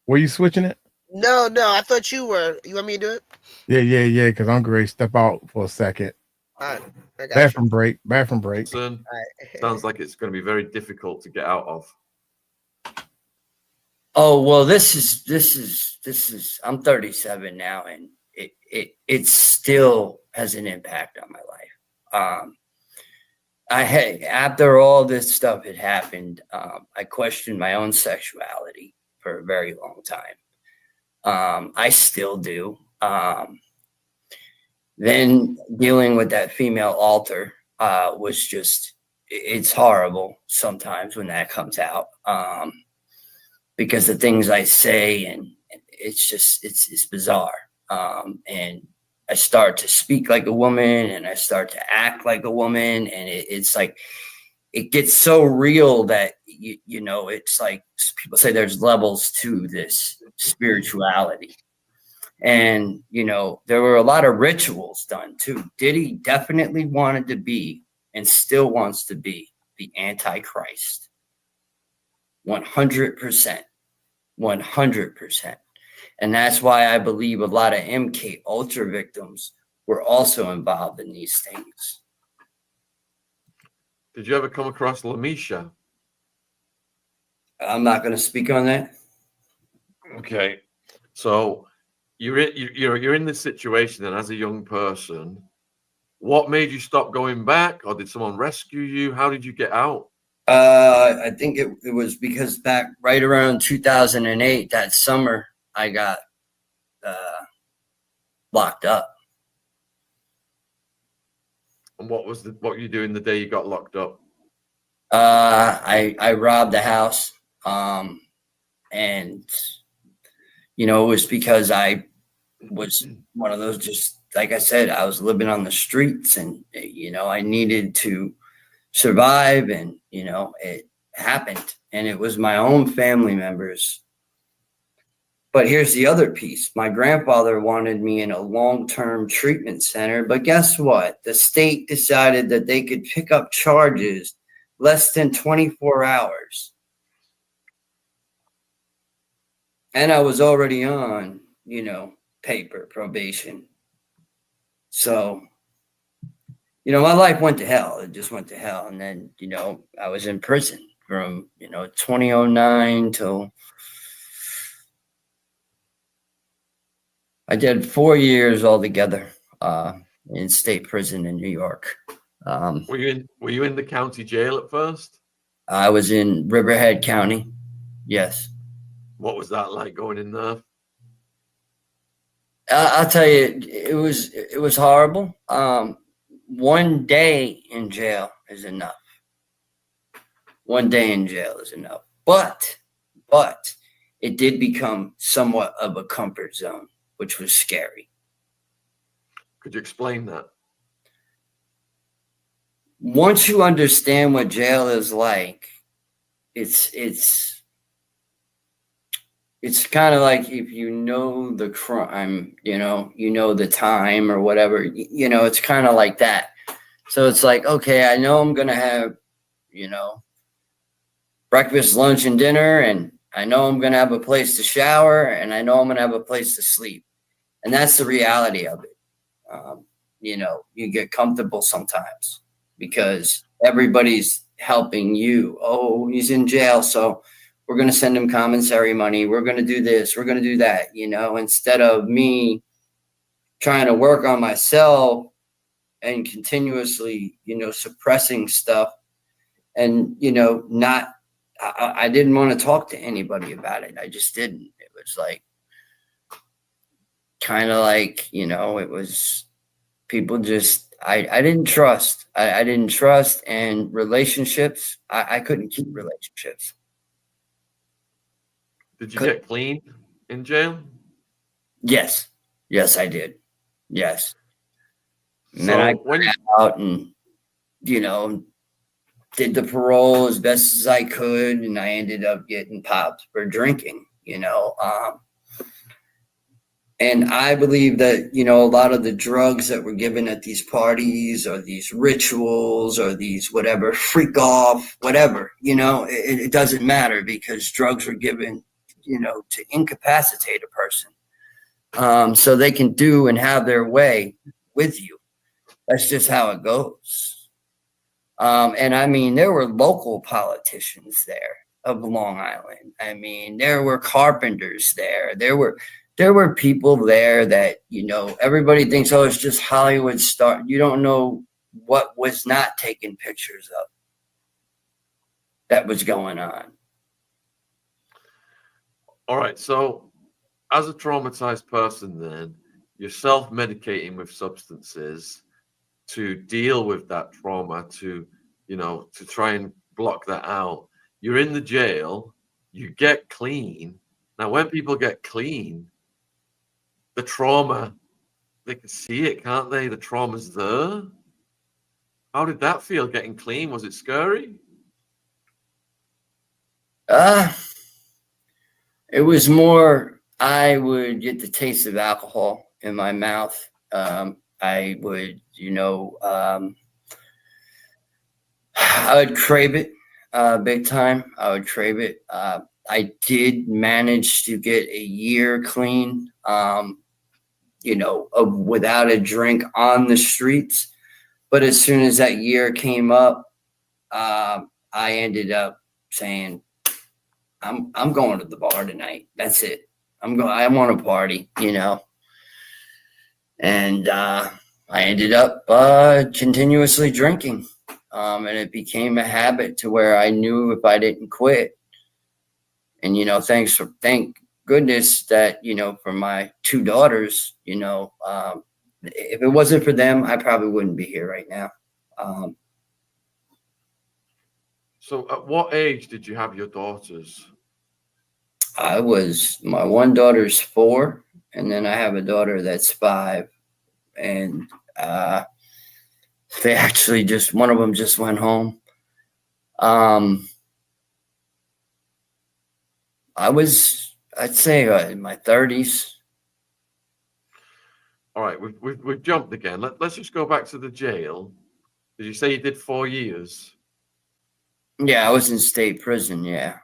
Were you switching it? No, I thought you were. You want me to do it? Yeah, because I'm going to step out for a second. All right, I got Bathroom break. Sounds like it's going to be very difficult to get out of. Oh, well, this is, I'm 37 now, and it still has an impact on my life. After all this stuff had happened, I questioned my own sexuality for a very long time. I still do. Then dealing with that female altar was just, it's horrible sometimes when that comes out. Because the things I say, and it's just, it's bizarre. And I start to speak like a woman, and I start to act like a woman, and it's like, it gets so real that, you know, it's like people say there's levels to this spirituality. And, you know, there were a lot of rituals done too. Diddy definitely wanted to be, and still wants to be, the Antichrist. 100%. 100%. And that's why I believe a lot of MKUltra victims were also involved in these things. Did you ever come across Lamisha? I'm not going to speak on that. Okay. So you're in this situation, and as a young person, what made you stop going back, or did someone rescue you? How did you get out? I think it was because back right around 2008, that summer, I got locked up. And what were you doing the day you got locked up? I robbed the house, and you know, it was because I was one of those, just like I said, I was living on the streets, and you know, I needed to survive, and you know, it happened, and it was my own family members. But here's the other piece. My grandfather wanted me in a long-term treatment center, but guess what? The state decided that they could pick up charges less than 24 hours. And I was already on, you know, paper probation. So, you know, my life went to hell. It just went to hell. And then, you know, I was in prison from, you know, 2009 till I did 4 years altogether in state prison in New York. Were you in the county jail at first? I was in Riverhead County. Yes. What was that like going in there? I'll tell you, it was horrible. 1 day in jail is enough. 1 day in jail is enough. But it did become somewhat of a comfort zone, which was scary. Could you explain that? Once you understand what jail is like, it's kind of like if you know the crime, you know the time or whatever, you know, it's kind of like that. So it's like, okay, I know I'm going to have, you know, breakfast, lunch, and dinner, and I know I'm going to have a place to shower, and I know I'm going to have a place to sleep. And that's the reality of it. You know, you get comfortable sometimes because everybody's helping you. Oh, he's in jail, so we're going to send him commissary money. We're going to do this. We're going to do that, you know, instead of me trying to work on myself and continuously, you know, suppressing stuff and, you know, I didn't want to talk to anybody about it. I just didn't. It was like, kind of like, you know, it was people just, I didn't trust. I didn't trust, and relationships, I couldn't keep relationships. Did you get clean in jail? Yes. Yes, I did. Yes. And So then I got out and, you know, did the parole as best as I could, and I ended up getting popped for drinking, you know. And I believe that, you know, a lot of the drugs that were given at these parties or these rituals or these whatever, freak off, whatever, you know, it doesn't matter because drugs were given, you know, to incapacitate a person so they can do and have their way with you. That's just how it goes. And I mean, there were local politicians there of Long Island. I mean, there were carpenters there. There were people there that, you know, everybody thinks, oh, it's just Hollywood star. You don't know what was not taking pictures of that was going on. All right. So as a traumatized person, then you're self-medicating with substances to deal with that trauma, to, you know, to try and block that out. You're in the jail, you get clean. Now, when people get clean, the trauma, they can see it, can't they? The trauma's there. How did that feel getting clean? Was it scary? It was more, I would get the taste of alcohol in my mouth. I would, you know, I would crave it big time. I would crave it. I did manage to get a year clean, you know, without a drink on the streets. But as soon as that year came up, I ended up saying, I'm going to the bar tonight. That's it. I want to party, you know. And I ended up continuously drinking. And it became a habit to where I knew if I didn't quit. And, you know, thank goodness that, you know, for my two daughters, you know, if it wasn't for them, I probably wouldn't be here right now. So at what age did you have your daughters? My one daughter's 4, and then I have a daughter that's 5. And they actually one of them just went home. I'd say in my 30s. All right, we've jumped again. Let's just go back to the jail. Did you say you did 4 years? Yeah, I was in state prison. Yeah.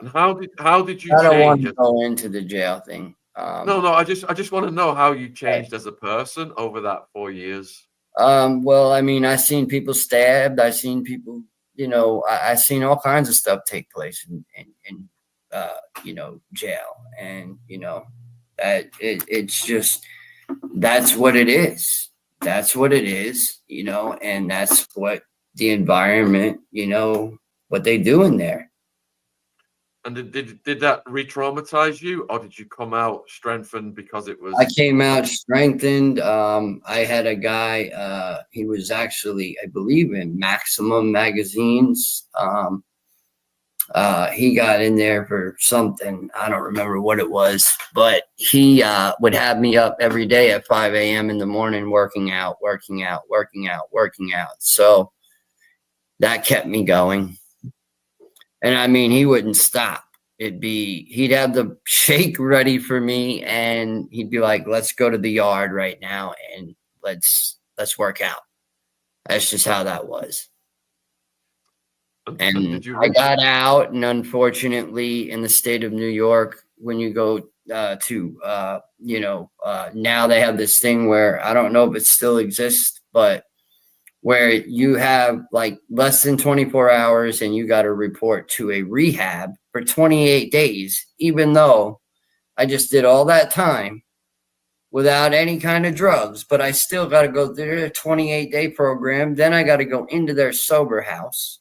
And how did you change? I don't want to go into the jail thing. No, I just want to know how you changed as a person over that 4 years. Well, I mean, I seen people stabbed. I seen people, you know, I seen all kinds of stuff take place in you know, jail. And, you know, that it's just, that's what it is. That's what it is, you know, and that's what the environment, you know, what they do in there. And did that re-traumatize you, or did you come out strengthened because it was? I came out strengthened. I had a guy, he was actually, I believe, in Maximum magazines. He got in there for something. I don't remember what it was, but he would have me up every day at 5 a.m. in the morning, working out. So that kept me going. And I mean, he wouldn't stop. He'd have the shake ready for me, and he'd be like, let's go to the yard right now and let's work out. That's just how that was. And I got out, and unfortunately, in the state of New York, when you go to, you know, now they have this thing where I don't know if it still exists, but where you have like less than 24 hours and you got to report to a rehab for 28 days, even though I just did all that time without any kind of drugs, but I still got to go through a 28-day program. Then I got to go into their sober house.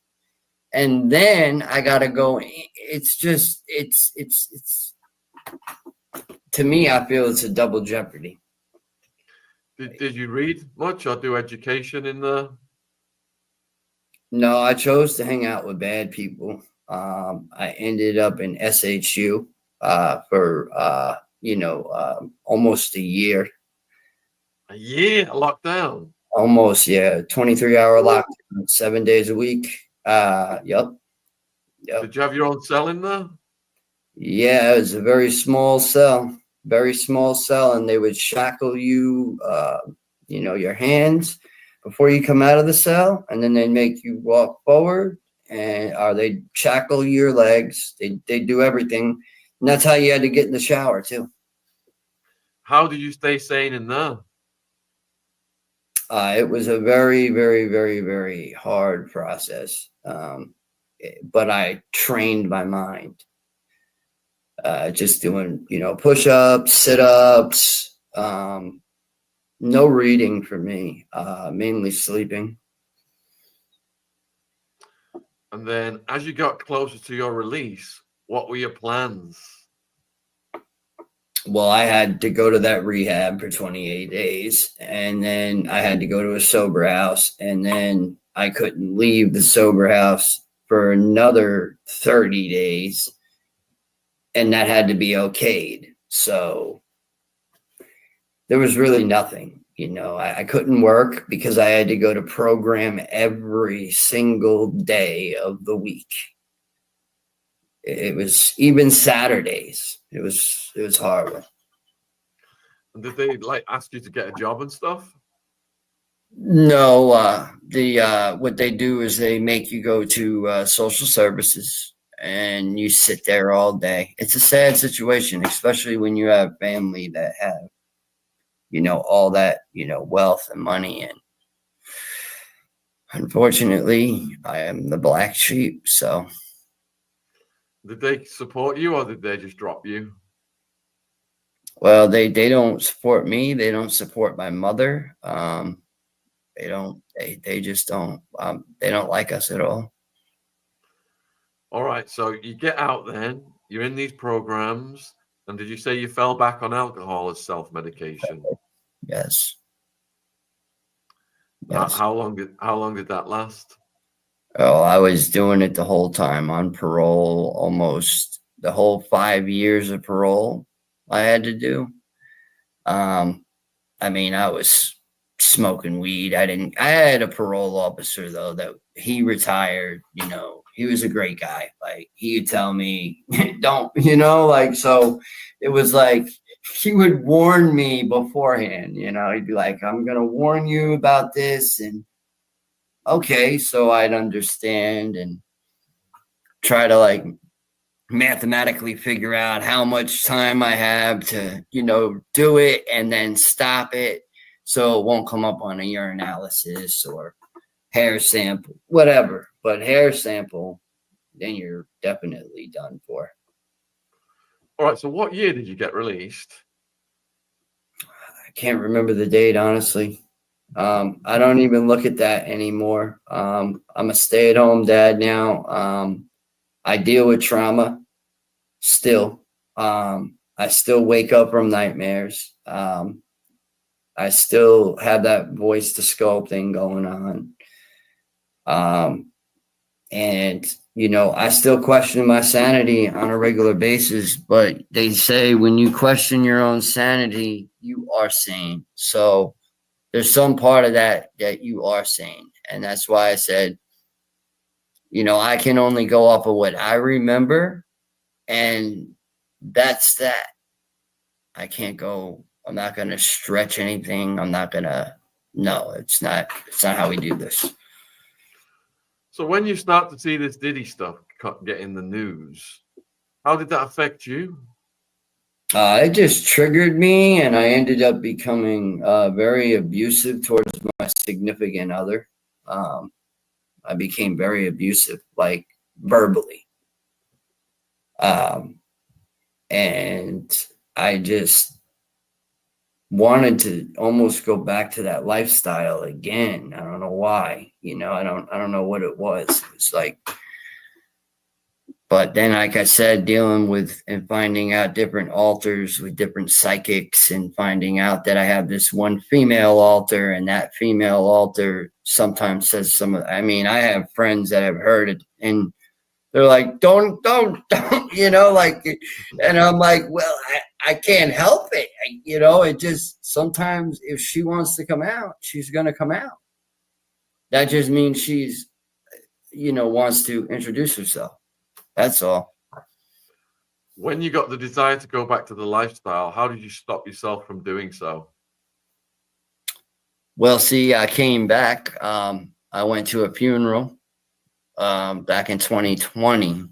And then I got to go. It's just, it's to me, I feel it's a double jeopardy. Did you read much or do education in the? No, I chose to hang out with bad people. I ended up in SHU for, you know, almost a year. A year locked down? Almost, yeah. 23-hour lockdown, 7 days a week. Yep. Did you have your own cell in there? Yeah, it was a very small cell. very small cell, and they would shackle you, you know, your hands before you come out of the cell, and then they make you walk forward, and they shackle your legs. They do everything, and that's how you had to get in the shower too. How do you stay sane in there? It was a very, very, very, very hard process, but I trained my mind. Just doing, you know, push-ups, sit-ups, no reading for me, mainly sleeping. And then as you got closer to your release, what were your plans? Well, I had to go to that rehab for 28 days, and then I had to go to a sober house, and then I couldn't leave the sober house for another 30 days, and that had to be okayed. So there was really nothing, you know. I couldn't work because I had to go to program every single day of the week. It was even Saturdays. It was horrible. And did they like ask you to get a job and stuff? No, what they do is they make you go to social services, and you sit there all day. It's a sad situation, especially when you have family that have, you know, all that, you know, wealth and money. And unfortunately, I am the black sheep. So did they support you, or did they just drop you? well, they don't support me. They don't support my mother. They just don't, they don't like us at all. All right, so you get out then, you're in these programs, and did you say you fell back on alcohol as self-medication? Yes. How long did that last? Oh, I was doing it the whole time on parole, almost the whole 5 years of parole I had to do. I mean, I was smoking weed. I had a parole officer though, that he retired, you know, he was a great guy. Like he would tell me, don't, you know, like, so it was like, he would warn me beforehand, you know, he'd be like, I'm going to warn you about this. And okay, so I'd understand and try to like mathematically figure out how much time I have to, you know, do it and then stop it so it won't come up on a urinalysis or hair sample, whatever. But hair sample, then you're definitely done for. All right, so what year did you get released? I can't remember the date, honestly. I don't even look at that anymore. I'm a stay-at-home dad now. I deal with trauma still. I still wake up from nightmares. I still have that voice to skull thing going on. And, you know, I still question my sanity on a regular basis, but they say when you question your own sanity, you are sane. So there's some part of that you are sane. And that's why I said, you know, I can only go off of what I remember, and that's that. I can't go, I'm not going to stretch anything. I'm not going to, no, it's not how we do this. So when you start to see this Diddy stuff get in the news, how did that affect you? It just triggered me, and I ended up becoming very abusive towards my significant other. I became very abusive, like verbally. And I just wanted to almost go back to that lifestyle again. I don't know why, you know, I don't know what it was. It's like, but then, like I said, dealing with and finding out different alters with different psychics, and finding out that I have this one female alter, and that female alter sometimes says I mean, I have friends that have heard it, and they're like, don't, you know, like, and I'm like, well, I can't help it. You know, it just, sometimes if she wants to come out, she's going to come out. That just means she's, you know, wants to introduce herself. That's all. When you got the desire to go back to the lifestyle, how did you stop yourself from doing so? Well, see, I came back. I went to a funeral back in 2020.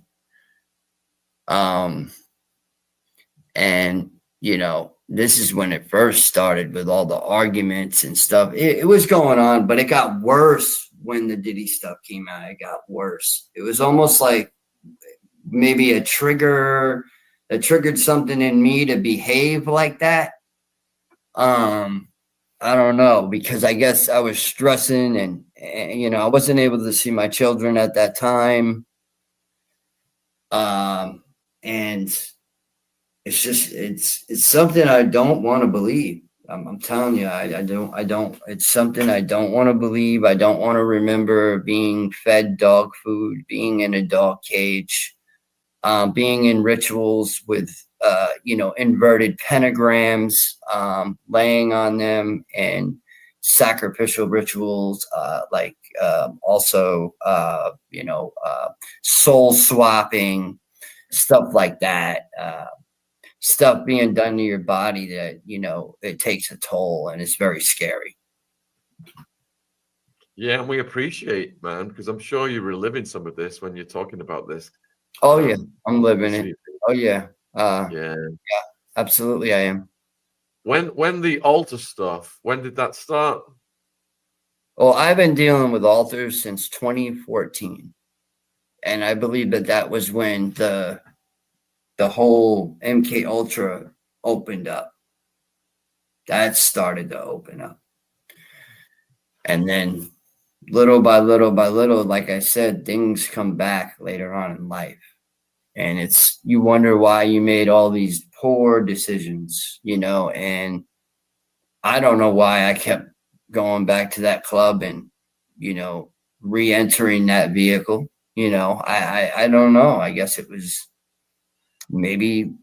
And, you know, this is when it first started with all the arguments and stuff. It was going on, but it got worse when the Diddy stuff came out. It got worse. It was almost like maybe a trigger that triggered something in me to behave like that. I don't know, because I guess I was stressing and you know, I wasn't able to see my children at that time. And it's just, it's something I don't want to believe. I'm telling you, I don't, it's something I don't want to believe. I don't want to remember being fed dog food, being in a dog cage, being in rituals with, you know, inverted pentagrams, laying on them, and sacrificial rituals, like also, you know, soul swapping, stuff like that. Stuff being done to your body that, you know, it takes a toll, and it's very scary. Yeah, and we appreciate, man, because I'm sure you're reliving some of this when you're talking about this. Oh yeah, I'm living it. Oh yeah. Yeah, absolutely I am. When the altar stuff, when did that start? Well, I've been dealing with altars since 2014. And I believe that that was when the whole MK Ultra opened up. That started to open up. And then little by little by little, like I said, things come back later on in life. And it's, you wonder why you made all these poor decisions, you know, and I don't know why I kept going back to that club and, you know, re-entering that vehicle. You know, I don't know. I guess it was maybe,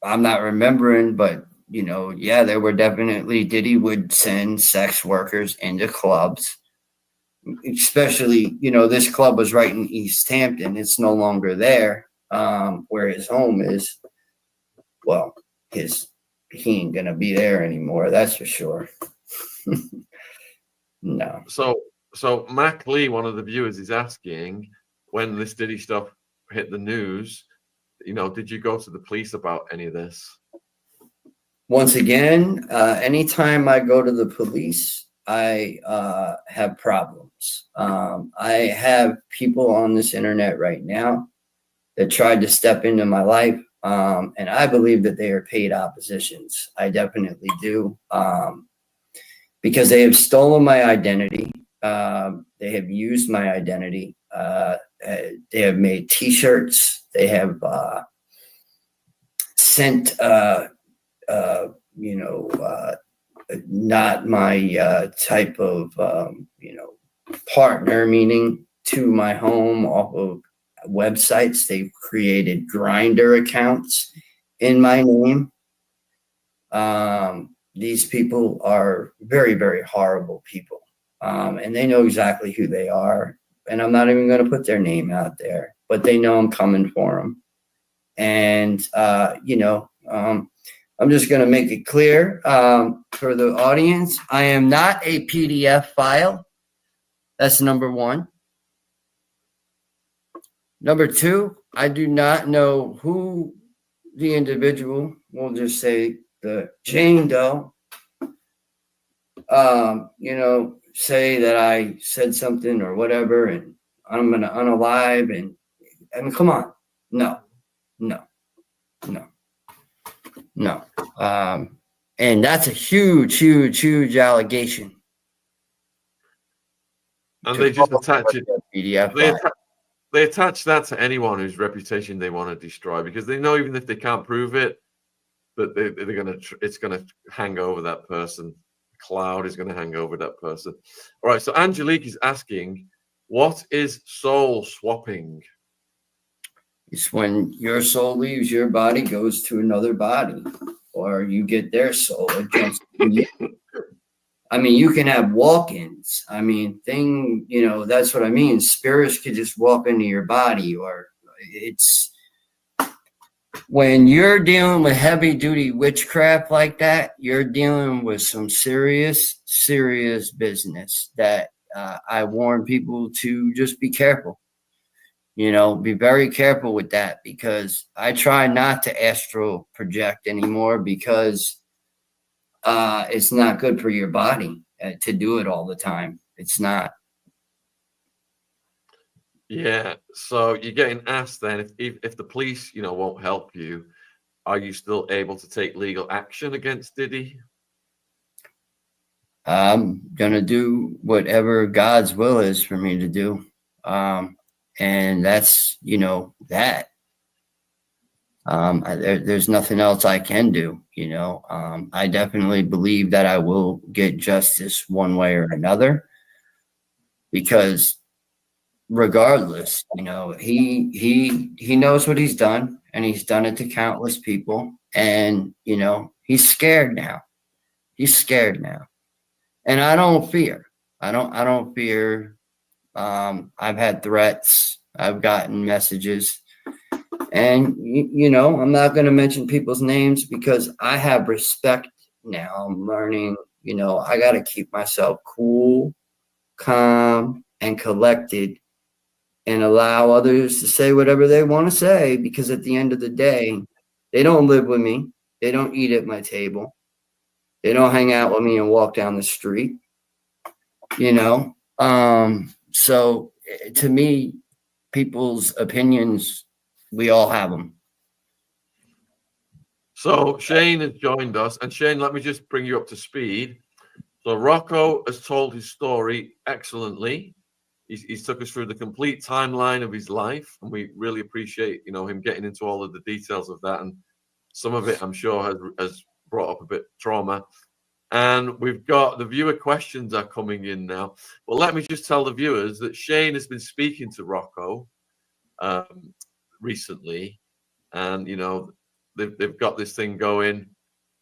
I'm not remembering, but, you know, yeah, there were definitely, Diddy would send sex workers into clubs, especially, you know, this club was right in East Hampton. It's no longer there, where his home is. Well, he ain't gonna be there anymore, that's for sure. No. So Mac Lee, one of the viewers, is asking, when this Diddy stuff hit the news, you know, did you go to the police about any of this? Once again, anytime I go to the police, I have problems. I have people on this internet right now that tried to step into my life, and I believe that they are paid oppositions. I definitely do, because they have stolen my identity. They have used my identity. They have made T-shirts. They have sent, you know, not my type of, you know, partner, meaning to my home off of websites. They've created Grindr accounts in my name. These people are very, very horrible people. And they know exactly who they are. And I'm not even going to put their name out there, but they know I'm coming for them. And, you know, I'm just going to make it clear for the audience. I am not a PDF file. That's number one. Number two, I do not know who the individual, we'll just say the Jane Doe, you know, say that I said something or whatever, and I'm going to unalive, and I mean, come on. No. And that's a huge, huge, huge allegation. And they just attach it. They attach that to anyone whose reputation they want to destroy, because they know even if they can't prove it, that it's gonna hang over that person. Cloud is gonna hang over that person. All right. So Angelique is asking, what is soul swapping? It's when your soul leaves your body, goes to another body, or you get their soul against you. I mean, you can have walk-ins. I mean, you know, that's what I mean. Spirits could just walk into your body, or when you're dealing with heavy duty witchcraft like that, you're dealing with some serious business that I warn people to just be careful. You know, be very careful with that, because I try not to astral project anymore, because it's not good for your body to do it all the time. It's not. Yeah. So you're getting asked then, if the police, you know, won't help you, are you still able to take legal action against Diddy? I'm gonna do whatever God's will is for me to do. And that's, you know, that. There's nothing else I can do, you know. I definitely believe that I will get justice one way or another, because regardless, you know, he knows what he's done, and he's done it to countless people, and you know, he's scared now. He's scared now, and I don't fear. I don't fear. I've had threats. I've gotten messages, and you know, I'm not going to mention people's names because I have respect now. I'm learning, you know, I got to keep myself cool, calm, and collected, and allow others to say whatever they want to say, because at the end of the day, they don't live with me. They don't eat at my table. They don't hang out with me and walk down the street, you know? So to me, people's opinions, we all have them. So Shane has joined us, and Shane, let me just bring you up to speed. So Rocko has told his story excellently. He's took us through the complete timeline of his life, and we really appreciate, you know, him getting into all of the details of that. And some of it, I'm sure, has brought up a bit of trauma. And we've got the viewer questions are coming in now. But let me just tell the viewers that Shane has been speaking to Rocko recently, and you know, they've got this thing going,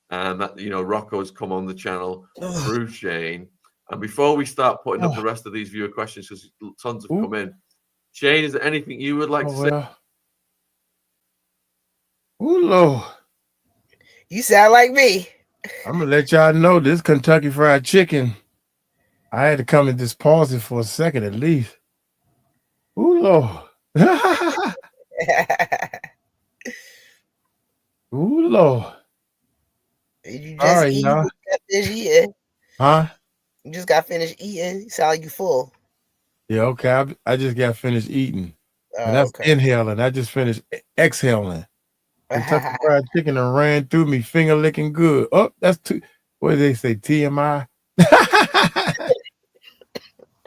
and that, you know, Rocko's come on the channel through Shane. And before we start putting up the rest of these viewer questions, because tons have come in, Shane, is there anything you would like to say? Oh, Lord. You sound like me. I'm going to let y'all know this Kentucky Fried Chicken. I had to come and just pause it for a second at least. Oh, Lord. Oh, Lord. You just all right, eat, y'all. eating. Huh? You just got finished eating. You sound like you full. Yeah, okay. I just got finished eating. And that's okay. inhaling. I just finished exhaling. Kentucky Fried Chicken and ran through me, finger licking good. Oh, that's too. What do they say? TMI.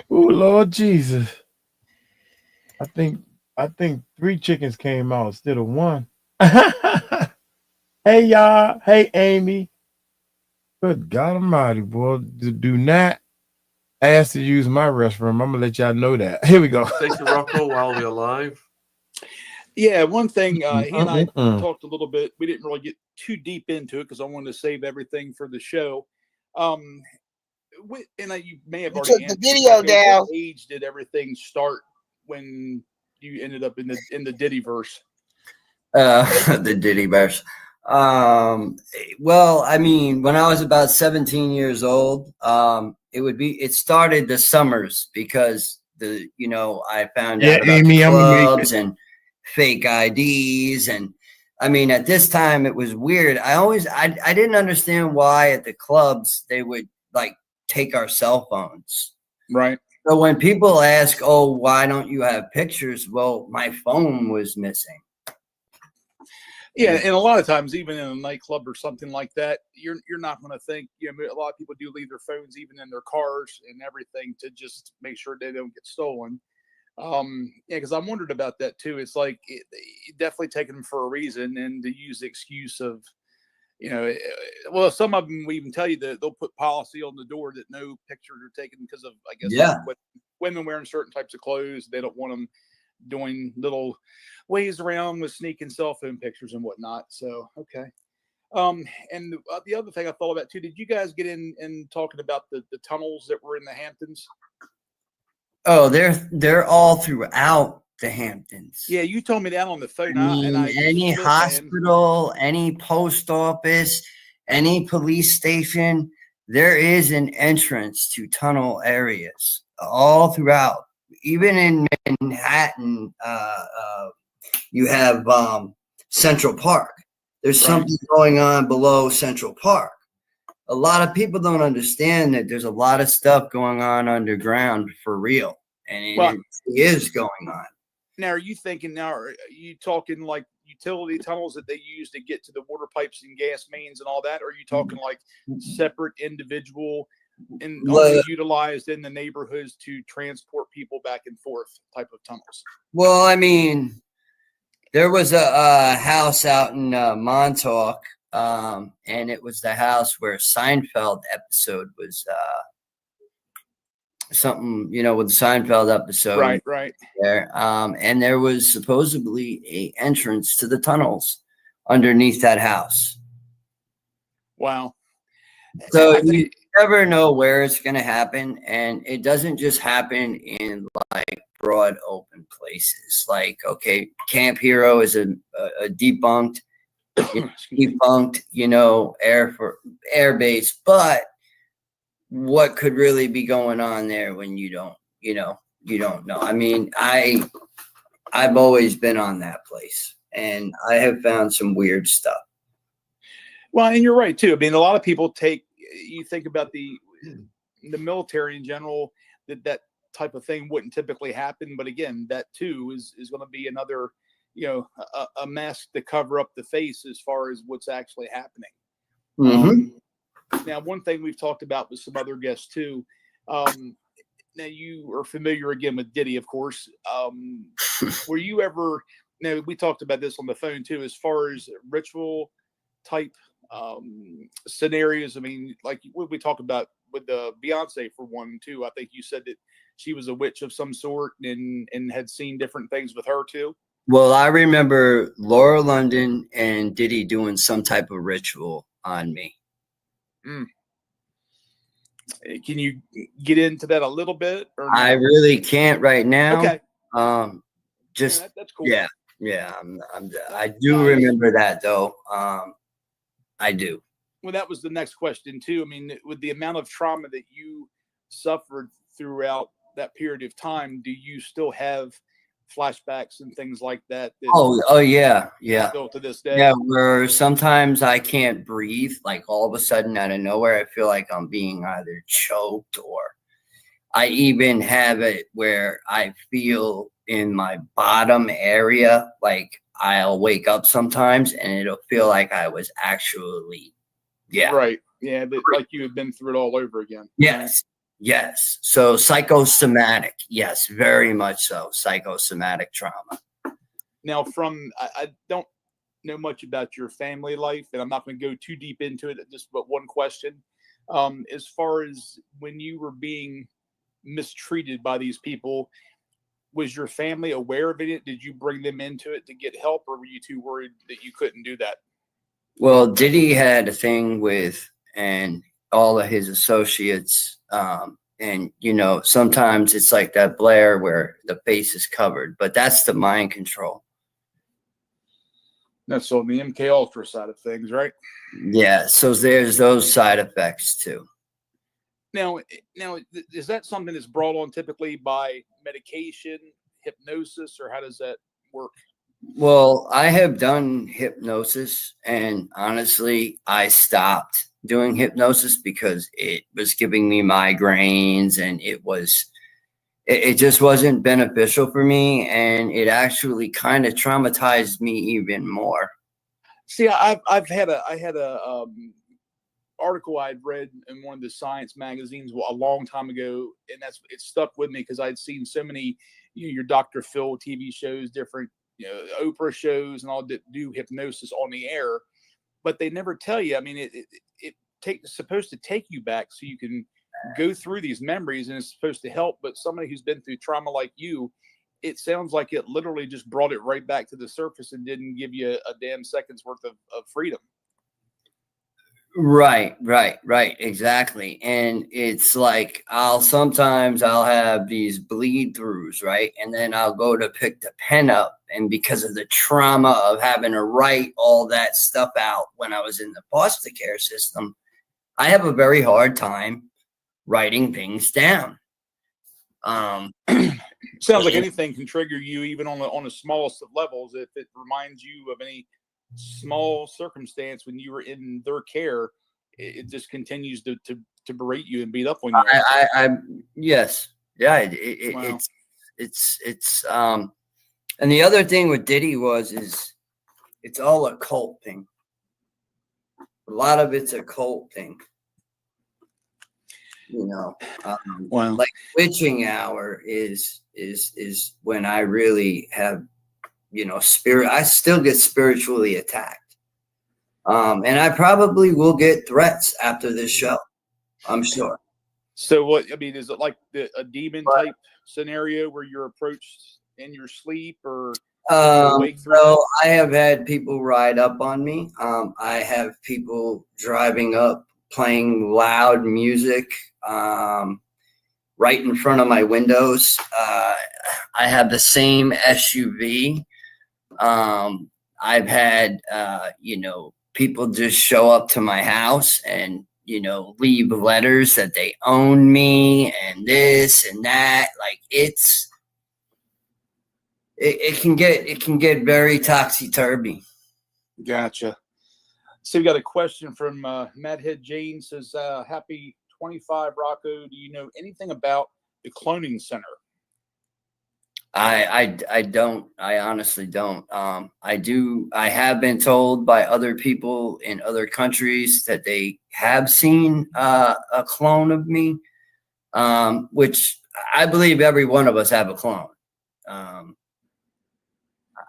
Oh, Lord Jesus. I think 3 chickens came out instead of 1. Hey, y'all. Hey, Amy. Good God Almighty, boy. Do not ask to use my restroom. I'm going to let y'all know that. Here we go. Take the Rocko while we're alive. Yeah, one thing, he and I talked a little bit. We didn't really get too deep into it because I wanted to save everything for the show. And you may have already took the video down. What age did everything start when you ended up in the Diddy verse? The Diddy verse. Well, I mean, when I was about 17 years old, it started the summers, because I found out about Amy, the clubs and fake IDs. And I mean, at this time it was weird. I didn't understand why at the clubs they would like take our cell phones. Right. So when people ask, oh, why don't you have pictures? Well, my phone was missing. Yeah, and a lot of times, even in a nightclub or something like that, you're not going to think. A lot of people do leave their phones even in their cars and everything to just make sure they don't get stolen. Yeah, because I wondered about that too. It's like definitely taking them for a reason, and to use the excuse of, well, some of them will even tell you that they'll put policy on the door that no pictures are taken because of, I guess, women wearing certain types of clothes. They don't want them doing little ways around with sneaking cell phone pictures and whatnot. So, okay. And the other thing I thought about too, did you guys get in talking about the tunnels that were in the Hamptons? Oh, they're all throughout the Hamptons. Yeah, you told me that on the phone. Any hospital, any post office, any police station, there is an entrance to tunnel areas all throughout. Even in Manhattan, you have Central Park. There's something going on below Central Park. A lot of people don't understand that there's a lot of stuff going on underground for real, and it is going on. Now, are you thinking are you talking like utility tunnels that they use to get to the water pipes and gas mains and all that? Or are you talking like separate individual and only utilized in the neighborhoods to transport people back and forth type of tunnels? Well, I mean, there was a house out in Montauk, and it was the house where Seinfeld episode was something, with the Seinfeld episode. Right. There. And there was supposedly a entrance to the tunnels underneath that house. Wow. So you never know where it's going to happen. And it doesn't just happen in like broad open places. Like, okay, Camp Hero is a debunked, air base, but what could really be going on there when you don't know. I mean, I've always been on that place, and I have found some weird stuff. Well, and you're right too. I mean, a lot of people you think about the military in general, that type of thing wouldn't typically happen. But again, that too is going to be another, a mask to cover up the face as far as what's actually happening. Mm-hmm. Now, one thing we've talked about with some other guests too. Now you are familiar again with Diddy, of course. Were you ever? Now we talked about this on the phone too, as far as ritual type scenarios. I mean, like what we talked about with the Beyonce for one too. I think you said that she was a witch of some sort and had seen different things with her too. Well, I remember Laura London and Diddy doing some type of ritual on me. Can you get into that a little bit? Or no? I really can't right now. Okay. That's cool. Yeah. I do remember that though. I do. Well, that was the next question too. I mean, with the amount of trauma that you suffered throughout that period of time, do you still have flashbacks and things like that? Oh yeah. Still to this day. Yeah, where sometimes I can't breathe, like all of a sudden out of nowhere, I feel like I'm being either choked, or I even have it where I feel in my bottom area, like I'll wake up sometimes and it'll feel like I was actually, Right. Yeah, but like you had been through it all over again. Yes. So psychosomatic. Yes, very much so. Psychosomatic trauma. Now, I don't know much about your family life, and I'm not going to go too deep into it. But one question: as far as when you were being mistreated by these people, was your family aware of it? Did you bring them into it to get help, or were you too worried that you couldn't do that? Well, Diddy had a thing with and all of his associates. And, sometimes it's like that Blair where the face is covered, but that's the mind control. That's on the MK Ultra side of things, right? Yeah. So there's those side effects too. Now, is that something that's brought on typically by medication, hypnosis, or how does that work? Well, I have done hypnosis, and honestly, I stopped doing hypnosis because it was giving me migraines, and it just wasn't beneficial for me, and it actually kind of traumatized me even more. See, I had a article I'd read in one of the science magazines a long time ago, and it stuck with me because I'd seen so many, your Dr. Phil TV shows, different Oprah shows, and all that do hypnosis on the air, but they never tell you. I mean, it's supposed to take you back so you can go through these memories, and it's supposed to help. But somebody who's been through trauma like you, it sounds like it literally just brought it right back to the surface and didn't give you a damn second's worth of freedom. Right, exactly. And it's like sometimes I'll have these bleed throughs, right? And then I'll go to pick the pen up, and because of the trauma of having to write all that stuff out when I was in the foster care system, I have a very hard time writing things down. Sounds like anything can trigger you, even on the smallest of levels. If it reminds you of any small circumstance when you were in their care, it just continues to berate you and beat up on you. Yes, yeah. Wow. It's and the other thing with Diddy is it's all a cult thing. A lot of it's a cult thing. You know, wow. Like witching hour is when I really have, you know, I still get spiritually attacked. And I probably will get threats after this show, I'm sure. So what, I mean, is it like a demon type scenario where you're approached in your sleep, or so I have had people ride up on me. I have people driving up, playing loud music, right in front of my windows. I have the same SUV. I've had, you know, people just show up to my house and, you know, leave letters that they own me and this and that. Like it can get very topsy-turvy. Gotcha. So we got a question from Madhead Jane. Says, happy 25, Rocko. Do you know anything about the cloning center? I don't. I honestly don't. I have been told by other people in other countries that they have seen a clone of me, which I believe every one of us have a clone.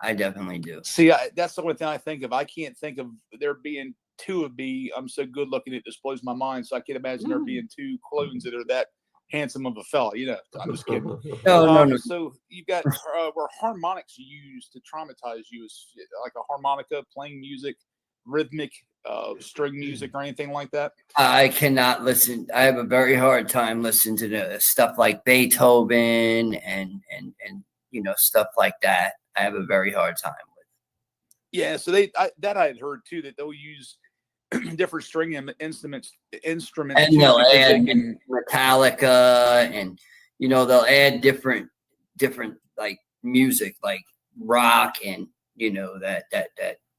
I definitely do. See, that's the only thing I think of. I can't think of there being two of me. I'm so good looking, it just blows my mind. So I can't imagine there being two clones that are that handsome of a fella. You know, I'm just kidding. No. So you got were harmonics used to traumatize you? Is like a harmonica, playing music, rhythmic string music, or anything like that? I cannot listen. I have a very hard time listening to the stuff like Beethoven and you know, stuff like that. I have a very hard time with. Yeah, so I had heard too, that they'll use different string instruments, and they'll add Metallica, and you know, they'll add different like music, like rock, and you know, that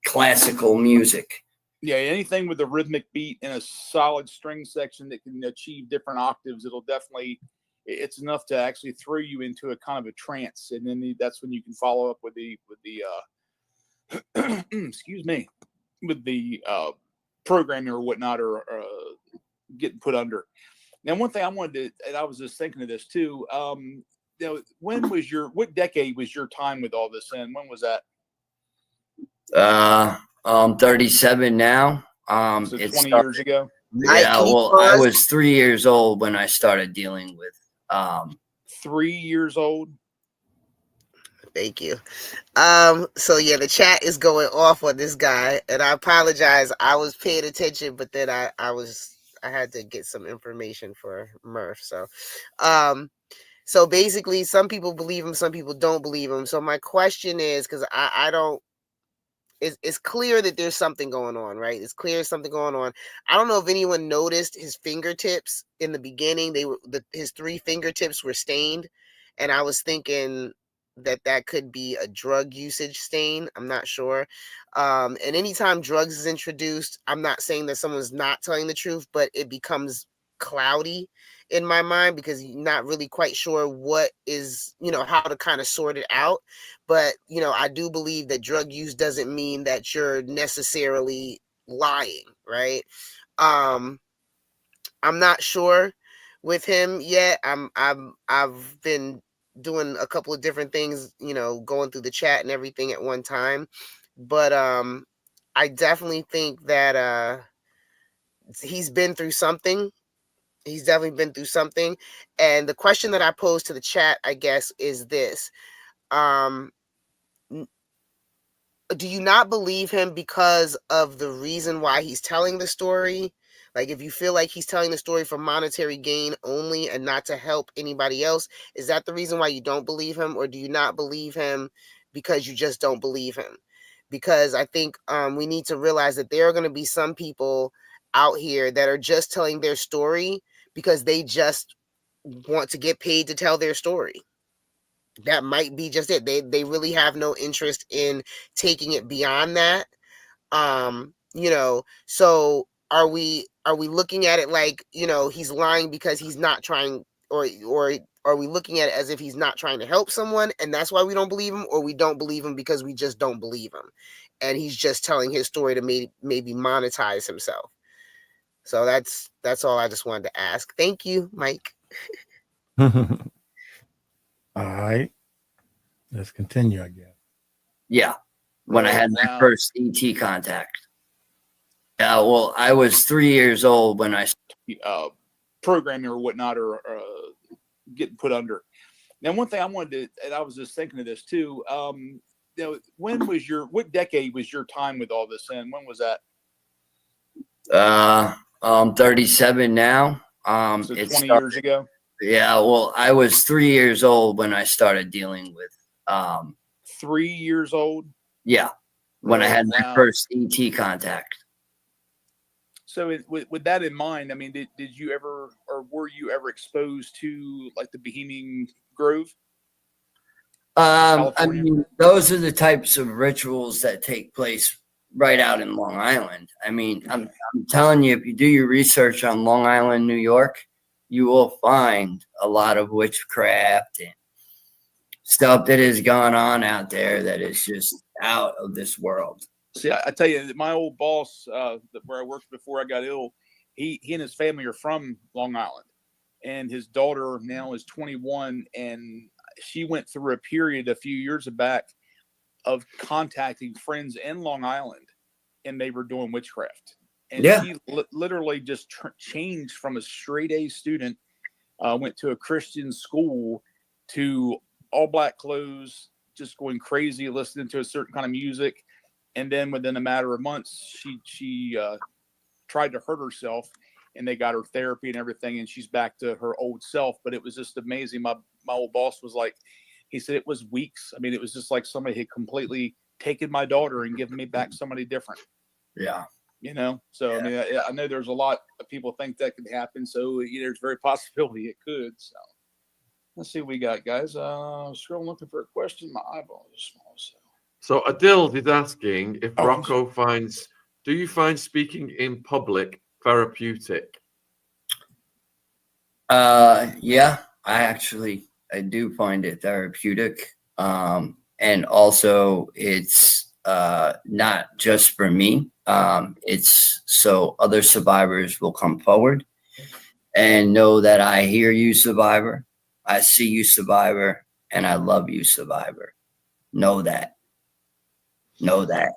classical music. Yeah, anything with a rhythmic beat and a solid string section that can achieve different octaves, it'll definitely. It's enough to actually throw you into a kind of a trance, and then that's when you can follow up with the excuse me, with the programming or whatnot, or getting put under. Now, one thing I wanted to, and I was just thinking of this too. You know, what decade was your time with all this in? When was that? 37 now. So 20 years ago. Yeah, well, I was 3 years old when I started dealing with 3 years old. Thank you. So yeah, the chat is going off on this guy, and I apologize. I was paying attention, but then I had to get some information for Murph. So basically, some people believe him, some people don't believe him. So my question is, because I don't. It's clear that there's something going on, right? It's clear there's something going on. I don't know if anyone noticed his fingertips in the beginning. His 3 fingertips were stained, and I was thinking that could be a drug usage stain. I'm not sure. And anytime drugs is introduced, I'm not saying that someone's not telling the truth, but it becomes cloudy in my mind because you're not really quite sure what is, you know, how to kind of sort it out. But, you know, I do believe that drug use doesn't mean that you're necessarily lying, right? I'm not sure with him yet. I've been doing a couple of different things, you know, going through the chat and everything at one time. But I definitely think that he's been through something. He's definitely been through something. And the question that I posed to the chat, I guess, is this. do you not believe him because of the reason why he's telling the story? Like, if you feel like he's telling the story for monetary gain only and not to help anybody else, is that the reason why you don't believe him? Or do you not believe him because you just don't believe him? Because I think we need to realize that there are going to be some people out here that are just telling their story because they just want to get paid to tell their story. That might be just it. They really have no interest in taking it beyond that. You know, so are we looking at it like, you know, he's lying because he's not trying, or are we looking at it as if he's not trying to help someone and that's why we don't believe him, or we don't believe him because we just don't believe him and he's just telling his story to maybe monetize himself? So that's all I just wanted to ask. Thank you, Mike. All right. Let's continue, I guess. Yeah. When I had my first ET contact. Well, I was 3 years old when I programming or whatnot, or getting put under. Now, one thing I wanted to, and I was just thinking of this too. You know, what decade was your time with all this in? When was that? I'm 37 now. So 20 years ago. Yeah. Well, I was 3 years old when I started dealing with. 3 years old. Yeah. When I had my first ET contact. So with that in mind, I mean, did you ever, or were you ever exposed to like the Bohemian Grove? I mean, those are the types of rituals that take place right out in Long Island. I mean, I'm telling you, if you do your research on Long Island, New York, you will find a lot of witchcraft and stuff that has gone on out there that is just out of this world. See, I tell you, my old boss, where I worked before I got ill, he and his family are from Long Island, and his daughter now is 21, and she went through a period a few years back of contacting friends in Long Island, and they were doing witchcraft. And she literally just changed from a straight A student, went to a Christian school, to all black clothes, just going crazy, listening to a certain kind of music. And then within a matter of months, she tried to hurt herself, and they got her therapy and everything, and she's back to her old self. But it was just amazing. My old boss was like, he said it was weeks. I mean, it was just like somebody had completely taken my daughter and given me back somebody different. Yeah. You know, so I mean, I know there's a lot of people think that could happen. So there's very possibility it could. So let's see what we got, guys. Scrolling looking for a question. My eyeball is small. So Adil is asking if Rocko finds, do you find speaking in public therapeutic? Yeah, I do find it therapeutic. And also it's not just for me. It's so other survivors will come forward and know that I hear you, survivor. I see you, survivor, and I love you, survivor. Know that.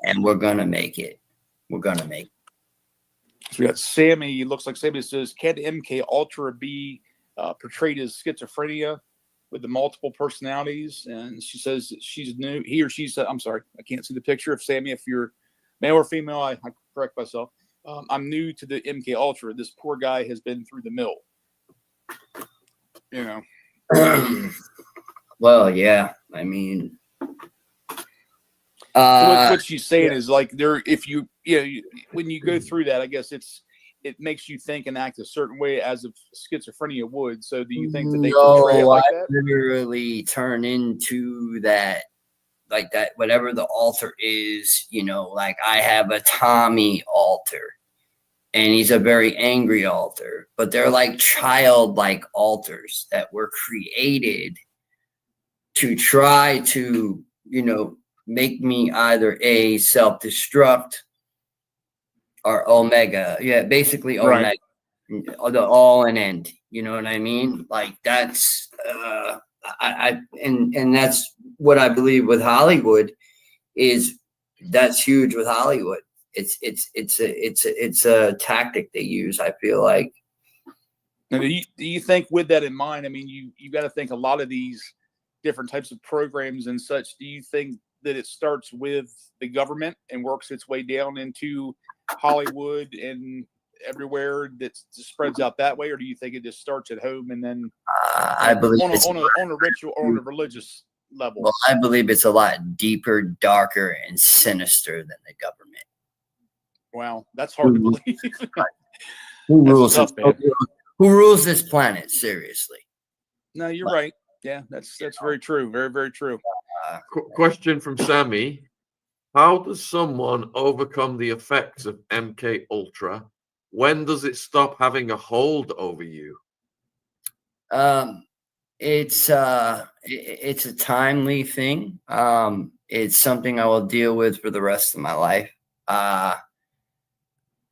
And we're going to make it. We're going to make it. So we got Sammy. Looks like Sammy says, can 𝗘𝗟𝗡𝗞𝗦 be portrayed as schizophrenia with the multiple personalities? And she says that she's new. He or she said, I'm sorry, I can't see the picture of Sammy. If you're male or female, I correct myself. I'm new to the 𝗘𝗟𝗡𝗞𝗦. This poor guy has been through the mill. You know. Well, yeah. I mean, so what she's saying is like if you when you go through that, I guess it makes you think and act a certain way as if schizophrenia would. So do you think that they portray it like that? Literally turn into that, like that, whatever the altar is, you know, like I have a Tommy altar and he's a very angry altar, but they're like childlike altars that were created to try to, you know, make me either a self-destruct or omega. Yeah, basically omega, the all and end. You know what I mean? Like that's and that's what I believe with Hollywood is that's huge with Hollywood. It's a tactic they use, I feel like. Now, do you think with that in mind, I mean, you got to think a lot of these different types of programs and such, do you think that it starts with the government and works its way down into Hollywood and everywhere that spreads out that way, or do you think it just starts at home and then I believe on a ritual or on a religious level? Well, I believe it's a lot deeper, darker, and sinister than the government. Wow, that's hard to believe. Who rules? Tough, who rules this planet? Seriously. No, you're right. Yeah, that's very true. Very, very true. Question from Sammy: how does someone overcome the effects of MK Ultra? When does it stop having a hold over you? It's a timely thing. It's something I will deal with for the rest of my life.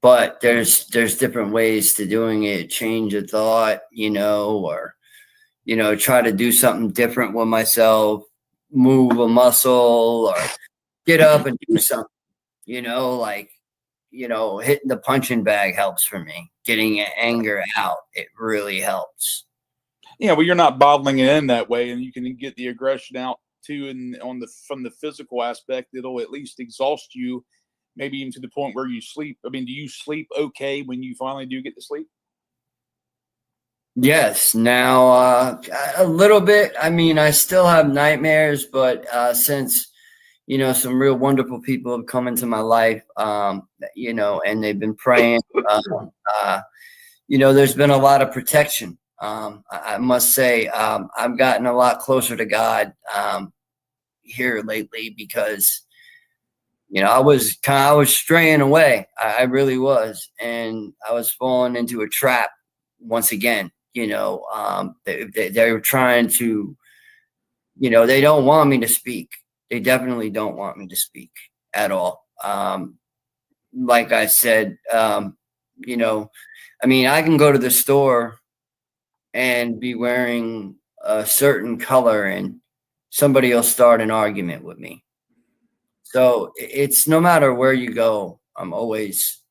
But there's different ways to doing it. Change a thought, or try to do something different with myself, move a muscle, or get up and do something. Hitting the punching bag helps for me. Getting anger out, it really helps. Yeah, well, you're not bottling it in that way, and you can get the aggression out too. And from the physical aspect, it'll at least exhaust you, maybe even to the point where you sleep. I mean, do you sleep okay when you finally do get to sleep? Yes, now a little bit. I mean, I still have nightmares, but since some real wonderful people have come into my life, and they've been praying, there's been a lot of protection. I must say, I've gotten a lot closer to God here lately because, I was straying away. I really was, and I was falling into a trap once again. They were trying to, they don't want me to speak. They definitely don't want me to speak at all. Like I said, I can go to the store and be wearing a certain color and somebody will start an argument with me. So it's no matter where you go,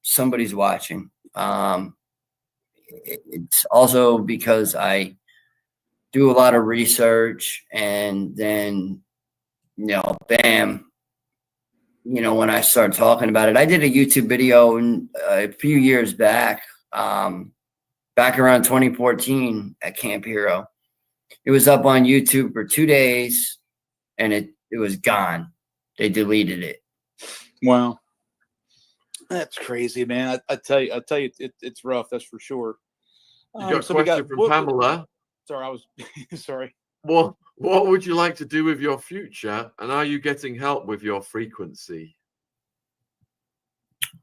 somebody's watching. It's also because I do a lot of research, and then, bam, when I start talking about it, I did a YouTube video a few years back, back around 2014 at Camp Hero. It was up on YouTube for 2 days and it was gone. They deleted it. Wow. That's crazy, man. I tell you, it's rough. That's for sure. You got a question from Pamela. Sorry, I was sorry. What would you like to do with your future, and are you getting help with your frequency?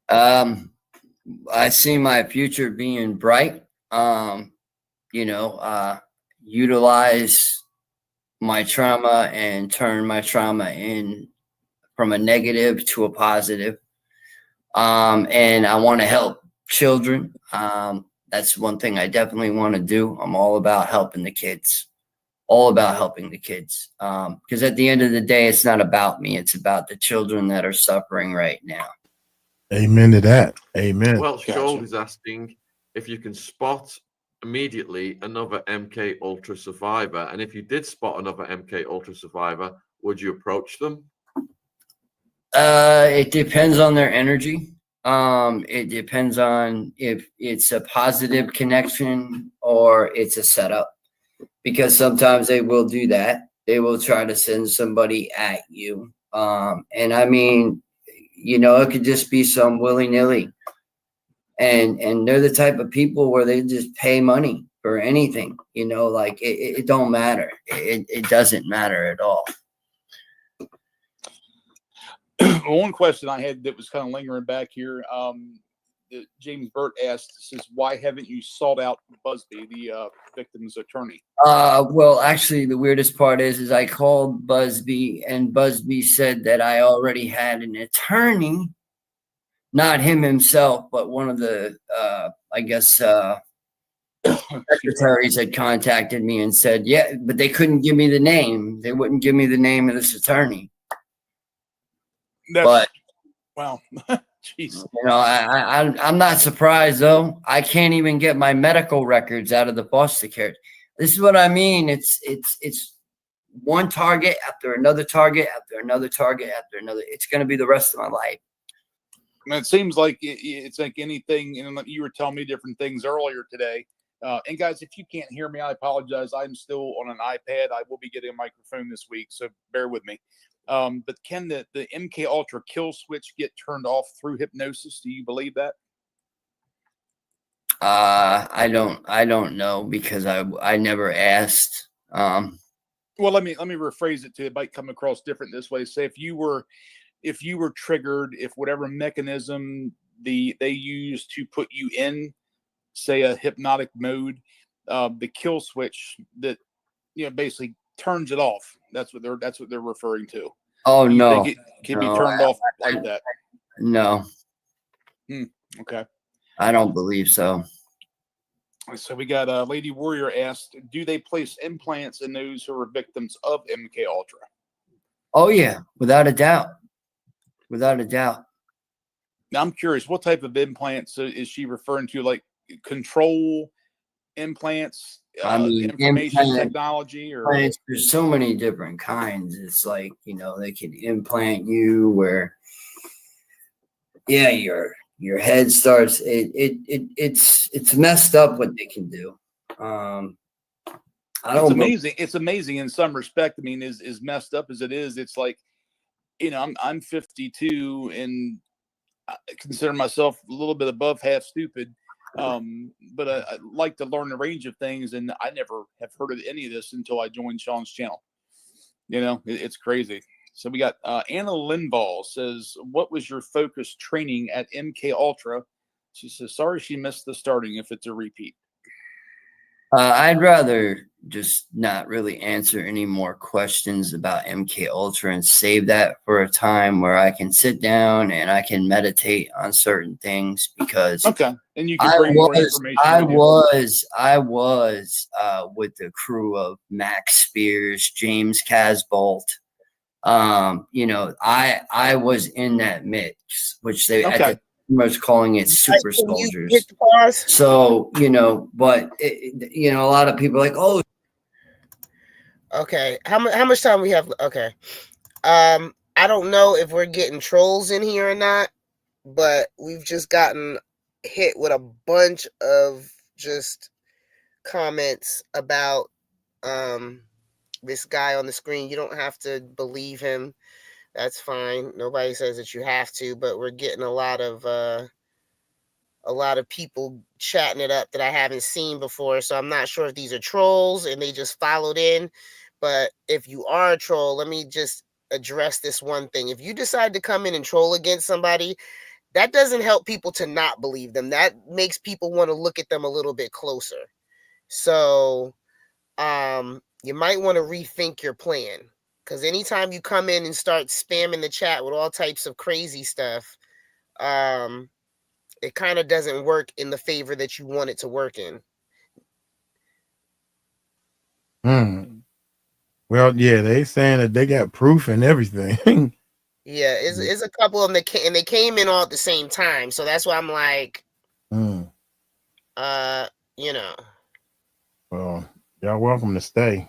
I see my future being bright. Utilize my trauma and turn my trauma in from a negative to a positive. And I want to help children. That's one thing I definitely want to do. I'm all about helping the kids. Because at the end of the day, it's not about me. It's about the children that are suffering right now. Amen to that. Amen. Well, Shoal is asking if you can spot immediately another MK Ultra survivor, and if you did spot another MK Ultra survivor, would you approach them? It depends on their energy. It depends on if it's a positive connection or it's a setup, because sometimes they will do that. They will try to send somebody at you. And I mean, it could just be some willy-nilly. And they're the type of people where they just pay money for anything, it don't matter. It doesn't matter at all. One question I had that was kind of lingering back here, James Burt asked, says, why haven't you sought out Busby, the victim's attorney? Well, actually, the weirdest part is I called Busby, and Busby said that I already had an attorney, not him himself, but one of the, secretaries had contacted me and said, yeah, but they couldn't give me the name. They wouldn't give me the name of this attorney. But wow, jeez. I'm not surprised though. I can't even get my medical records out of the foster care. This is what I mean. It's one target after another target after another target after another. It's going to be the rest of my life. And it seems like it's like anything. And you were telling me different things earlier today. And guys, if you can't hear me, I apologize. I'm still on an iPad. I will be getting a microphone this week, so bear with me. But can the MK Ultra kill switch get turned off through hypnosis? Do you believe that? I don't know, because I never asked. Well, let me rephrase it to it might come across different this way. Say if you were triggered, if whatever mechanism they use to put you in, say, a hypnotic mode, the kill switch that basically turns it off. That's what they're referring to. Oh, you no, think it can be turned off like that? No. Okay. I don't believe so. So we got Lady Warrior asked, do they place implants in those who are victims of MK Ultra? Oh yeah, without a doubt. Without a doubt. Now I'm curious, what type of implants is she referring to? Like control implants, information technology, or there's so many different kinds. It's like, they can implant you where, yeah, your head starts. It's messed up what they can do. It's amazing. It's amazing in some respect. I mean, as messed up as it is, it's like, I'm 52 and I consider myself a little bit above half stupid. But I like to learn the range of things, and I never have heard of any of this until I joined Sean's channel. It's crazy. So we got Anna Linval says, what was your focus training at MK Ultra? She says, sorry she missed the starting if it's a repeat. I'd rather just not really answer any more questions about MK Ultra and save that for a time where I can sit down and I can meditate on certain things, because okay, and you can bring more information. I was with the crew of Max Spears, James Casbolt. I was in that mix, which they at the was calling it super soldiers. So, but a lot of people are like, oh, okay. How much time we have? Okay. I don't know if we're getting trolls in here or not, but we've just gotten hit with a bunch of just comments about this guy on the screen. You don't have to believe him. That's fine. Nobody says that you have to, but we're getting a lot of people chatting it up that I haven't seen before. So I'm not sure if these are trolls and they just followed in. But if you are a troll, let me just address this one thing. If you decide to come in and troll against somebody, that doesn't help people to not believe them. That makes people want to look at them a little bit closer. So you might want to rethink your plan. Because anytime you come in and start spamming the chat with all types of crazy stuff, it kind of doesn't work in the favor that you want it to work in. Well, yeah, they saying that they got proof and everything. Yeah, it's a couple of them that they came in all at the same time. So that's why I'm like, Well, y'all welcome to stay.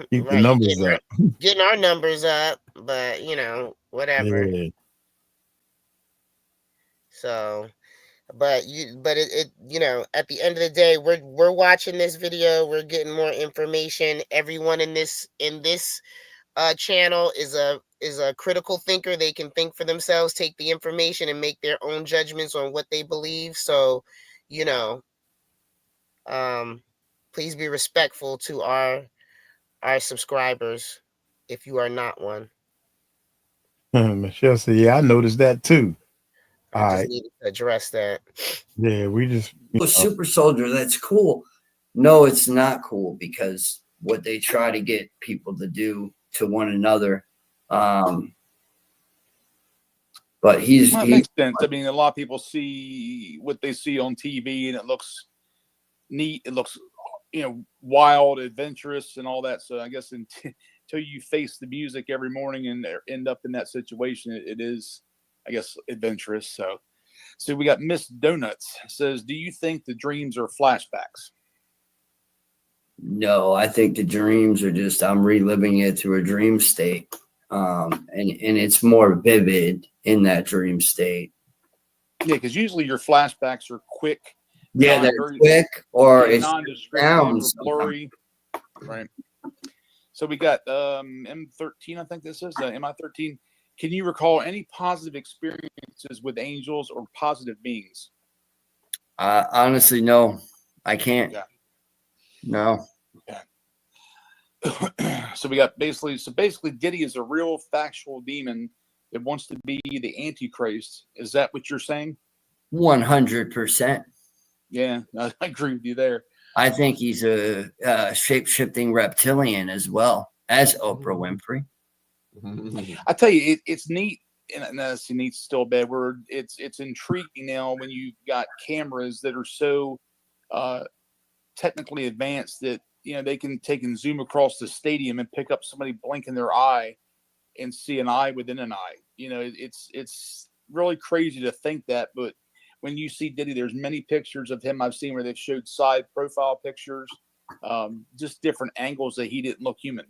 Keep the right, numbers up. Getting our numbers up, but whatever. Yeah. So, but it at the end of the day, we're watching this video, we're getting more information. Everyone in this channel is a critical thinker. They can think for themselves, take the information, and make their own judgments on what they believe. So, please be respectful to our subscribers if you are not one. Michelle said, yeah, I noticed that too. I just needed to address that. Yeah, we just super soldier, that's cool. No, it's not cool, because what they try to get people to do to one another. But that makes sense. I mean, a lot of people see what they see on TV and it looks neat. It looks, wild, adventurous, and all that. So I guess until you face the music every morning and end up in that situation, it is, I guess, adventurous. So we got Miss Donuts says, do you think the dreams are flashbacks? No, I think the dreams are just I'm reliving it through a dream state. And it's more vivid in that dream state. Yeah, because usually your flashbacks are quick. Yeah, they're quick or it's nondescriptive or blurry. Right. So we got M13, I think this is MI13. Can you recall any positive experiences with angels or positive beings? Honestly, no, I can't. Yeah. No. So we got basically Diddy is a real factual demon that wants to be the Antichrist. Is that what you're saying? 100%. Yeah, I agree with you there. I think he's a shape-shifting reptilian as well as Oprah Winfrey. I tell you, it's neat, and that's neat's still a bad word. It's intriguing now when you've got cameras that are so technically advanced that they can take and zoom across the stadium and pick up somebody blinking their eye and see an eye within an eye. It's really crazy to think that, but when you see Diddy, there's many pictures of him I've seen where they've showed side profile pictures, just different angles that he didn't look human.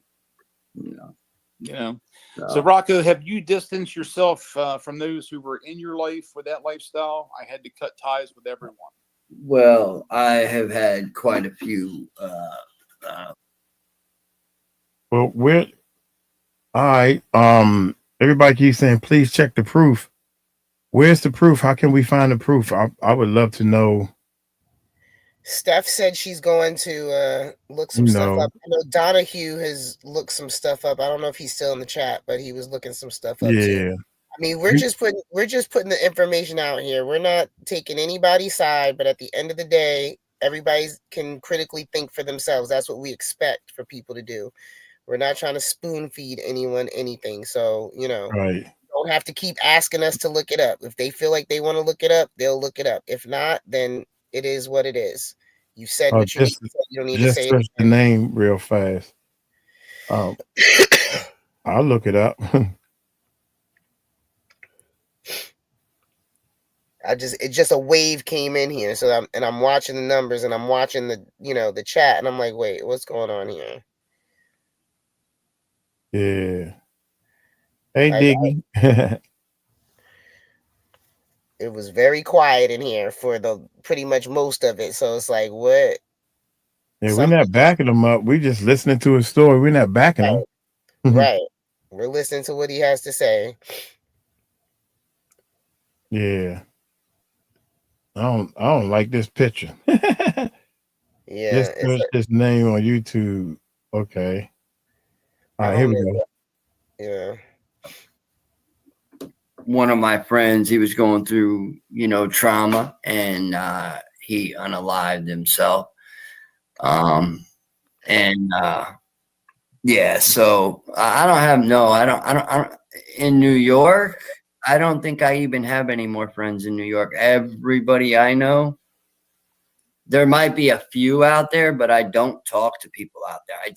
So Rocko, have you distanced yourself from those who were in your life with that lifestyle? I had to cut ties with everyone. Well, I have had quite a few. Well, we're all right. Everybody keeps saying, please check the proof. Where's the proof? How can we find the proof? I would love to know. Steph said she's going to look some stuff up. I know Donahue has looked some stuff up. I don't know if he's still in the chat, but he was looking some stuff up too. I mean, we're just putting the information out here. We're not taking anybody's side, but at the end of the day, everybody can critically think for themselves. That's what we expect for people to do. We're not trying to spoon feed anyone anything. So, right. Don't have to keep asking us to look it up. If they feel like they want to look it up, they'll look it up. If not, then it is what it is. You said what you need to say. You don't need to say search the name real fast. I'll look it up. It's just a wave came in here. So I'm watching the numbers and I'm watching the chat and I'm like, wait, what's going on here? Yeah. Hey, Diggy. It was very quiet in here for the pretty much most of it. So it's like, what? Yeah, we're not backing him up. We're just listening to his story. We're not backing him. Right. We're listening to what he has to say. Yeah. I don't like this picture. Yeah. Just search this name on YouTube. Okay. All right, here we go. Yeah. One of my friends, he was going through, trauma, and he unalived himself. Yeah, so I don't in New York, I don't think I even have any more friends in New York. Everybody I know, there might be a few out there, but I don't talk to people out there. I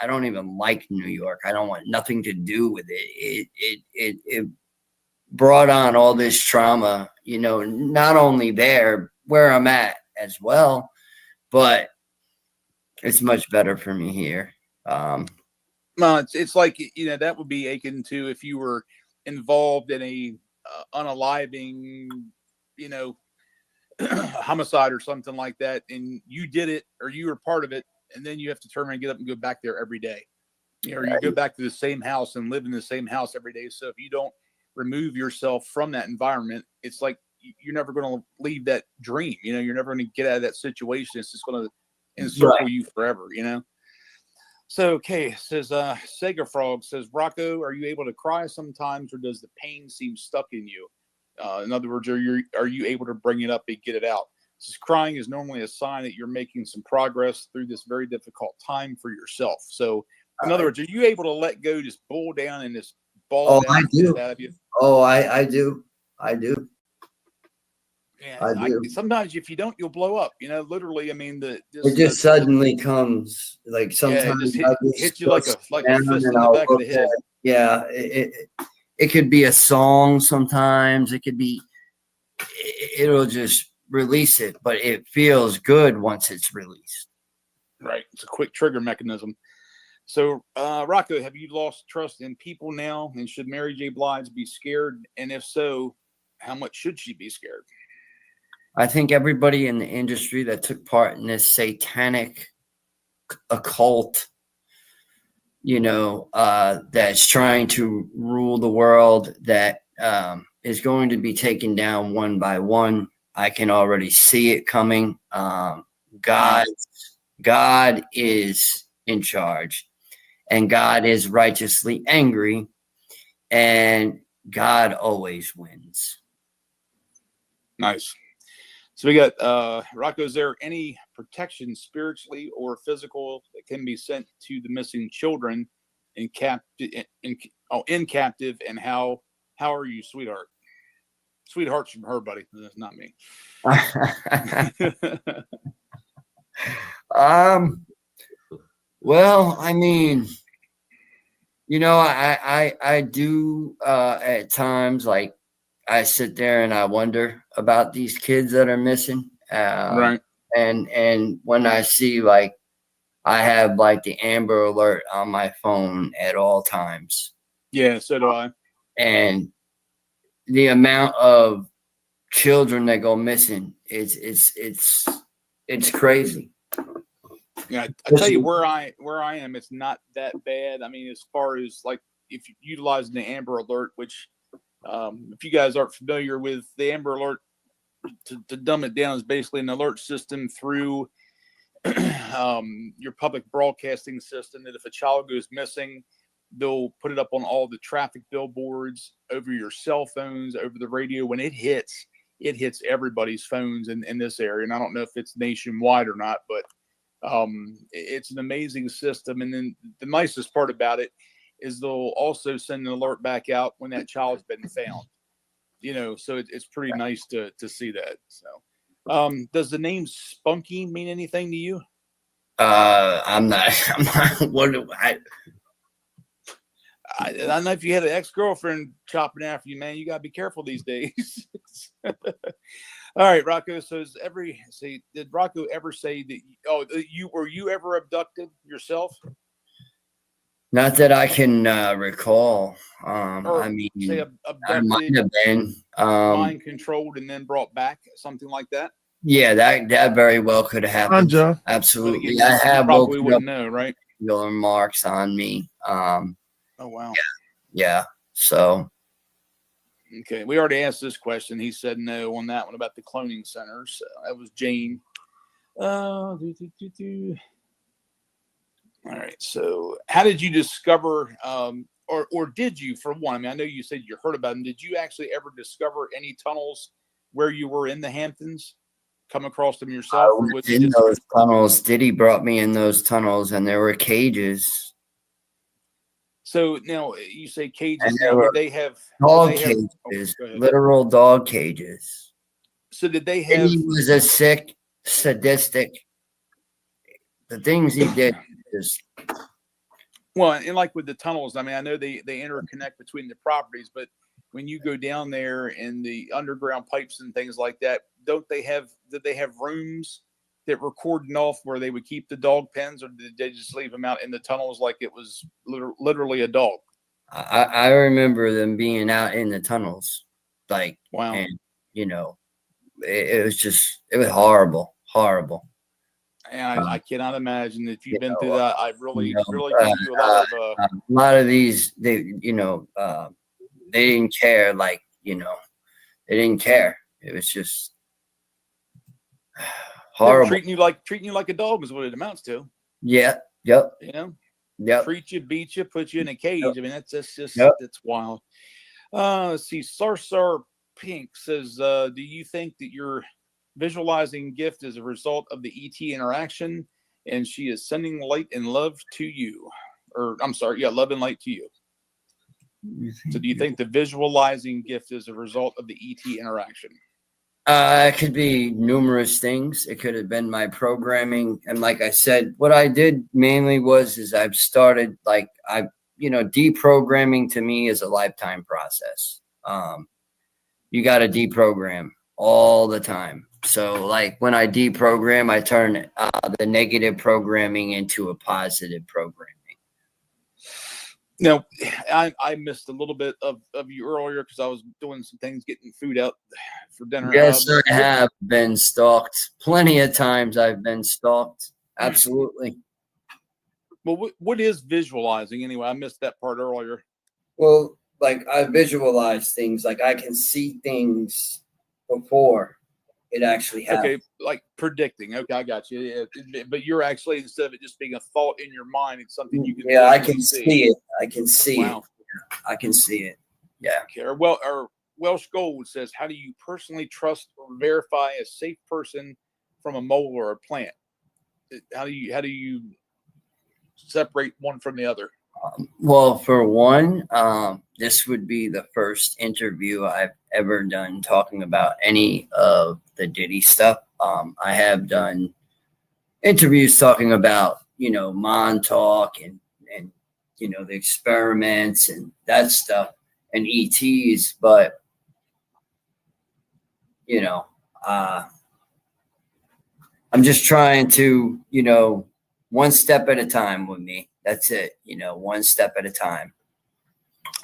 don't even like New York. I don't want nothing to do with it. It brought on all this trauma, not only there where I'm at as well, but it's much better for me here. Well, it's like, that would be akin to if you were involved in a unaliving, homicide or something like that, and you did it or you were part of it, and then you have to turn around and get up and go back there every day. Or you go back to the same house and live in the same house every day. So if you don't remove yourself from that environment, it's like you're never going to leave that dream. You're never going to get out of that situation. It's just going to encircle you forever, So, okay, says Sega Frog says, Rocko, are you able to cry sometimes, or does the pain seem stuck in you? In other words, are you able to bring it up and get it out? Says crying is normally a sign that you're making some progress through this very difficult time for yourself. So, in other words, are you able to let go, just boil down and just ball down? I do. Out of you? Oh, I do. I do. Yeah, sometimes if you don't, you'll blow up. Literally. I mean, it just suddenly comes. Like sometimes it hits you like a fist in the back of the head. Yeah, it could be a song. Sometimes it could be. It'll just release it, but it feels good once it's released. Right. It's a quick trigger mechanism. So, Rocko, have you lost trust in people now? And should Mary J. Blige be scared? And if so, how much should she be scared? I think everybody in the industry that took part in this satanic occult, that's trying to rule the world, that is going to be taken down one by one. I can already see it coming. God is in charge, and God is righteously angry, and God always wins. Nice. So we got Rocko. Is there any protection, spiritually or physical, that can be sent to the missing children in captive? And how are you, sweetheart? Sweetheart's from her, buddy. That's not me. Well, I mean, I do at times, like, I sit there and I wonder about these kids that are missing. Right. And when I see, like, I have like the Amber Alert on my phone at all times. Yeah, so do I. And the amount of children that go missing, it's crazy. Yeah, I tell you where I am, it's not that bad. I mean, as far as like if you utilize the Amber Alert, which if you guys aren't familiar with the Amber Alert, to dumb it down, is basically an alert system through your public broadcasting system that if a child goes missing, they'll put it up on all the traffic billboards, over your cell phones, over the radio. When it hits everybody's phones in this area. And I don't know if it's nationwide or not, but it's an amazing system. And then the nicest part about it is they'll also send an alert back out when that child's been found. So it's pretty nice to see that. So does the name Spunky mean anything to you? I'm not what do I don't know if you had an ex-girlfriend chopping after you, man. You gotta be careful these days. All right, Rocko. So did Rocko ever say that were you ever abducted yourself? Not that I can recall. Or I mean, say I might have been mind controlled and then brought back, something like that. Yeah, that very well could have happened. Anja. Absolutely. You I have probably wouldn't know, right? Your marks on me. Oh wow. Yeah. So. Okay, we already asked this question. He said no on that one about the cloning centers. That was Jane. All right. So, how did you discover, or did you, for one? I mean, I know you said you heard about them. Did you actually ever discover any tunnels where you were in the Hamptons? Come across them yourself? I was in those tunnels. Diddy brought me in those tunnels, and there were cages. So now you say cages. And Now, did they have dog cages, literal dog cages. So did they have? He was a sick, sadistic. The things he did is. Well, and like with the tunnels, I mean, I know they interconnect between the properties, but when you go down there in the underground pipes and things like that, did they have rooms that were cordoned off where they would keep the dog pens, or did they just leave them out in the tunnels like it was literally a dog? I remember them being out in the tunnels, like, wow. And it was horrible. And I cannot imagine if you've been through that. I really give you a lot of these. They didn't care. Like, they didn't care. It was just horrible. Treating you like a dog is what it amounts to. Yeah. Yep. Yep. Treat you, beat you, put you in a cage. Yep. I mean, that's wild. Let's see. Sarsar Pink says, do you think that your visualizing gift is a result of the ET interaction, and she is sending light and love to you? Or I'm sorry, love and light to you. So do you think the visualizing gift is a result of the ET interaction? It could be numerous things. It could have been my programming. And like I said, what I did mainly is I've started, like, deprogramming to me is a lifetime process. You got to deprogram all the time. So like when I deprogram, I turn the negative programming into a positive programming. Now, I missed a little bit of you earlier because I was doing some things, getting food out for dinner. Yes, sir, I have been stalked. Plenty of times I've been stalked. Absolutely. Well, what is visualizing anyway? I missed that part earlier. Well, like I visualize things, like I can see things before it actually happens. Okay, like predicting. Okay, I got you. Yeah, but you're actually, instead of it just being a thought in your mind, it's something you can. Yeah, I can see it. I can see wow. it. I can see it. Yeah. Okay. Well, our Welsh Gold says, "How do you personally trust or verify a safe person from a mole or a plant? How do you separate one from the other?" Well, for one, this would be the first interview I've ever done talking about any of the Diddy stuff. I have done interviews talking about, Montauk and the experiments and that stuff and ETs, but I'm just trying to, one step at a time with me. That's it, one step at a time.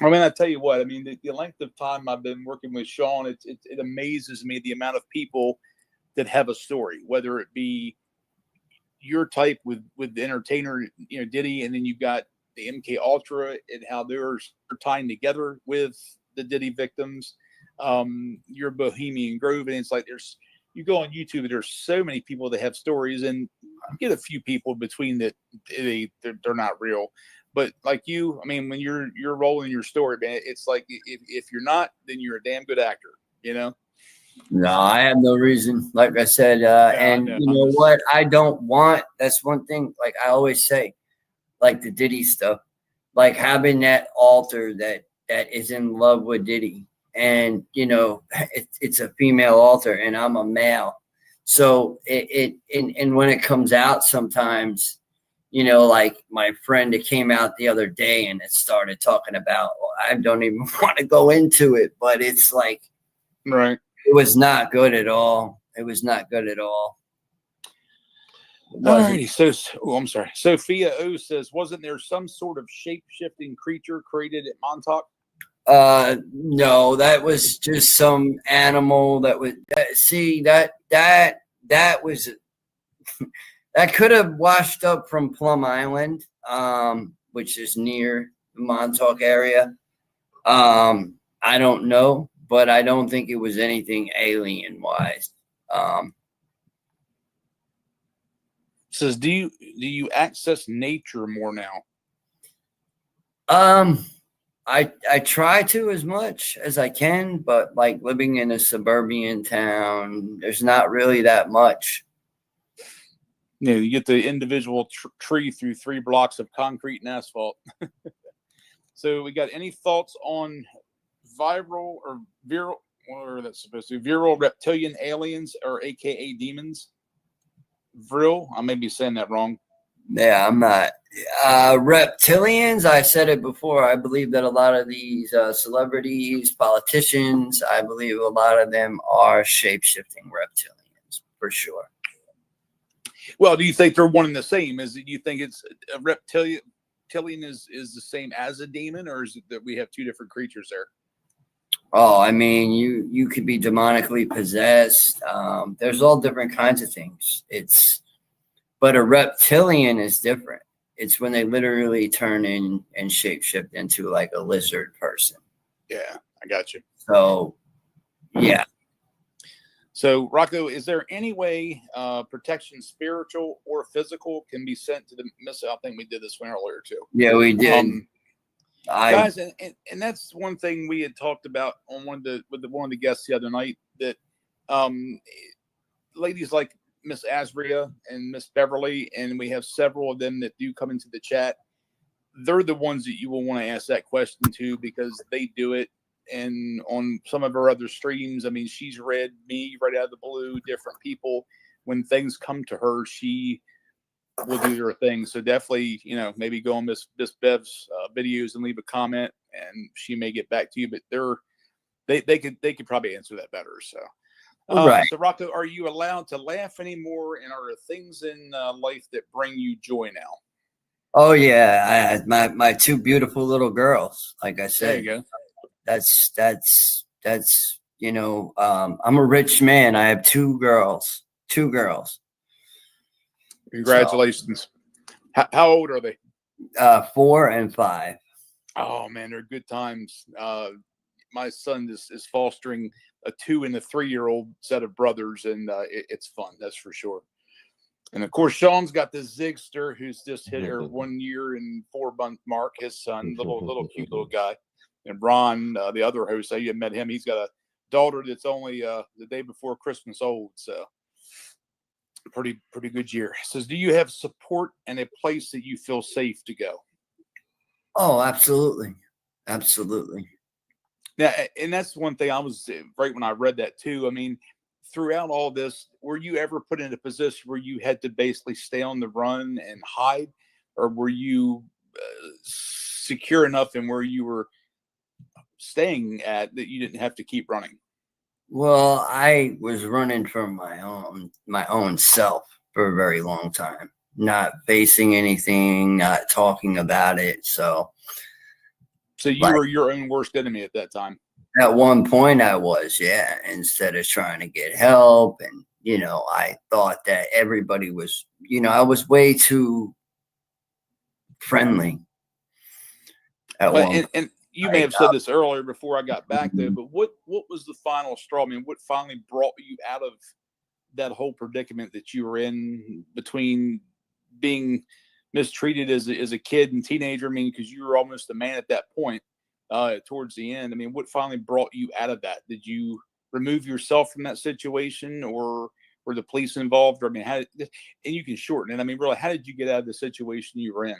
I mean, I tell you what, I mean, the length of time I've been working with Sean, it amazes me the amount of people that have a story, whether it be your type with the entertainer, Diddy, and then you've got the 𝗘𝐬ultra and how they're tying together with the Diddy victims. Your Bohemian Grove, and it's like you go on YouTube, there's so many people that have stories, and you get a few people between that they're not real. But like you, I mean, when you're rolling your story, man, it's like if you're not, then you're a damn good actor, No, I have no reason. Like I said, and you know what? I don't want. That's one thing. Like I always say, like the Diddy stuff, like having that altar that is in love with Diddy, and it's a female altar, and I'm a male, so and when it comes out, sometimes. Like my friend that came out the other day and it started talking about, I don't even want to go into it, but it's like, right. It was not good at all. It was not good at all. Alrighty. So, I'm sorry. Sophia O says, wasn't there some sort of shape-shifting creature created at Montauk? No, that was just some animal that was, that was, that could have washed up from Plum Island, which is near the Montauk area. I don't know, but I don't think it was anything alien-wise. Says, do you access nature more now? I try to as much as I can, but like living in a suburban town, there's not really that much. You get the individual tree through 3 blocks of concrete and asphalt. So we got any thoughts on viral reptilian aliens, or AKA demons? Vril, I may be saying that wrong. Yeah, I'm not. Reptilians, I said it before. I believe that a lot of these celebrities, politicians, I believe a lot of them are shape-shifting reptilians, for sure. Well, do you think they're one and the same? Do you think it's a reptilian is the same as a demon, or is it that we have 2 different creatures there? Oh, I mean, you could be demonically possessed. There's all different kinds of things. But a reptilian is different. It's when they literally turn in and shapeshift into like a lizard person. Yeah, I got you. So, yeah. So, Rocko, is there any way protection, spiritual or physical, can be sent to the miss? I think we did this one earlier too. Yeah, we did. Guys, and that's one thing we had talked about on one of the guests the other night, that ladies like Miss Azria and Miss Beverly, and we have several of them that do come into the chat. They're the ones that you will want to ask that question to, because they do it. And on some of her other streams, I mean, she's read me right out of the blue, different people. When things come to her, she will do her thing. So definitely, maybe go on Miss Bev's videos and leave a comment, and she may get back to you. But they could probably answer that better. So Right. So, Rocko, are you allowed to laugh anymore? And are there things in life that bring you joy now? Oh yeah, I had my two beautiful little girls. Like I said, there you go. That's you know, I'm a rich man. I have two girls. Congratulations. So, how old are they? 4 and 5. Oh man, they're good times. My son is fostering a 2 and a 3-year-old set of brothers, and it's fun, that's for sure. And of course, Sean's got this Zigster who's just hit her 1 year and 4-month mark. His son, little cute little guy. And Ron, the other host, you met him. He's got a daughter that's only the day before Christmas old. So pretty good year. It says, do you have support and a place that you feel safe to go? Oh, absolutely. Absolutely. Yeah, and that's one thing I was right when I read that too. I mean, throughout all this, were you ever put in a position where you had to basically stay on the run and hide, or were you secure enough in where you were staying at that you didn't have to keep running? Well, I was running from my own self for a very long time, not facing anything, not talking about it. So you were your own worst enemy at that time. At one point I was, yeah, instead of trying to get help. And, you know, I thought that everybody was, you know, I was way too friendly. And you may have said this earlier before I got back there, but what was the final straw? I mean, what finally brought you out of that whole predicament that you were in between being mistreated as a kid and teenager? I mean, because you were almost a man at that point. Towards the end, I mean, what finally brought you out of that? Did you remove yourself from that situation, or were the police involved? Or, I mean, and you can shorten it. I mean, really, how did you get out of the situation you were in?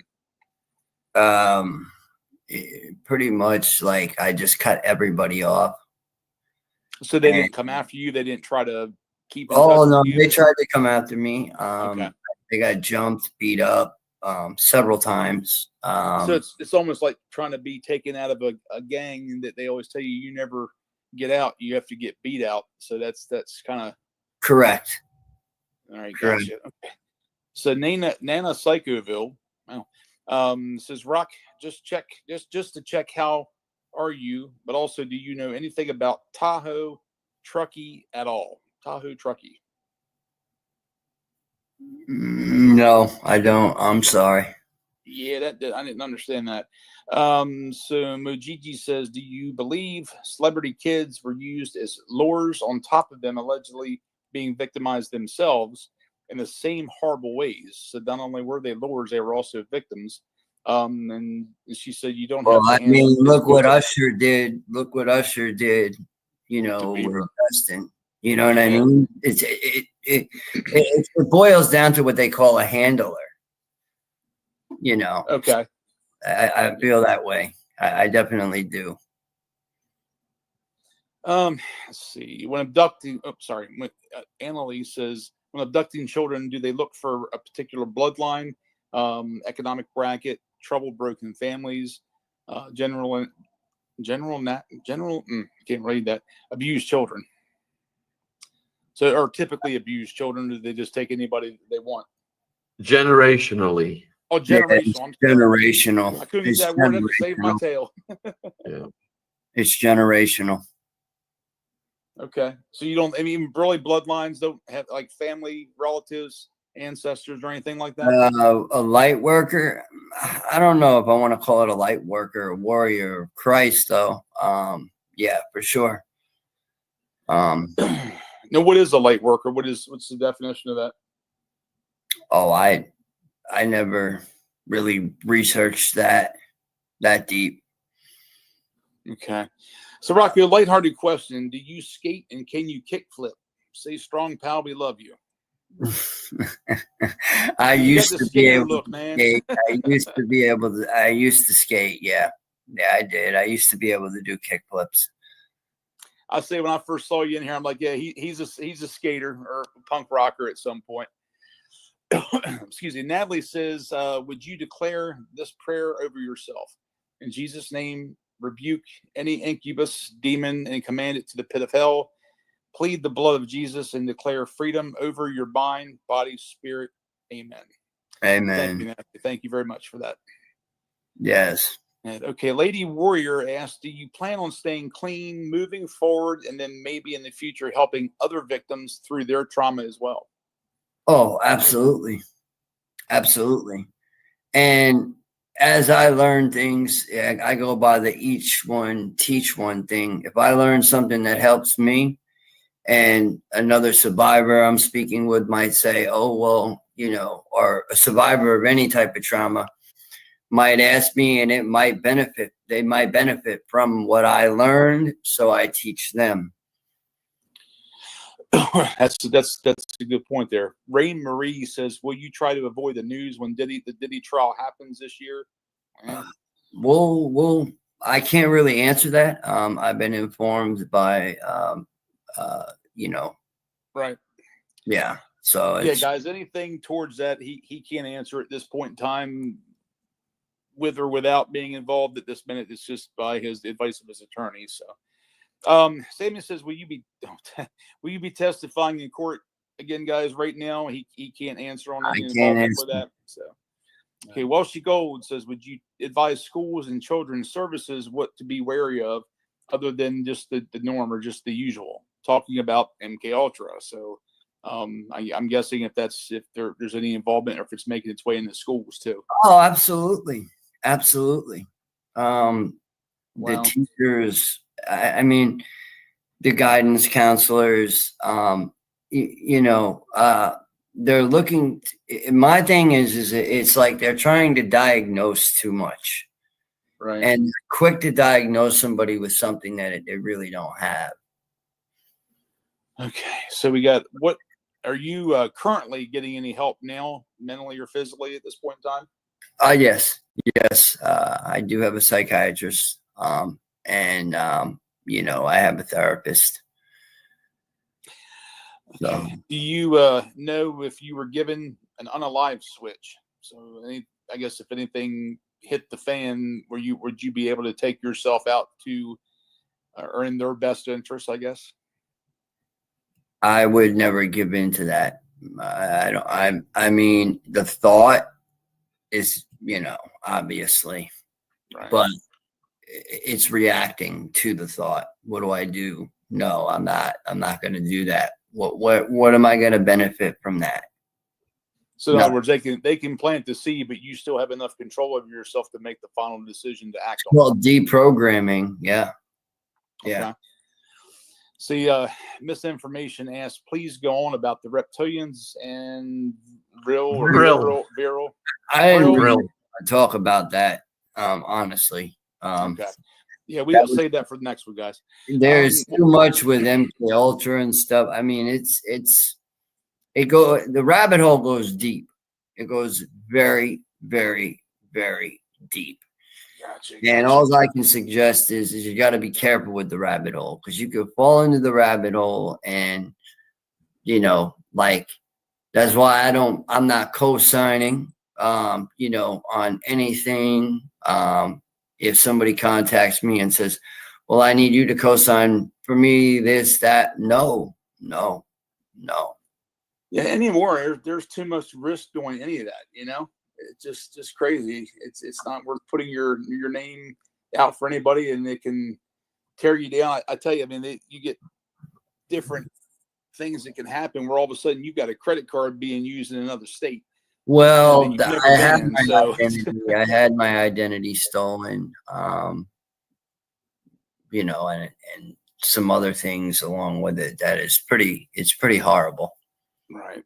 Pretty much like I just cut everybody off. So they didn't come after you? They didn't try to keep in Oh, touch no, with you? they tried to come after me. Okay. They got jumped, beat up several times. So it's almost like trying to be taken out of a gang, and that they always tell you never get out, you have to get beat out. So that's kind of correct. All right, gotcha. Okay. So Nana Psychoville, says, Rock, just to check, how are you? But also, do you know anything about Tahoe Truckee at all? Tahoe Truckee. No, I don't. I'm sorry. Yeah, I didn't understand that. So Mojiji says, do you believe celebrity kids were used as lures on top of them allegedly being victimized themselves in the same horrible ways? So not only were they lures, they were also victims. And she said, you don't have to. I mean, look what Usher did. Look what Usher did, you know, with Justin. You know what I mean? It boils down to what they call a handler. You know. Okay. I feel that way. I definitely do. Let's see. When abducting, Annalise says, when abducting children, do they look for a particular bloodline, economic bracket, troubled, broken families, can't read that, abused children? So, or typically abused children, do they just take anybody they want? Generationally. Oh, generational. Yeah, generational. I couldn't use that word to save my tail. Yeah. It's generational. Okay. So you don't, I mean, really bloodlines don't have like family, relatives, ancestors, or anything like that? A light worker. I don't know if I want to call it a light worker, a warrior of Christ, though. Yeah, for sure. Now, what is a light worker? What's the definition of that? Oh, I never really researched that deep. Okay. So, Rocky, a lighthearted question. Do you skate and can you kickflip? Say strong, pal, we love you. I used to be able to skate. I used to skate, yeah. Yeah, I did. I used to be able to do kickflips. I say when I first saw you in here, I'm like, yeah, he's a skater or a punk rocker at some point. Excuse me. Natalie says, would you declare this prayer over yourself? In Jesus' name, rebuke any incubus demon and command it to the pit of hell. plead the blood of Jesus and declare freedom over your mind, body, spirit. Amen. Amen. Thank you very much for that. Yes. And, okay, Lady Warrior asked, do you plan on staying clean, moving forward, and then maybe in the future helping other victims through their trauma as well? Oh, absolutely. Absolutely. And as I learn things, I go by the each one, teach one thing. If I learn something that helps me and another survivor I'm speaking with might say, oh, well, you know, or a survivor of any type of trauma might ask me, and it might benefit. They might benefit from what I learned, so I teach them. That's a good point there. Rain Marie says, will you try to avoid the news when the Diddy trial happens this year? I can't really answer that. I've been informed by, you know. Right. Yeah. So yeah, guys, anything towards that, he can't answer at this point in time, with or without being involved at this minute. It's just by his advice of his attorney. So Samuel says, will you be testifying in court again, guys? Right now he can't answer on any involvement with that. So okay, Welshie Gold says, would you advise schools and children's services what to be wary of other than just the norm or just the usual, talking about MK Ultra? So I'm guessing if there's any involvement or if it's making its way into schools too. Oh, absolutely. Absolutely. Wow. The teachers, I mean, the guidance counselors, you know, they're looking, my thing is it's like they're trying to diagnose too much. Right. And quick to diagnose somebody with something that they really don't have. Okay. So we got, what are you currently getting any help now, mentally or physically at this point in time? Yes. I do have a psychiatrist. And you know, I have a therapist. So, do you know if you were given an unalive switch? So I guess if anything hit the fan, would you be able to take yourself out to or in their best interest, I guess? I would never give in to that. I mean, the thought is, you know, obviously, right. But it's reacting to the thought. What do I do? No, I'm not going to do that. What am I going to benefit from that? So in other words, they can plant the seed, but you still have enough control over yourself to make the final decision to act on. Well, deprogramming. Yeah. Yeah. Okay. See, Misinformation asked, please go on about the reptilians and viral. I didn't really talk about that, honestly. Okay. Yeah, we will save that for the next one, guys. There's too much with MK Ultra and stuff. I mean, the rabbit hole goes deep. It goes very, very, very deep. Gotcha. And all I can suggest is you got to be careful with the rabbit hole, because you could fall into the rabbit hole, and you know, like, that's why I'm not co-signing, you know, on anything. If somebody contacts me and says, well, I need you to co-sign for me, this, that, no. Yeah, anymore, there's too much risk doing any of that, you know? It's just crazy. It's not worth putting your name out for anybody, and it can tear you down. I tell you, I mean, you get different things that can happen where all of a sudden you've got a credit card being used in another state. Well, I had my identity stolen, you know, and some other things along with it. It's pretty horrible. Right.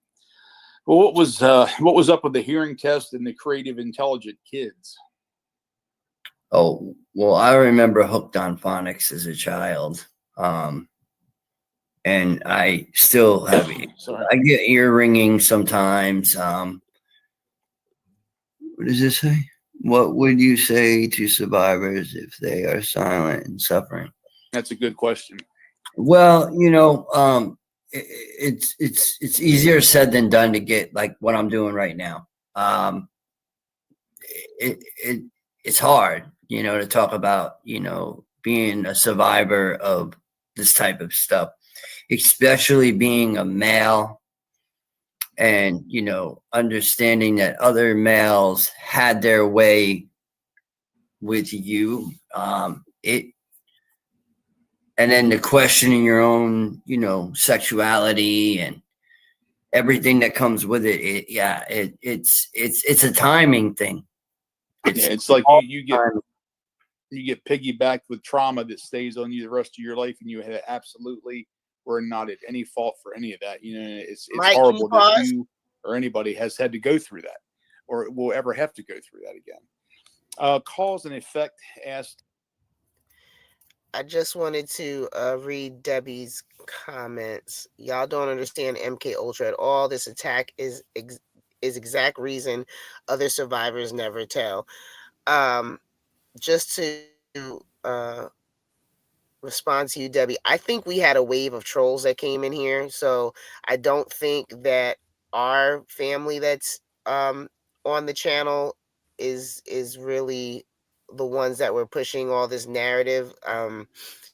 Well, what was up with the hearing test and the creative, intelligent kids? Oh, well, I remember hooked on phonics as a child. And I still have I get ear ringing sometimes. What does this say? What would you say to survivors if they are silent and suffering? That's a good question. Well, you know, it's easier said than done to get like what I'm doing right now. It's hard, you know, to talk about, you know, being a survivor of this type of stuff. especially being a male and, you know, understanding that other males had their way with you. And then the questioning your own, you know, sexuality and everything that comes with it. It's a timing thing. It's like you get piggybacked with trauma that stays on you the rest of your life, and you had absolutely were not at any fault for any of that. You know, it's Mike, horrible that you or anybody has had to go through that, or will ever have to go through that again. Cause and effect asked. I just wanted to read Debbie's comments. Y'all don't understand MK Ultra at all. This attack is exact reason other survivors never tell. Just to respond to you, Debbie, I think we had a wave of trolls that came in here. So I don't think that our family that's on the channel is really the ones that were pushing all this narrative.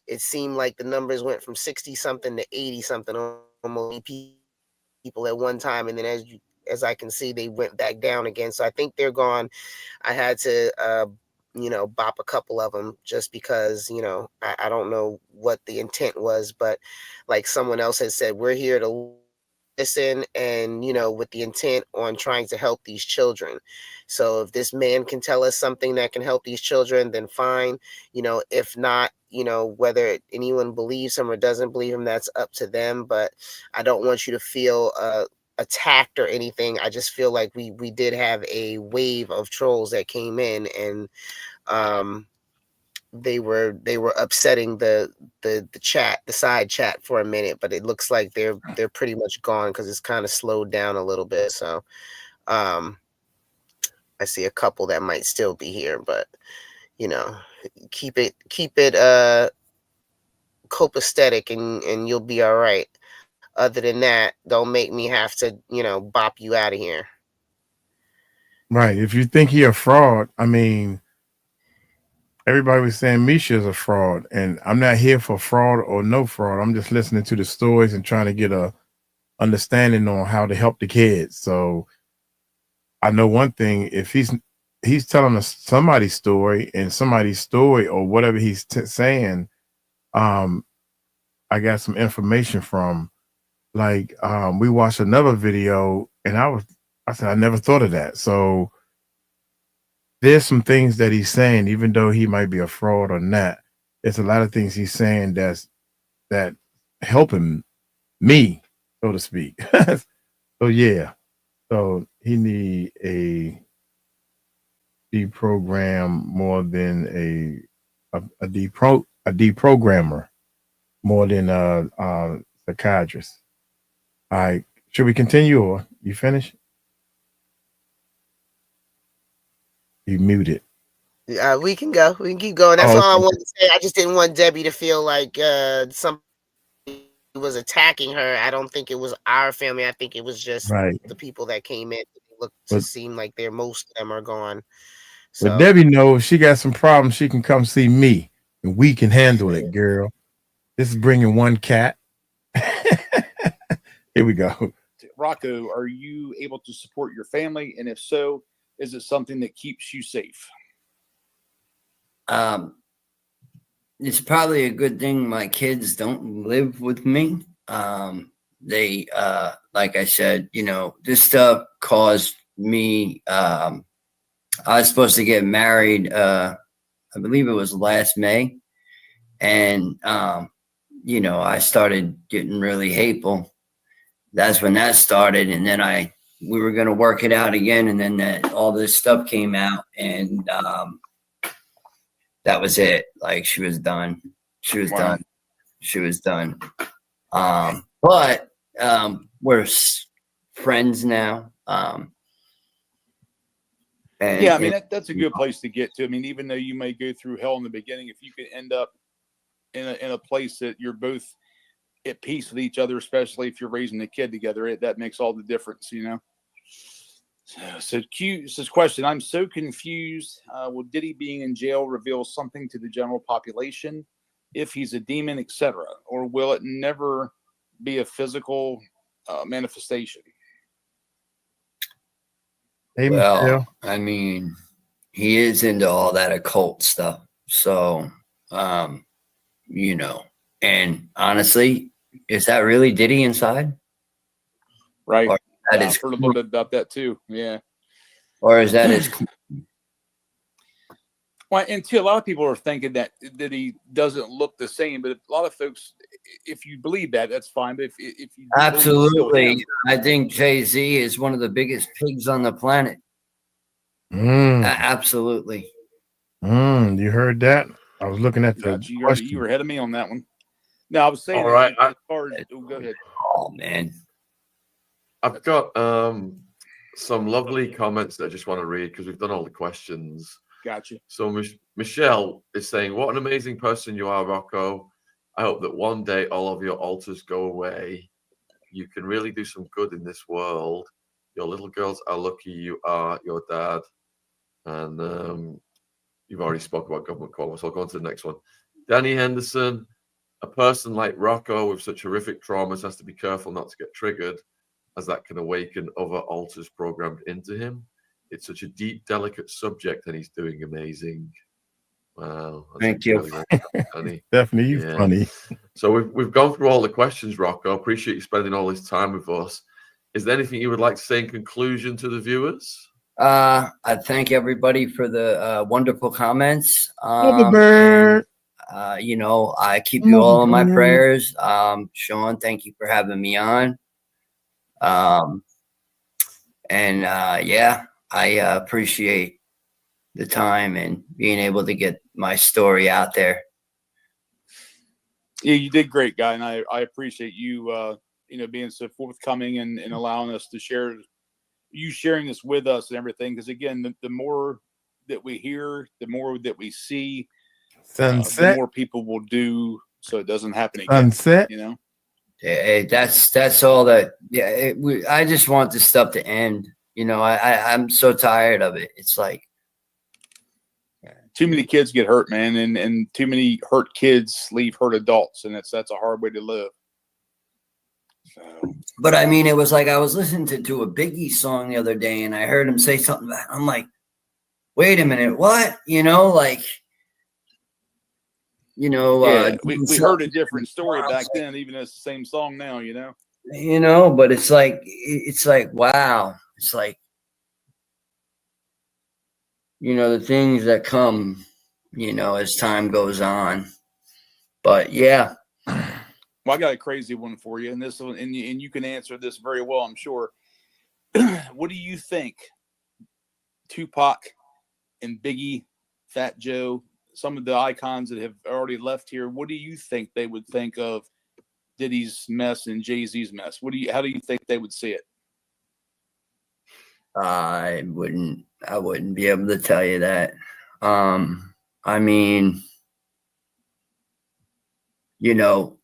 It seemed like the numbers went from 60 something to 80 something almost people at one time, and then as I can see, they went back down again. So I think they're gone. I had to bop a couple of them just because, I don't know what the intent was, but like someone else has said, we're here to listen and, with the intent on trying to help these children. So if this man can tell us something that can help these children, then fine. If not, whether anyone believes him or doesn't believe him, that's up to them. But I don't want you to feel attacked or anything. I just feel like we did have a wave of trolls that came in, and they were upsetting the chat, the side chat for a minute, but it looks like they're pretty much gone because it's kind of slowed down a little bit. So I see a couple that might still be here, but keep it copacetic and you'll be all right. Other than that, don't make me have to, bop you out of here. Right. If you think he a fraud, I mean, everybody was saying Misha's a fraud, and I'm not here for fraud or no fraud. I'm just listening to the stories and trying to get a understanding on how to help the kids. So I know one thing: if he's telling us somebody's story or whatever he's saying, I got some information from. Like we watched another video, and I said I never thought of that. So there's some things that he's saying, even though he might be a fraud or not. There's a lot of things he's saying that helping me, so to speak. So yeah, so he need a deprogram more than a deprogrammer more than a psychiatrist. All right, should we continue or you finish? You muted. We can go. We can keep going. That's all I wanted to say. I just didn't want Debbie to feel like somebody was attacking her. I don't think it was our family. I think it was just the people that came in. It looked to seem like most of them are gone. So but Debbie knows she got some problems. She can come see me, and we can handle it, girl. This is bringing one cat. Here we go. Rocko, are you able to support your family? And if so, is it something that keeps you safe? It's probably a good thing my kids don't live with me. They, like I said, this stuff caused me, I was supposed to get married, I believe it was last May. And, I started getting really hateful. That's when that started. And then we were going to work it out again. And then all this stuff came out, and that was it. Like, she was done. She was done. She was done. But we're friends now. Yeah, I mean, that's a good place to get to. I mean, even though you may go through hell in the beginning, if you could end up in a place that you're both at peace with each other, especially if you're raising a kid together, that makes all the difference, So Q says, question, I'm so confused. Will Diddy being in jail reveal something to the general population? if he's a demon, etc., or will it never be a physical manifestation? Hey, Well, Michelle. I mean, he is into all that occult stuff. So, you know, and honestly, is that really Diddy inside? Right. Or that Yeah, is I've heard a little bit about that too. Yeah. Or is that his? Well, and too, a lot of people are thinking that he doesn't look the same, but a lot of folks, if you believe that, that's fine. But if you believe it's still Absolutely, him, I think Jay-Z is one of the biggest pigs on the planet. Absolutely. You heard that? I was looking at the gotcha. You question. were ahead of me on that one. No, I was saying. All right, as far as go ahead. Oh man, I've got some lovely comments that I just want to read because we've done all the questions. Gotcha. So Michelle is saying, "What an amazing person you are, Rocko. I hope that one day all of your altars go away. You can really do some good in this world. Your little girls are lucky you are your dad." And you've already spoke about government call, so I'll go on to the next one. Danny Henderson, a person like Rocko with such horrific traumas has to be careful not to get triggered, as that can awaken other altars programmed into him. It's such a deep, delicate subject, and he's doing amazing. Wow. Thank you. Really funny. Definitely funny. So we've gone through all the questions, Rocko. Appreciate you spending all this time with us. Is there anything you would like to say in conclusion to the viewers? I thank everybody for the wonderful comments. Bird. You know, I keep you all in my prayers. Sean, thank you for having me on. Yeah, I appreciate the time and being able to get my story out there. Yeah, you did great, guy, and I appreciate you you know, being so forthcoming and allowing us to share, you sharing this with us and everything. Because again, the more that we hear, the more that we see, the more people will do so it doesn't happen again. You know. Hey, that's all that. Yeah, I just want this stuff to end. You know, I'm so tired of it. It's like too many kids get hurt, man, and too many hurt kids leave hurt adults, and that's a hard way to live. So. But I mean, it was like I was listening to a Biggie song the other day, and I heard him say something about it. I'm like, wait a minute, what? You know, like, you know, yeah, we heard a different story back then, even as the same song now, you know. You know, but it's like wow, it's like, you know, the things that come, you know, as time goes on. But yeah. Well, I got a crazy one for you, and this one, and you can answer this very well, I'm sure. What do you think Tupac and Biggie, Fat Joe, some of the icons that have already left here, what do you think they would think of Diddy's mess and Jay-Z's mess? How do you think they would see it? I wouldn't be able to tell you that. I mean, you know,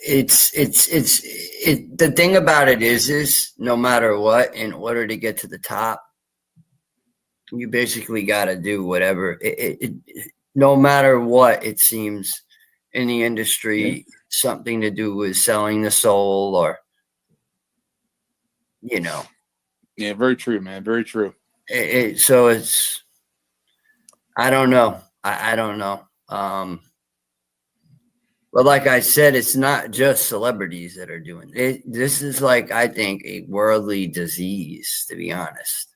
the thing about it is no matter what, in order to get to the top, you basically got to do whatever no matter what, it seems in the industry, something to do with selling the soul, or, you know. Yeah, very true, man. Very true. So it's, I don't know. I don't know. But like I said, it's not just celebrities that are doing it. This is like, I think, a worldly disease, to be honest.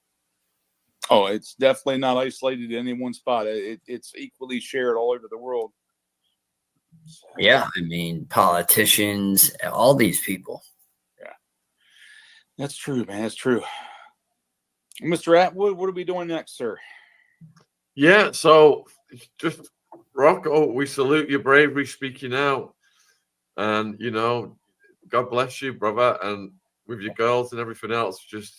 Oh, it's definitely not isolated in any one spot. It's equally shared all over the world. Yeah, I mean, politicians, all these people. Yeah, that's true, man. That's true. Mr. Atwood, what are we doing next, sir? Yeah, so just Rocko, we salute your bravery speaking out, and you know, God bless you, brother, and with your girls and everything else, just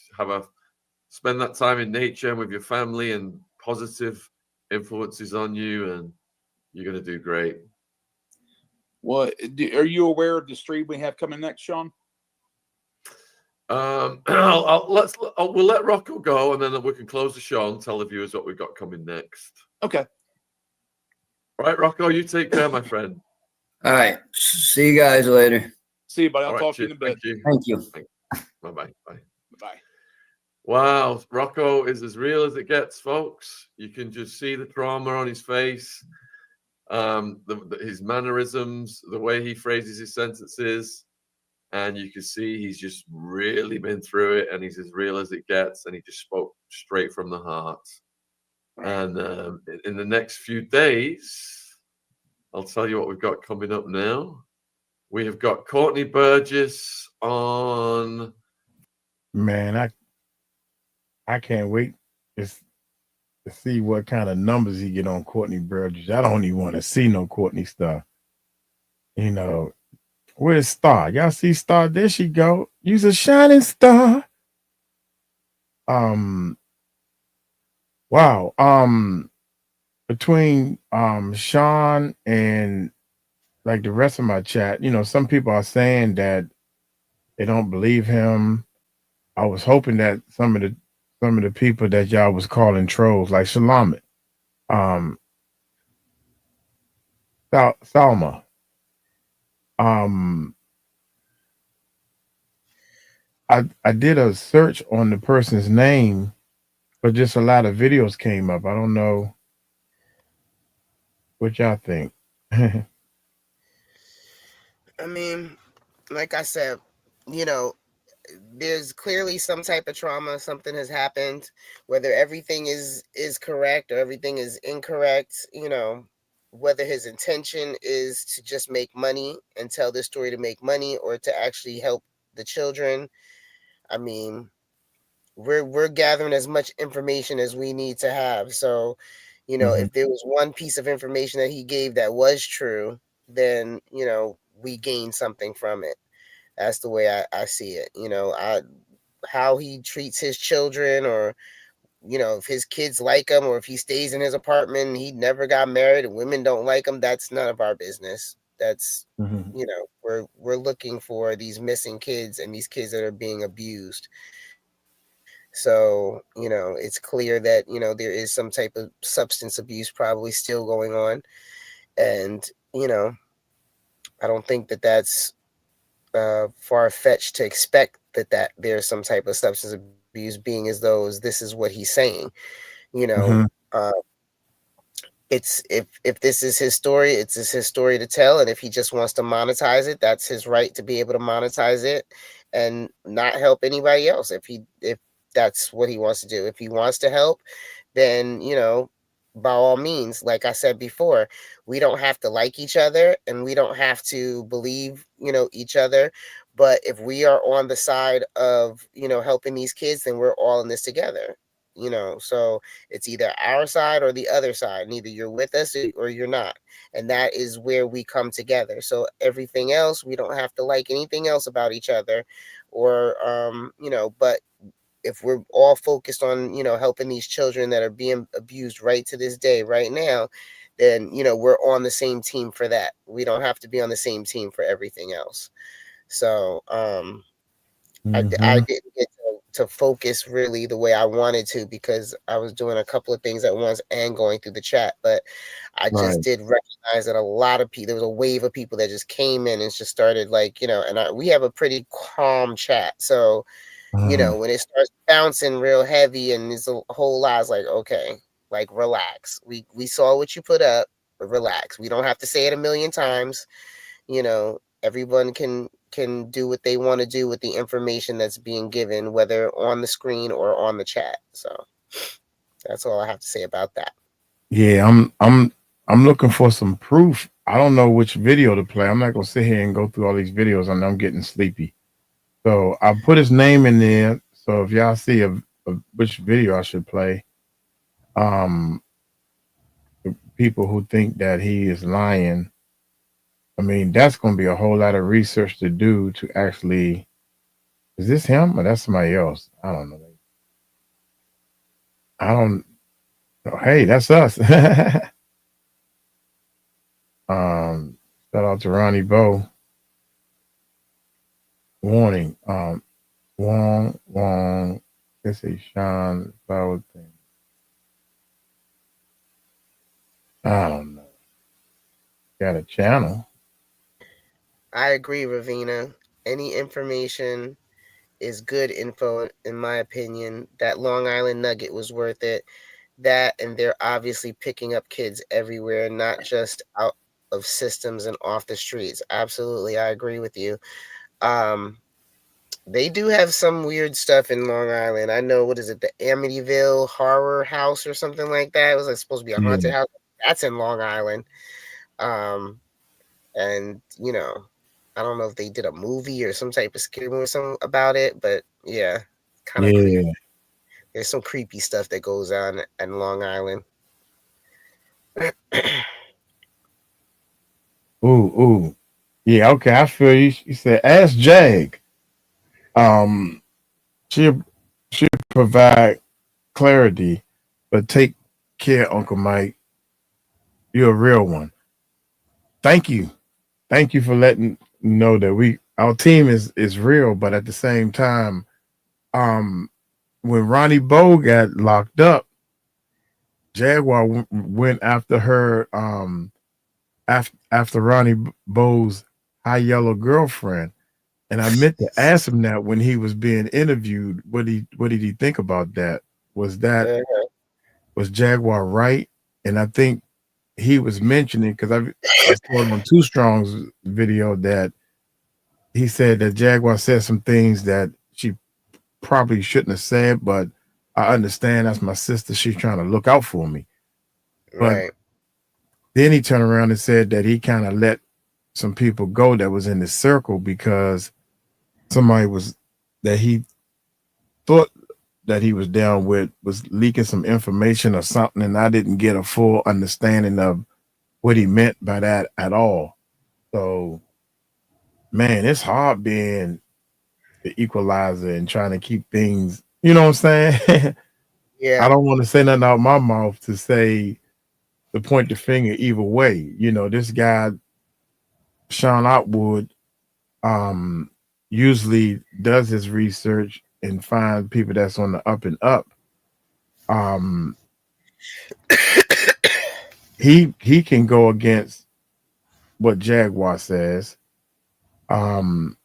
spend that time in nature and with your family and positive influences on you, and you're gonna do great. What are you aware of the stream we have coming next, Sean? We'll let Rocko go, and then we can close the show and tell the viewers what we've got coming next. Okay. Right, Rocko, you take care, my friend. All right. See you guys later. See you, buddy. I'll All right, talk to you in a bit. Thank you. Thank you. Bye-bye. Bye. Bye. Wow, Rocko is as real as it gets, folks. You can just see the trauma on his face, his mannerisms, the way he phrases his sentences, and you can see he's just really been through it, and he's as real as it gets, and he just spoke straight from the heart. And in the next few days, I'll tell you what we've got coming up now. We have got Courtney Burgess on. Man, I can't wait to see what kind of numbers he get on Courtney Burgess. I don't even want to see no Courtney stuff. You know, where's Star? Y'all see Star? There she go. You's a shining star. Wow. Between Sean and like the rest of my chat, you know, some people are saying that they don't believe him. I was hoping that some of the people that y'all was calling trolls, like Shalom, Salma, I did a search on the person's name, but just a lot of videos came up. I don't know what y'all think. I mean, like I said, you know, there's clearly some type of trauma. Something has happened, whether everything is correct or everything is incorrect, you know, whether his intention is to just make money and tell this story to make money or to actually help the children. I mean, we're gathering as much information as we need to have. So, you know, if there was one piece of information that he gave that was true, then, you know, we gained something from it. That's the way I see it. You know, how he treats his children, or, you know, if his kids like him, or if he stays in his apartment and he never got married and women don't like him, that's none of our business. That's, you know, we're looking for these missing kids and these kids that are being abused. So, you know, it's clear that, you know, there is some type of substance abuse probably still going on. And, you know, I don't think that that's far-fetched to expect that there's some type of substance abuse, being as though this is what he's saying. You know, it's if this is his story, it's his story to tell, and if he just wants to monetize it, that's his right to be able to monetize it and not help anybody else. If that's what he wants to do, if he wants to help, then, you know, by all means, like I said before, we don't have to like each other and we don't have to believe, you know, each other. But if we are on the side of, you know, helping these kids, then we're all in this together, you know. So it's either our side or the other side. Neither you're with us or you're not. And that is where we come together. So everything else, we don't have to like anything else about each other, or, you know, but if we're all focused on, you know, helping these children that are being abused right to this day, right now, then, you know, we're on the same team for that. We don't have to be on the same team for everything else. So I didn't get to focus really the way I wanted to, because I was doing a couple of things at once and going through the chat. But I just did recognize that a lot of people, there was a wave of people that just came in and just started, like, you know, and we have a pretty calm chat. So, you know, when it starts bouncing real heavy and there's a whole lot, it's like, okay, like, relax. We saw what you put up, but relax. We don't have to say it a million times. You know, everyone can do what they want to do with the information that's being given, whether on the screen or on the chat. So that's all I have to say about that. Yeah, I'm looking for some proof. I don't know which video to play. I'm not gonna sit here and go through all these videos, and I'm getting sleepy. So I put his name in there. So if y'all see which video I should play, the people who think that he is lying, I mean, that's going to be a whole lot of research to do to actually, is this him or that's somebody else? I don't know. Hey, that's us. Shout out to Ronnie Bo. Warning. Wong. This is Sean Fowler thing. I don't know. got a channel. I agree, Ravina. Any information is good info, in my opinion. That Long Island nugget was worth it. That, and they're obviously picking up kids everywhere, not just out of systems and off the streets. Absolutely, I agree with you. They do have some weird stuff in Long Island. I know, what is it, the Amityville Horror House or something like that? It was like supposed to be a haunted house. That's in Long Island. And you know, I don't know if they did a movie or some type of scary movie or something about it, but yeah, kind of creepy. There's some creepy stuff that goes on in Long Island. Ooh. Yeah, okay, I feel you. She said, ask Jag. She'll provide clarity, but take care, Uncle Mike. You're a real one. Thank you. Thank you for letting me know that our team is real, but at the same time, when Ronnie Bo got locked up, Jaguar went after her after Ronnie Bo's high yellow girlfriend. And I meant to ask him that when he was being interviewed. What did he think about that? Was Jaguar right? And I think he was mentioning, because I saw it on Too Strong's video, that he said that Jaguar said some things that she probably shouldn't have said, but I understand, that's my sister. She's trying to look out for me. But then he turned around and said that he kind of let some people go that was in the circle because somebody that he thought that he was down with was leaking some information or something, and I didn't get a full understanding of what he meant by that at all. So, man, it's hard being the equalizer and trying to keep things, you know what I'm saying? Yeah. I don't want to say nothing out of my mouth to point the finger either way. You know, this guy, Sean Otwood, usually does his research and find people that's on the up and up. He can go against what Jaguar says, and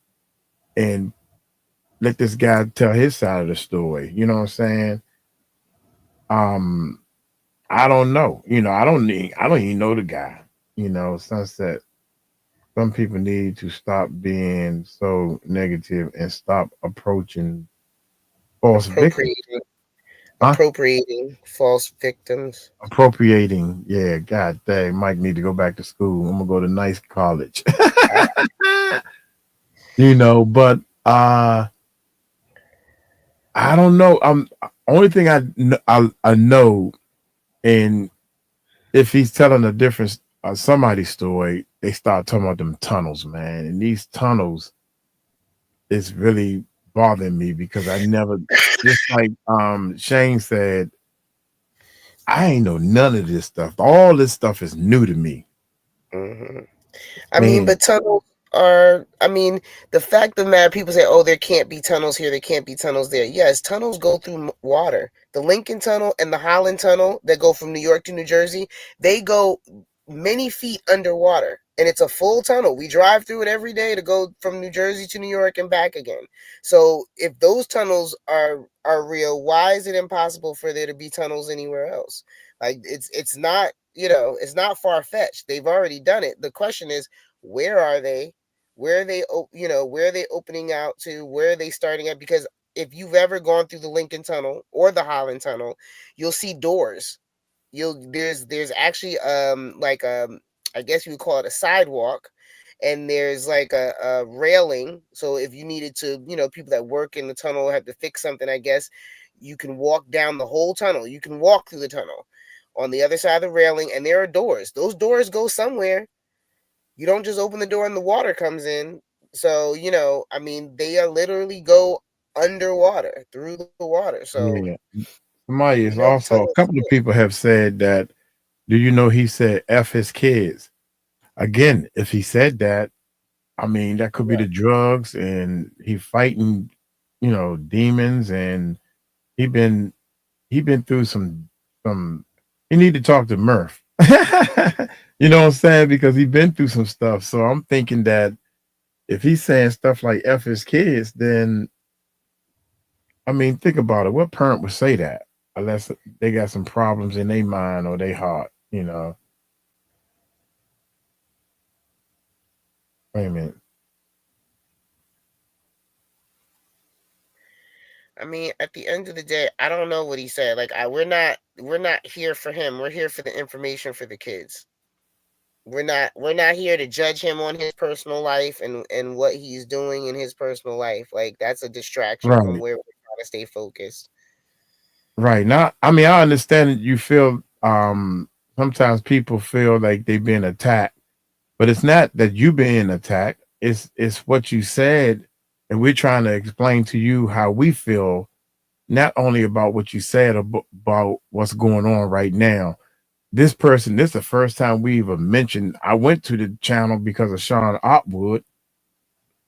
let this guy tell his side of the story. You know what I'm saying? I don't know. You know, I don't even know the guy. You know, Sunset. Some people need to stop being so negative and stop approaching false victims. Appropriating false victims. Appropriating. Yeah, God dang. Mike need to go back to school. I'm gonna go to nice college. You know, but I don't know. Only thing I know, and if he's telling a different somebody's story, they start talking about them tunnels, man. And these tunnels is really bothering me because I never, just like Shane said, I ain't know none of this stuff. All this stuff is new to me. I mean, but tunnels are, I mean, the fact of the matter, people say, oh, there can't be tunnels here, there can't be tunnels there. Yes, tunnels go through water. The Lincoln Tunnel and the Holland Tunnel that go from New York to New Jersey, they go many feet underwater, and it's a full tunnel. We drive through it every day to go from New Jersey to New York and back again. So if those tunnels are real, why is it impossible for there to be tunnels anywhere else? Like, it's not, you know, it's not far-fetched. They've already done it. The question is, where are they? Where are they, you know, where are they opening out to? Where are they starting at? Because if you've ever gone through the Lincoln Tunnel or the Holland Tunnel, you'll see doors. There's actually I guess you would call it a sidewalk, and there's like a railing. So if you needed to, you know, people that work in the tunnel have to fix something, I guess you can walk down the whole tunnel. You can walk through the tunnel on the other side of the railing, and there are doors. Those doors go somewhere. You don't just open the door and the water comes in. So, you know, I mean, they literally go underwater through the water. So yeah. Somebody is also, a couple of people have said that, do you know he said F his kids? Again, if he said that, I mean, that could be the drugs, and he fighting, you know, demons, and he been through some, he need to talk to Murph. You know what I'm saying? Because he's been through some stuff. So I'm thinking that if he's saying stuff like F his kids, then I mean, think about it. What parent would say that unless they got some problems in their mind or their heart, you know? Wait a minute. I mean, at the end of the day, I don't know what he said. Like, we're not here for him. We're here for the information for the kids. We're not here to judge him on his personal life and what he's doing in his personal life. Like, that's a distraction from Right. where we're trying to stay focused. Right. Now, I mean, I understand that you feel sometimes people feel like they've been attacked, but it's not that you being attacked. It's what you said, and we're trying to explain to you how we feel, not only about what you said, about what's going on right now. This person, this is the first time we even mentioned. I went to the channel because of Sean Atwood,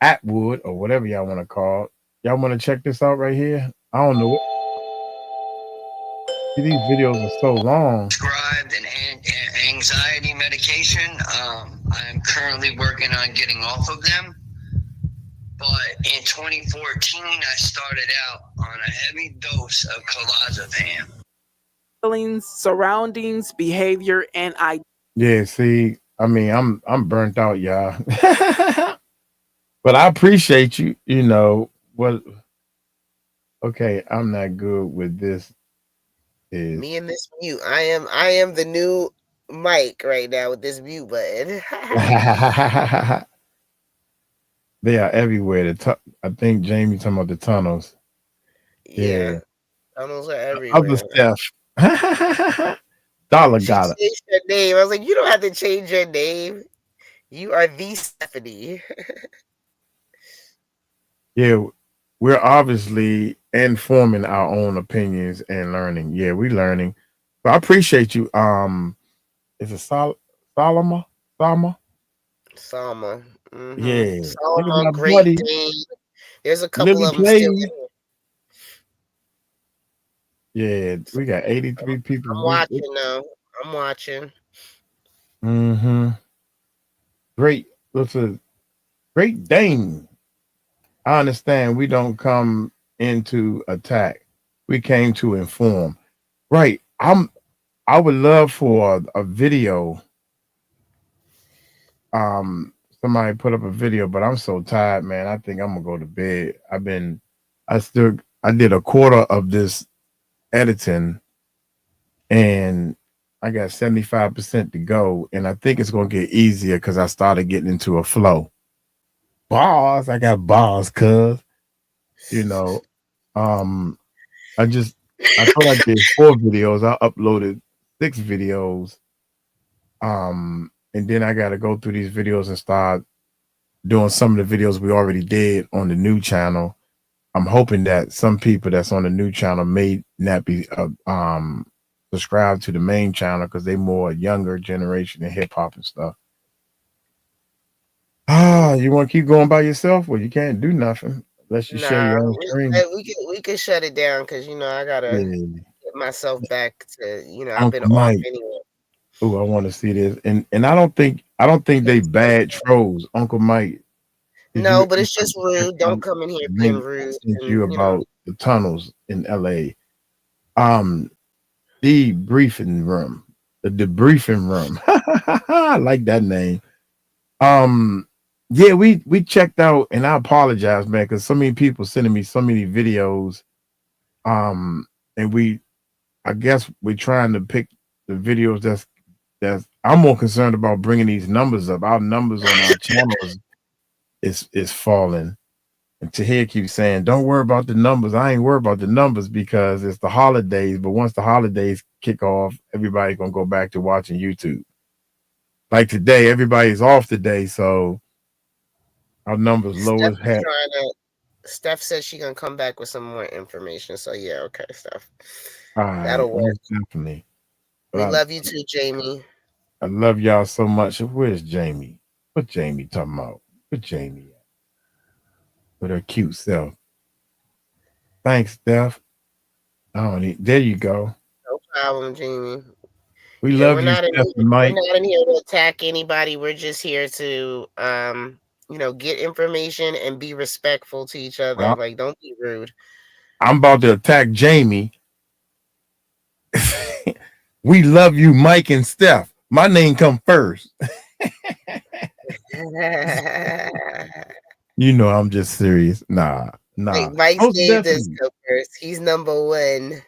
or whatever y'all want to call it. Y'all want to check this out right here? I don't know. These videos are so long. Prescribed an anxiety medication. I'm currently working on getting off of them. But in 2014, I started out on a heavy dose of clozapam. Feelings, surroundings, behavior, and Yeah, see, I mean, I'm burnt out, y'all. But I appreciate you, you know, what okay, I'm not good with this. Me and this mute. I am the new mic right now with this mute button. They are everywhere. I think Jamie talking about the tunnels. Yeah. Tunnels are everywhere. Other stuff. Dollar She got it. changed her name. I was like, you don't have to change your name. You are the Stephanie. Yeah, we're obviously informing our own opinions and learning. Yeah, we're learning. But I appreciate you. Is it Salma? Salma. Yeah. Salma, Great Dane. There's a couple Lily of them still in Plays. here. Yeah, we got 83 people. I'm watching now. I'm watching. Mm-hmm. Great. Listen, Great Dane. I understand we don't come into attack. We came to inform. Right. I would love for a video. Somebody put up a video, but I'm so tired, man. I think I'm gonna go to bed. I did a quarter of this editing and I got 75% to go. And I think it's gonna get easier because I started getting into a flow. Bars, I got bars, cuz you know. I thought I did 4 videos. I uploaded 6 videos. And then I got to go through these videos and start doing some of the videos we already did on the new channel. I'm hoping that some people that's on the new channel may not be subscribed to the main channel because they more younger generation in hip hop and stuff. You want to keep going by yourself? Well, you can't do nothing unless you share your own screen. We can shut it down because I gotta get myself back to I've been Uncle off Mike. anyway. Oh, I want to see this, and I don't think they bad trolls, Uncle Mike. No, but it's just rude. Don't come in here being rude. You about the tunnels in LA. The debriefing room. I like that name. Yeah, we checked out, and I apologize, man, because so many people sending me so many videos. And I guess we're trying to pick the videos that's I'm more concerned about bringing these numbers up. Our numbers on our channels is falling. And Tahir keeps saying, don't worry about the numbers. I ain't worried about the numbers because it's the holidays. But once the holidays kick off, everybody's going to go back to watching YouTube. Like today, everybody's off today. So our numbers low as heck. Steph says she's going to come back with some more information. So yeah, okay, Steph. That'll work. Definitely. We love you too, Jamie. I love y'all so much. Where's Jamie? What Jamie talking about? What Jamie at? With her cute self. Thanks, Steph. There you go. No problem, Jamie. We Yeah, love we're you, not in Steph and we're Mike. not in here to attack anybody. We're just here to get information and be respectful to each other. Well, Like, don't be rude. I'm about to attack Jamie. We love you, Mike and Steph. My name come first. You know I'm just serious. Nah. Like Mike's Most name does definitely. go first. He's number one.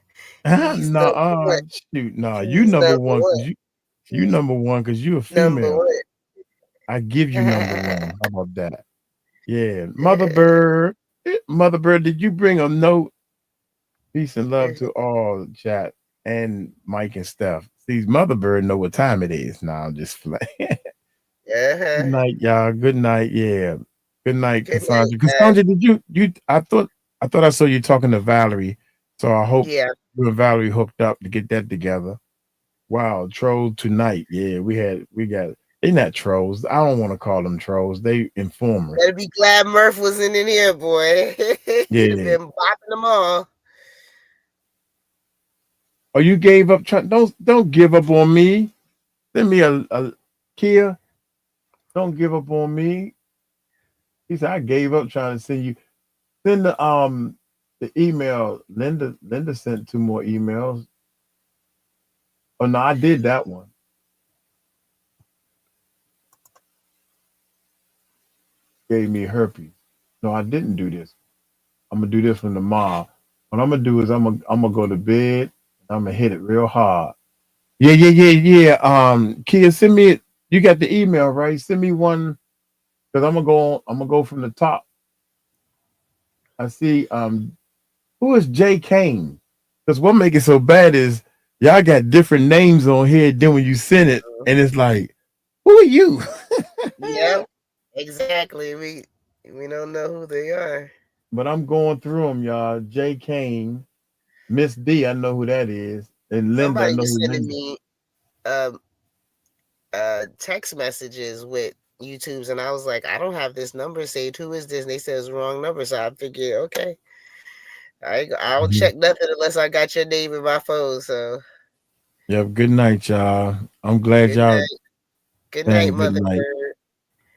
He's Nah, number one. shoot. Nah, you He's number number one one. because you number one because you a Number female. one. I give you number one. How about that? Yeah. Mother Bird. Mother Bird, did you bring a note? Peace and love to all chat and Mike and Steph. See, Mother Bird know what time it is. Now I'm just playing. Good night, y'all. Good night. Yeah. Good night, Good Cassandra. night, Cassandra, did you I thought I saw you talking to Valerie. So I hope Yeah. you and Valerie hooked up to get that together. Wow, troll tonight. Yeah, we got they not trolls. I don't want to call them trolls. They informers. Better be glad Murph wasn't in here, boy. He'd have Yeah. been bopping them all. Oh, you gave up don't give up on me. Send me a Kia. Don't give up on me. He said I gave up trying to send you. Send the email. Linda sent 2 more emails. Oh no, I did that one. Gave me herpes. No, I didn't do this. I'm gonna do this from tomorrow. What I'm gonna do is I'm gonna go to bed. I'm gonna hit it real hard. Yeah. Kia, send me it. You got the email, right? Send me one because I'm gonna go from the top. I see who is J. Kane? Because what make it so bad is y'all got different names on here. Then when you send it, and it's like, who are you? Yeah, exactly. We don't know who they are. But I'm going through them, y'all. J. Kane, Miss D, I know who that is, and Linda, I Somebody know was who sending Linda. me text messages with YouTubes, and I was like, I don't have this number saved. Who is this? And they said it's the wrong number. So I figured, okay, I'll check nothing unless I got your name in my phone. So Yep. Good night, y'all. I'm glad good y'all. night. Good night, Mother Bird.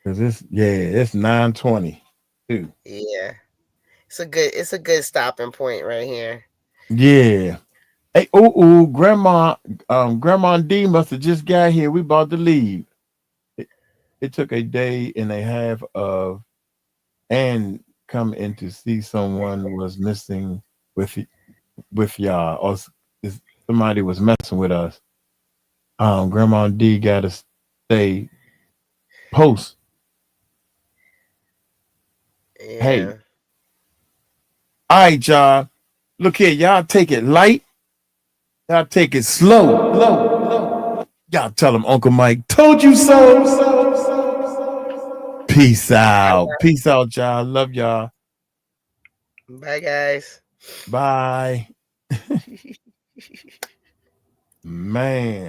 Cause it's 9:20 too. Yeah, it's a good stopping point right here. Yeah. Hey, Grandma D must have just got here. We about to leave. It took a day and a half of and come in to see someone was missing with y'all, or somebody was messing with us. Grandma D got to stay post. Yeah. Hey, all right, y'all. Look here, y'all take it light. Y'all take it slow. Y'all tell them Uncle Mike told you so. Peace out. Peace out, y'all. Love y'all. Bye, guys. Bye. Man.